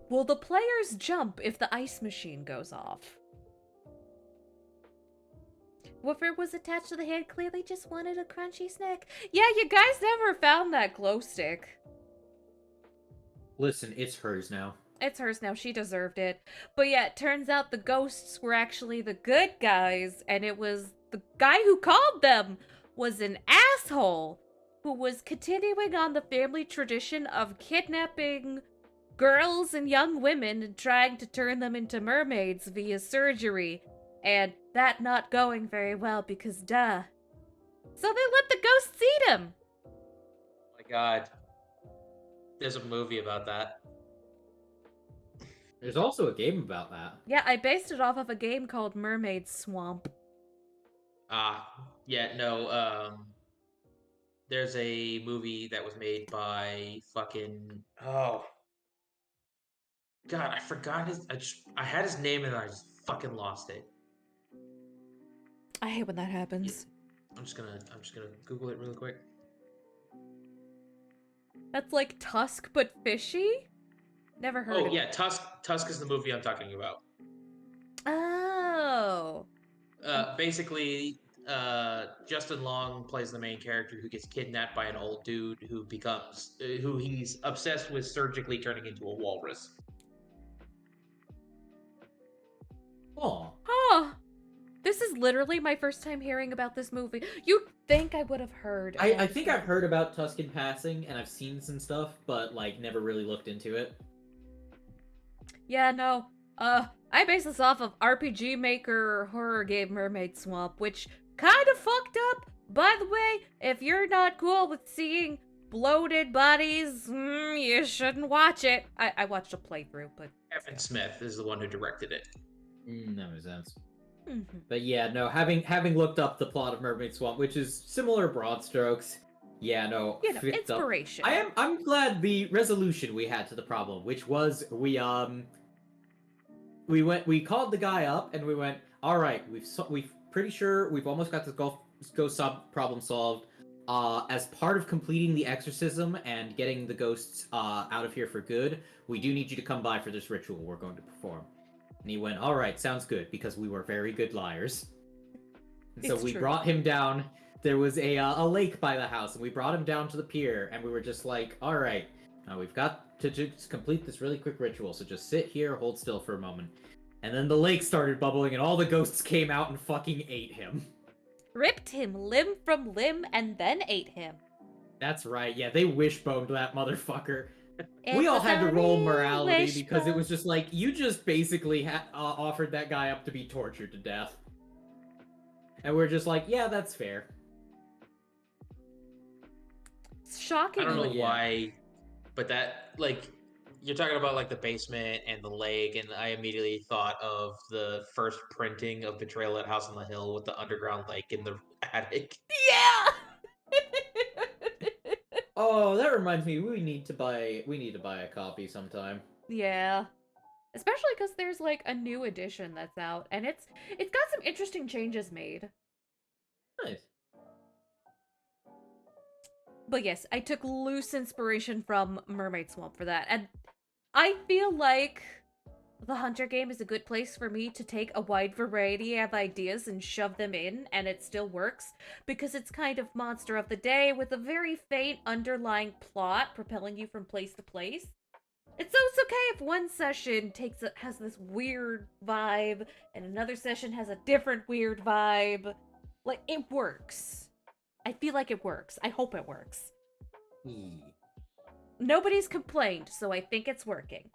Will the players jump if the ice machine goes off? Whoever was attached to the hand clearly just wanted a crunchy snack. Yeah, you guys never found that glow stick. Listen, it's hers now. It's hers now. She deserved it. But yeah, it turns out the ghosts were actually the good guys, and it was the guy who called them was an asshole who was continuing on the family tradition of kidnapping girls and young women and trying to turn them into mermaids via surgery. And that not going very well because duh. So they let the ghosts eat him. Oh my god. There's a movie about that. There's also a game about that. Yeah, I based it off of a game called Mermaid Swamp. Yeah, no, there's a movie that was made by fucking oh god, I forgot I had his name and I just fucking lost it. I hate when that happens. I'm just gonna Google it really quick. That's like Tusk but fishy? Never heard of Oh yeah, it. Tusk is the movie I'm talking about. Oh. Basically, Justin Long plays the main character who gets kidnapped by an old dude who becomes who he's obsessed with surgically turning into a walrus. Oh. Huh. This is literally my first time hearing about this movie. You'd think I would have heard. I think I've heard about Tuscan Passing and I've seen some stuff, but like never really looked into it. Yeah, no. I base this off of RPG Maker horror game Mermaid Swamp, which kind of fucked up. By the way, if you're not cool with seeing bloated bodies, you shouldn't watch it. I watched a playthrough, but Kevin Smith is the one who directed it. That makes sense. mm-hmm. But yeah, no, having looked up the plot of Mermaid Swamp, which is similar broad strokes, yeah, no, You know, picked up- inspiration. I'm glad the resolution we had to the problem, which was we called the guy up and we went, all right, we've pretty sure we've almost got this ghost problem solved. As part of completing the exorcism and getting the ghosts out of here for good, we do need you to come by for this ritual we're going to perform. And he went, all right, sounds good, because we were very good liars. And so It's we true. brought him down. There was a lake by the house, and we brought him down to the pier, and we were just like, all right, now we've got to just complete this really quick ritual, so just sit here, hold still for a moment. And then the lake started bubbling, and all the ghosts came out and fucking ate him. Ripped him limb from limb and then ate him. That's right, yeah, they wishboned that motherfucker. It We all was had to a roll real morality because it wishbone. was just like, you just basically offered that guy up to be tortured to death. And we're just like, yeah, that's fair. Shocking. I don't know yeah. why, but that like you're talking about like the basement and the lake, and I immediately thought of the first printing of Betrayal at House on the Hill with the underground lake in the attic. Yeah. Oh, that reminds me, we need to buy a copy sometime. Yeah. Especially because there's like a new edition that's out, and it's got some interesting changes made. Nice. But yes, I took loose inspiration from Mermaid Swamp for that, and I feel like the Hunter game is a good place for me to take a wide variety of ideas and shove them in, and it still works, because it's kind of monster of the day with a very faint underlying plot propelling you from place to place. It's okay if one session has this weird vibe and another session has a different weird vibe. Like, it works. I feel like it works. I hope it works. Nobody's complained, so I think it's working.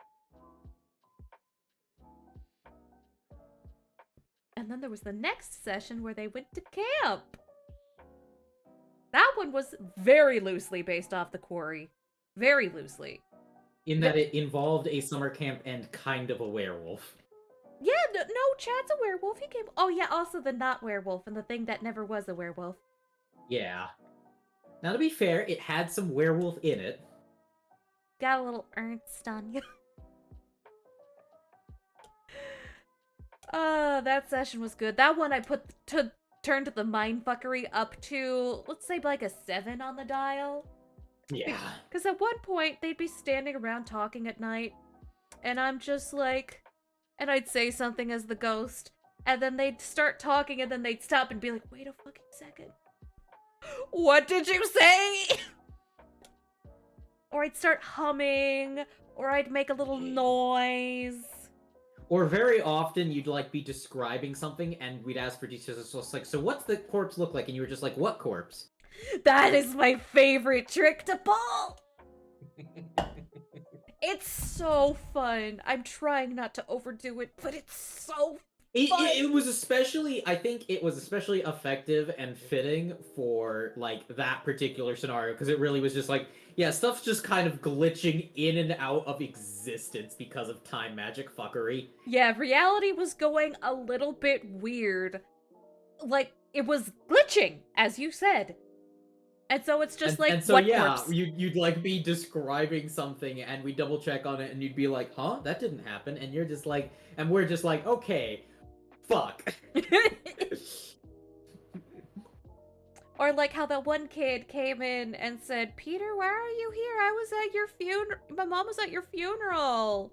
And then there was the next session where they went to camp. That one was very loosely based off the quarry. Very loosely. In that it involved a summer camp and kind of a werewolf. Yeah, no, Chad's a werewolf. He came. Oh, yeah, also the not werewolf and the thing that never was a werewolf. Yeah. Now, to be fair, it had some werewolf in it. Got a little Ernst on you. That session was good. That one I turned the mindfuckery up to, let's say, like a 7 on the dial. Yeah. Because at one point, they'd be standing around talking at night, and I'm just like, and I'd say something as the ghost, and then they'd start talking, and then they'd stop and be like, wait a fucking second. What did you say? Or I'd start humming, or I'd make a little noise. Or very often you'd like be describing something and we'd ask for details. It's just like, so what's the corpse look like? And you were just like, what corpse? That is my favorite trick to pull. It's so fun. I'm trying not to overdo it, but it's so It was especially, I think it was especially effective and fitting for, like, that particular scenario, because it really was just like, yeah, stuff's just kind of glitching in and out of existence because of time magic fuckery. Yeah, reality was going a little bit weird. Like, it was glitching, as you said. And so it's just like, and so what yeah, corpse? you'd like be describing something and we double check on it and you'd be like, huh, that didn't happen. And you're just like, and we're just like, okay, fuck. Or like how that one kid came in and said, Peter, why are you here? I was at your funeral. My mom was at your funeral.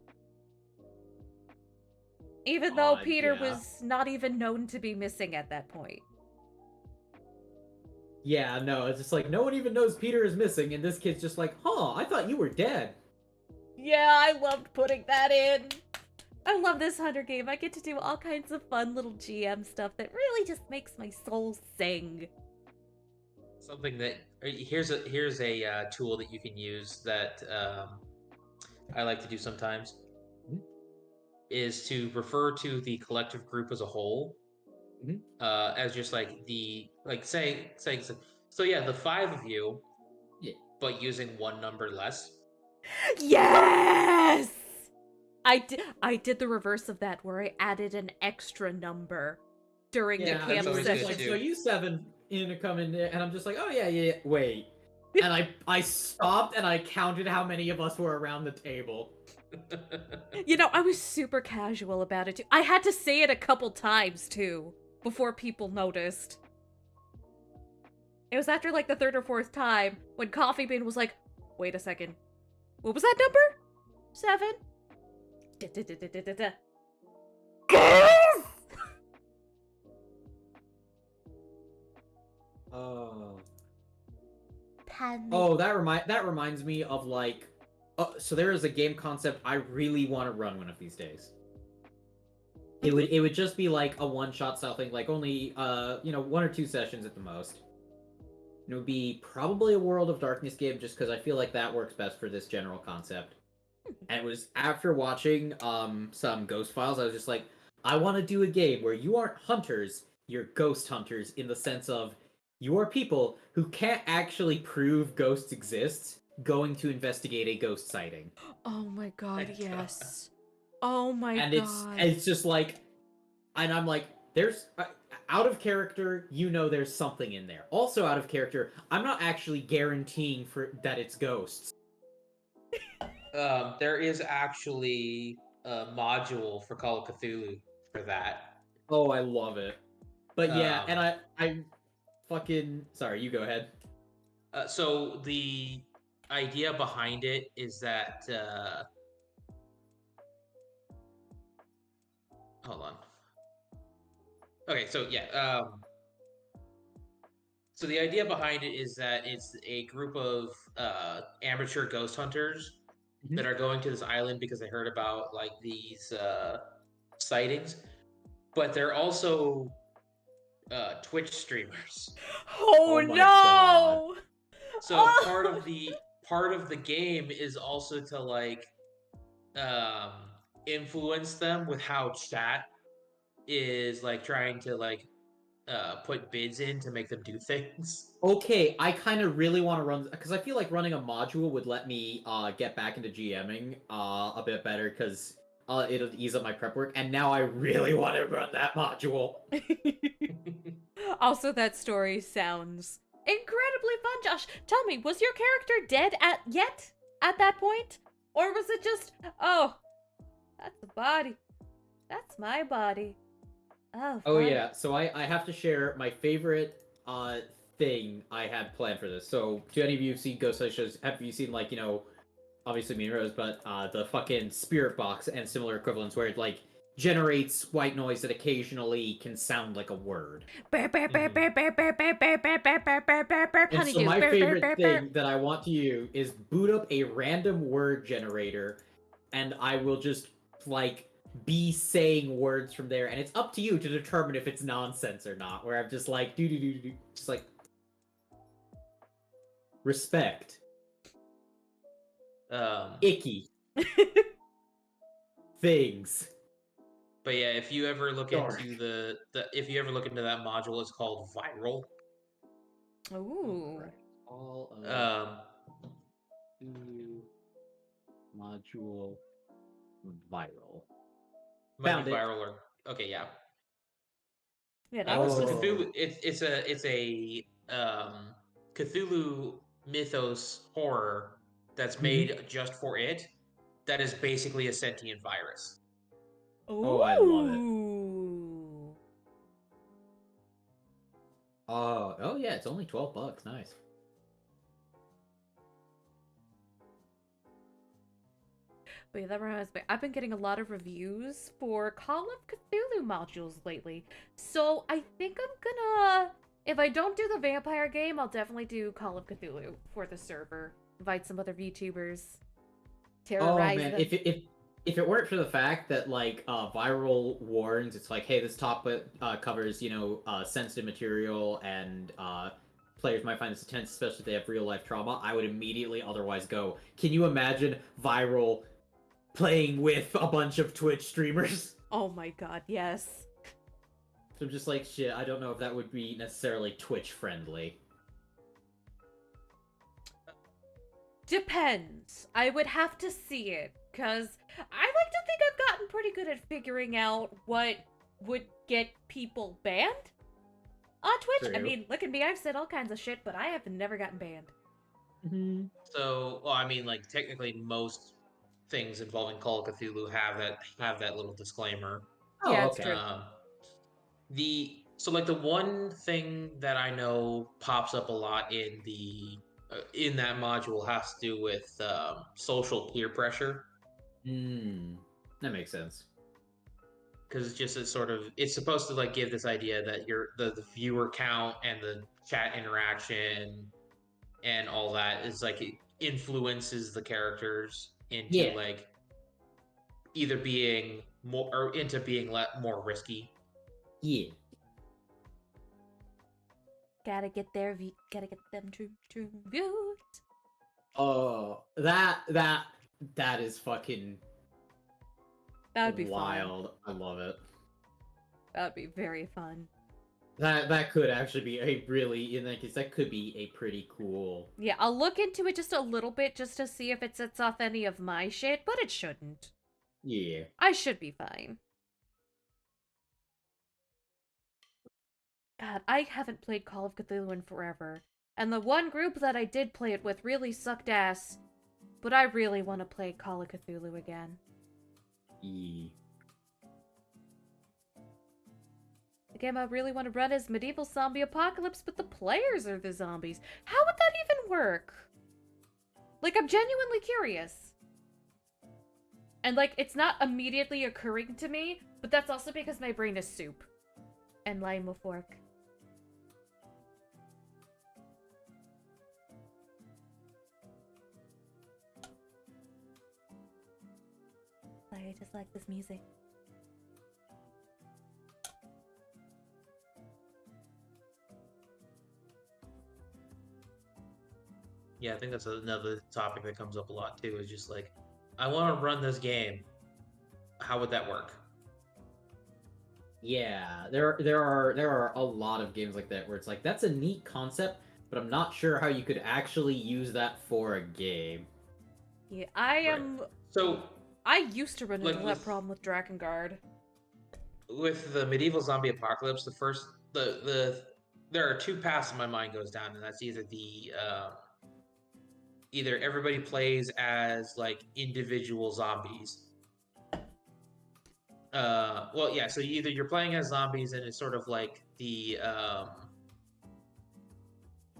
Even though Peter was not even known to be missing at that point. Yeah, no, it's just like, no one even knows Peter is missing, and this kid's just like, huh, I thought you were dead. Yeah, I loved putting that in. I love this Hunter game. I get to do all kinds of fun little GM stuff that really just makes my soul sing. Something that here's a tool that you can use that I like to do sometimes is to refer to the collective group as a whole as just like saying so yeah, the 5 of you, but using one number less. Yes! I did the reverse of that where I added an extra number during the camp session. Like, so you 7 in come in there, and I'm just like, oh yeah, wait. And I stopped and I counted how many of us were around the table. You know, I was super casual about it too. I had to say it a couple times too before people noticed. It was after like the 3rd or 4th time when Coffee Bean was like, wait a second. What was that number? 7? Oh. Panic. Oh, that reminds me of like, so there is a game concept I really want to run one of these days. It would just be like a one-shot style thing, like only 1 or 2 sessions at the most. It would be probably a World of Darkness game, just because I feel like that works best for this general concept. And it was after watching some Ghost Files, I was just like, I want to do a game where you aren't hunters, you're ghost hunters, in the sense of you are people who can't actually prove ghosts exist, going to investigate a ghost sighting. Oh my god, yes. Oh my god. And it's just like, and I'm like, there's out of character, there's something in there. Also out of character, I'm not actually guaranteeing that it's ghosts. There is actually a module for Call of Cthulhu for that. Oh, I love it. But yeah, and I fucking sorry, you go ahead. So the idea behind it is that hold on. Okay, so yeah, so the idea behind it is that it's a group of amateur ghost hunters that are going to this island because they heard about like these sightings, but they're also Twitch streamers. Oh, Oh my god. no! So Oh! part of the game is also to like um influence them with how chat is like trying to like put bids in to make them do things. Okay, I kind of really want to run because I feel like running a module would let me get back into GMing a bit better because it'll ease up my prep work. And now I really want to run that module. Also, that story sounds incredibly fun, Josh. Tell me, was your character dead at that point? Or was it just, oh, that's a body. That's my body. Oh, Oh fun. yeah, so I have to share my favorite thing I had planned for this. So do any of you seen Ghost Light shows? Have you seen like, obviously me and Rose, but the fucking spirit box and similar equivalents where it like generates white noise that occasionally can sound like a word. And so Honeydew. my favorite thing that I want to use is boot up a random word generator, and I will just like be saying words from there, and it's up to you to determine if it's nonsense or not. Where I'm just like do, just like respect, icky things. But yeah, if you ever look Dark. into the if you ever look into that module, it's called Viral. Ooh. Right. All of Um, module viral. might Found be it. Viral or okay, yeah. Yeah, that was Oh. just... Cthulhu. It's a Cthulhu mythos horror that's made just for it. That is basically a sentient virus. Oh, I love it. Ooh. Oh yeah, it's only $12. Nice. But yeah, that reminds me. I've been getting a lot of reviews for Call of Cthulhu modules lately. So I think I'm gonna... If I don't do the vampire game, I'll definitely do Call of Cthulhu for the server. Invite some other VTubers. Terrorize Man, them. if it weren't for the fact that like viral warns, it's like, hey, this topic covers sensitive material and players might find this intense, especially if they have real life trauma. I would immediately otherwise go. Can you imagine viral playing with a bunch of Twitch streamers? Oh my god, yes. So I'm just like, shit, I don't know if that would be necessarily Twitch friendly. Depends. I would have to see it, because I like to think I've gotten pretty good at figuring out what would get people banned on Twitch. I True. mean, look at me, I've said all kinds of shit, but I have never gotten banned. Mm-hmm. So, well, I mean, like technically, most things involving Call of Cthulhu have that little disclaimer. Yeah, Oh, it's okay. true. Like the one thing that I know pops up a lot in the in that module has to do with social peer pressure. That makes sense. Because it's just it's supposed to like give this idea that the viewer count and the chat interaction and all that is like it influences the characters into like either being more or into being more risky. Yeah. Gotta get them true views. Oh, that is fucking That would be wild. fun. I love it. That would be very fun. That could actually be a really, in that case, that could be a pretty cool. Yeah, I'll look into it just a little bit just to see if it sets off any of my shit, but it shouldn't. Yeah. I should be fine. God, I haven't played Call of Cthulhu in forever. And the one group that I did play it with really sucked ass. But I really want to play Call of Cthulhu again. Yeah. The game I really want to run is Medieval Zombie Apocalypse, but the players are the zombies. How would that even work? Like, I'm genuinely curious. And, like, it's not immediately occurring to me, but that's also because my brain is soup. And lime with fork. Sorry, I just like this music. Yeah, I think that's another topic that comes up a lot too. Is just like, I want to run this game. How would that work? Yeah, there are a lot of games like that where it's like that's a neat concept, but I'm not sure how you could actually use that for a game. Yeah, I Right. am. So, I used to run into like that problem with Drakengard. with the medieval zombie apocalypse, the there are two paths my mind goes down, and that's either the either everybody plays as like individual zombies. Well, yeah. So either you're playing as zombies, and it's sort of like the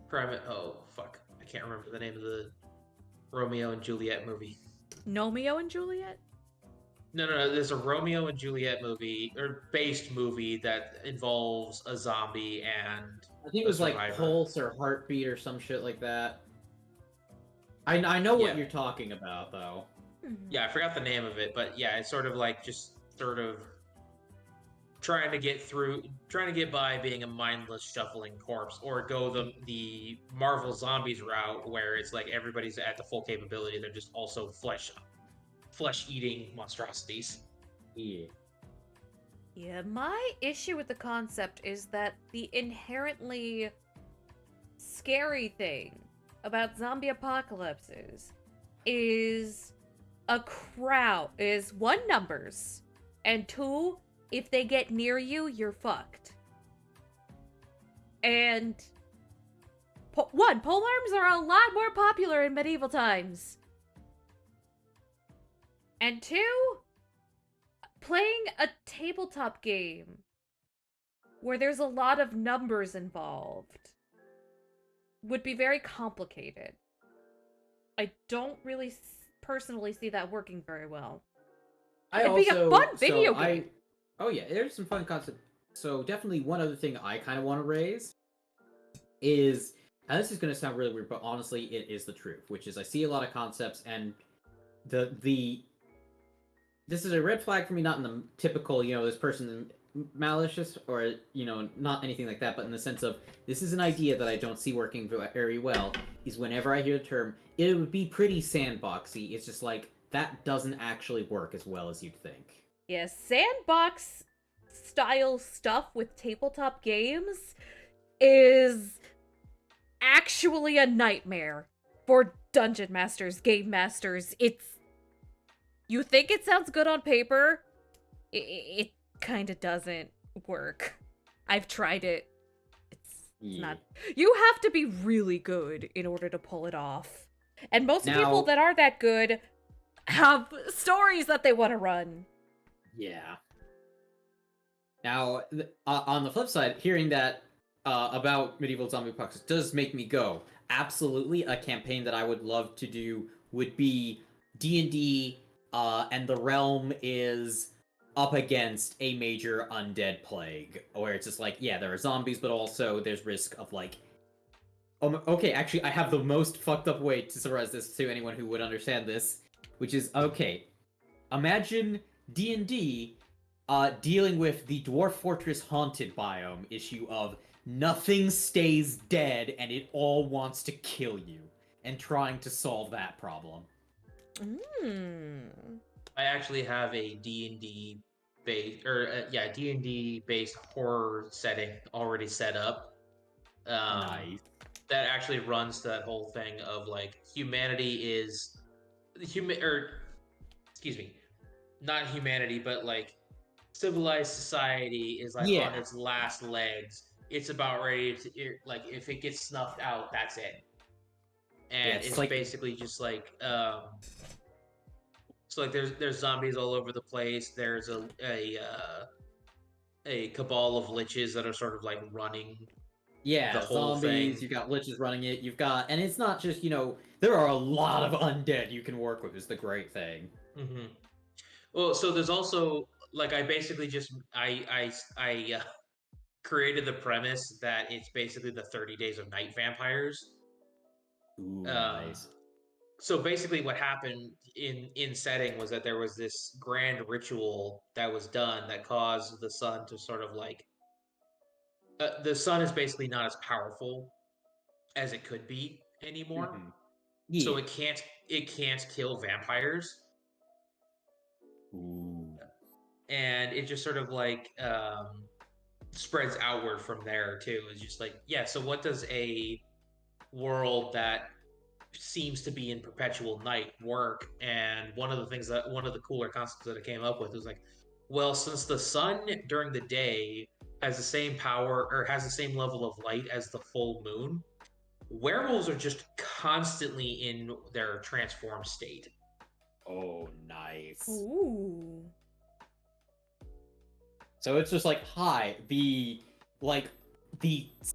private. Oh fuck, I can't remember the name of the Romeo and Juliet movie. Nomeo and Juliet? No. There's a Romeo and Juliet movie or based movie that involves a zombie and I think it a was like survivor. Pulse or Heartbeat or some shit like that. I know what Yeah. you're talking about though. Yeah, I forgot the name of it, but yeah, it's sort of like just sort of trying to get by being a mindless shuffling corpse, or go the Marvel Zombies route where it's like everybody's at the full capability. They're just also flesh eating monstrosities. Yeah. Yeah, my issue with the concept is that the inherently scary thing about zombie apocalypses is one, numbers, and two, if they get near you, you're fucked. And one, polearms are a lot more popular in medieval times. And two, playing a tabletop game where there's a lot of numbers involved would be very complicated. I don't really personally see that working very well. It'd be a fun video game. Oh yeah, there's some fun concept. So definitely one other thing I kind of want to raise is, and this is going to sound really weird, but honestly, it is the truth. Which is, I see a lot of concepts, and the this is a red flag for me, not in the typical, this person malicious or not anything like that, but in the sense of this is an idea that I don't see working very well. Is whenever I hear the term, it would be pretty sandboxy. It's just like that doesn't actually work as well as you'd think. Yeah, sandbox style stuff with tabletop games is actually a nightmare for dungeon masters, game masters. You think it sounds good on paper, it kind of doesn't work. I've tried it. It's not. You have to be really good in order to pull it off. And most people that are that good have stories that they want to run. Yeah. Now, on the flip side, hearing that about medieval zombie apocalypse does make me go, absolutely, a campaign that I would love to do would be D&D, and the realm is up against a major undead plague, where it's just like, yeah, there are zombies, but also there's risk of like... okay, actually, I have the most fucked up way to summarize this to anyone who would understand this, which is, okay, imagine D&D dealing with the Dwarf Fortress Haunted biome issue of nothing stays dead and it all wants to kill you, and trying to solve that problem. I actually have a D&D D&D based horror setting already set up. Nice. That actually runs that whole thing of like humanity is excuse me, not humanity, but like civilized society is like on its last legs. It's about ready to, like, if it gets snuffed out, that's it. And it's like, basically just like so like there's zombies all over the place. There's a cabal of liches that are sort of like running the whole zombies, thing. you've got liches running it, and it's not just, there are a lot of undead you can work with, is the great thing. Mm-hmm. Well, so there's also like I basically just I created the premise that it's basically the 30 Days of Night vampires. Ooh, nice. So basically, what happened in setting was that there was this grand ritual that was done that caused the sun to sort of like the sun is basically not as powerful as it could be anymore. Mhm. So Yeah. it can't kill vampires, Ooh. and it just sort of like spreads outward from there too. It's just like, yeah. So what does a world that seems to be in perpetual night work? And one of the cooler concepts that I came up with was like, well, since the sun during the day has the same power or has the same level of light as the full moon, werewolves are just constantly in their transformed state. Oh, nice. Ooh. So it's just like, hi, the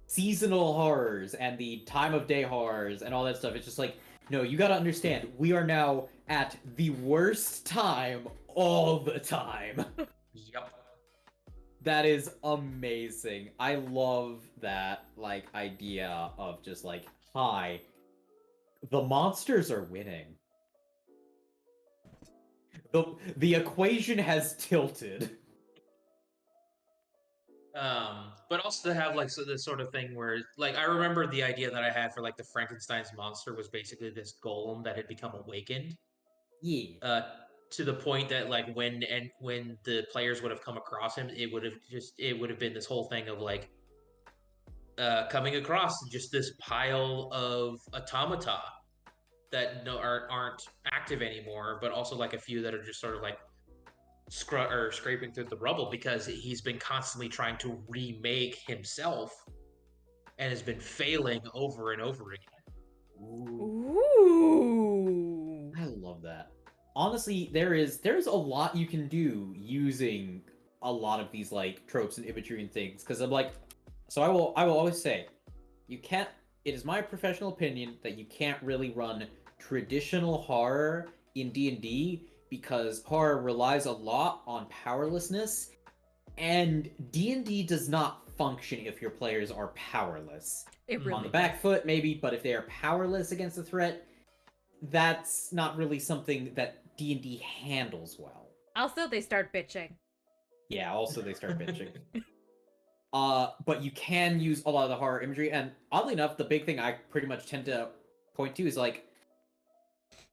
seasonal horrors and the time of day horrors and all that stuff. It's just like, no, you gotta understand, we are now at the worst time all the time. Yep. That is amazing. I love that like idea of just like, hi, the monsters are winning. The equation has tilted. But also to have like this sort of thing where like I remember the idea that I had for like the Frankenstein's monster was basically this golem that had become awakened. Yeah. Uh, to the point that like when the players would have come across him, it would have been this whole thing of like coming across just this pile of automata that aren't active anymore, but also like a few that are just sort of like scraping through the rubble because he's been constantly trying to remake himself and has been failing over and over again. Ooh. Ooh. I love that. Honestly, there's a lot you can do using a lot of these like tropes and imagery and things. Because I'm like, so I will always say, you can't. It is my professional opinion that you can't really run traditional horror in D&D because horror relies a lot on powerlessness, and D&D does not function if your players are powerless. It On really On the does. back foot, maybe, but if they are powerless against a threat, that's not really something that D&D handles well. Also, they start bitching. Yeah, also they start bitching. But you can use a lot of the horror imagery, and oddly enough, the big thing I pretty much tend to point to is like,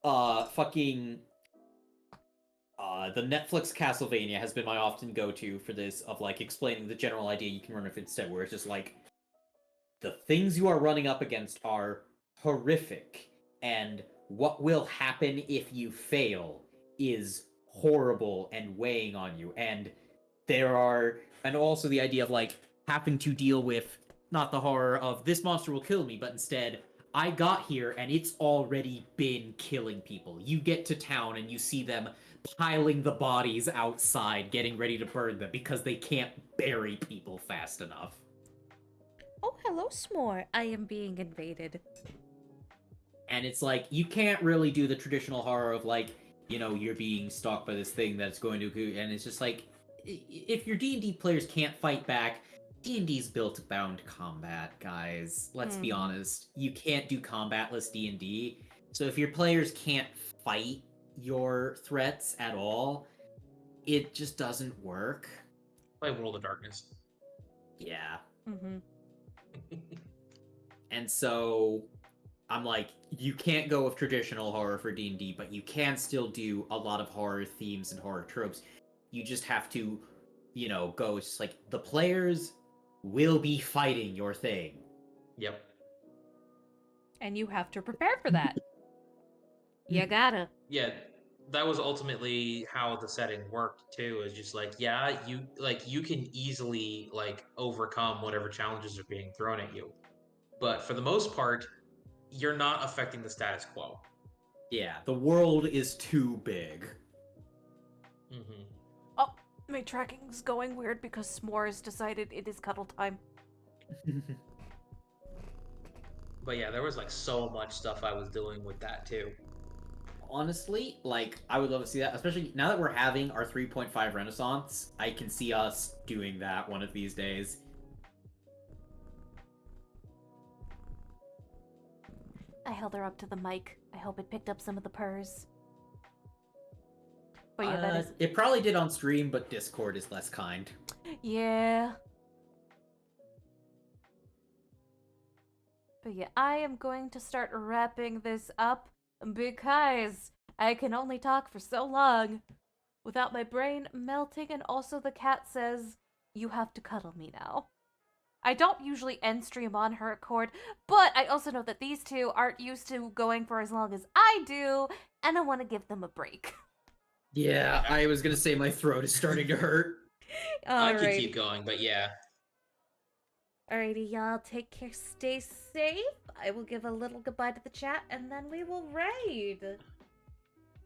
fucking, the Netflix Castlevania has been my often go-to for this, of like explaining the general idea you can run with instead, where it's just like, the things you are running up against are horrific, and what will happen if you fail is horrible and weighing on you. And and also the idea of like having to deal with not the horror of this monster will kill me, but instead, I got here and it's already been killing people. You get to town and you see them piling the bodies outside, getting ready to burn them because they can't bury people fast enough. Oh, hello, S'more. I am being invaded. And it's like, you can't really do the traditional horror of like, you're being stalked by this thing that's going to, and it's just like, if your D&D players can't fight back, D&D's built bound combat, guys. Let's be honest. You can't do combatless D&D. So if your players can't fight your threats at all, it just doesn't work. Play World of Darkness. Yeah. Mm-hmm. And so I'm like, you can't go with traditional horror for D&D, but you can still do a lot of horror themes and horror tropes. You just have to, go just like, the players will be fighting your thing. Yep. And you have to prepare for that. You gotta. Yeah, that was ultimately how the setting worked too. Is just like, yeah, you can easily like overcome whatever challenges are being thrown at you, but for the most part, you're not affecting the status quo. Yeah, the world is too big. Mm-hmm. Oh, my tracking's going weird because S'more has decided it is cuddle time. But yeah, there was like so much stuff I was doing with that too. Honestly, like, I would love to see that, especially now that we're having our 3.5 Renaissance. I can see us doing that one of these days. I held her up to the mic. I I hope it picked up some of the purrs. But yeah, that is... It probably did on stream, but Discord is less kind. Yeah. But yeah, I am going to start wrapping this up because I can only talk for so long without my brain melting, and also the cat says, you have to cuddle me now. I don't usually end stream on her accord, but I also know that these two aren't used to going for as long as I do, and I want to give them a break. Yeah, I was gonna say my throat is starting to hurt. I could keep going, but yeah. Alrighty, y'all, take care, stay safe. I will give a little goodbye to the chat, and then we will raid.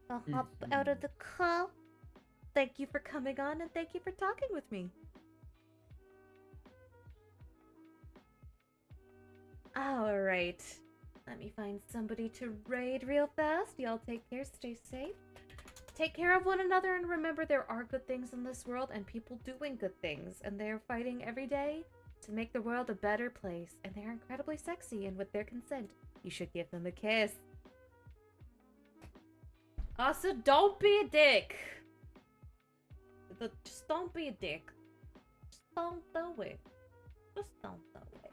I'll hop out of the call. Thank you for coming on, and thank you for talking with me. Alright. Let me find somebody to raid real fast. Y'all take care, stay safe. Take care of one another, and remember there are good things in this world and people doing good things, and they are fighting every day to make the world a better place, and they're incredibly sexy, and with their consent, you should give them a kiss. Also, don't be a dick. Just don't be a dick. Just don't do it. Just don't do it.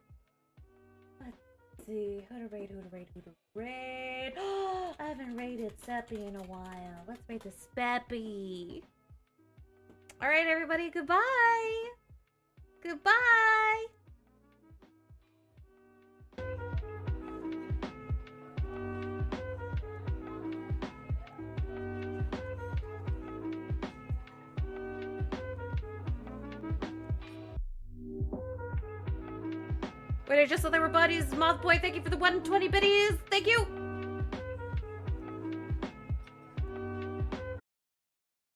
Let's see. Who to raid, who to raid, who to raid. I haven't raided Seppy in a while. Let's raid the Speppy. Alright, everybody, goodbye. Goodbye. Wait, I just saw there were buddies. Mothboy, thank you for the 120 biddies. Thank you.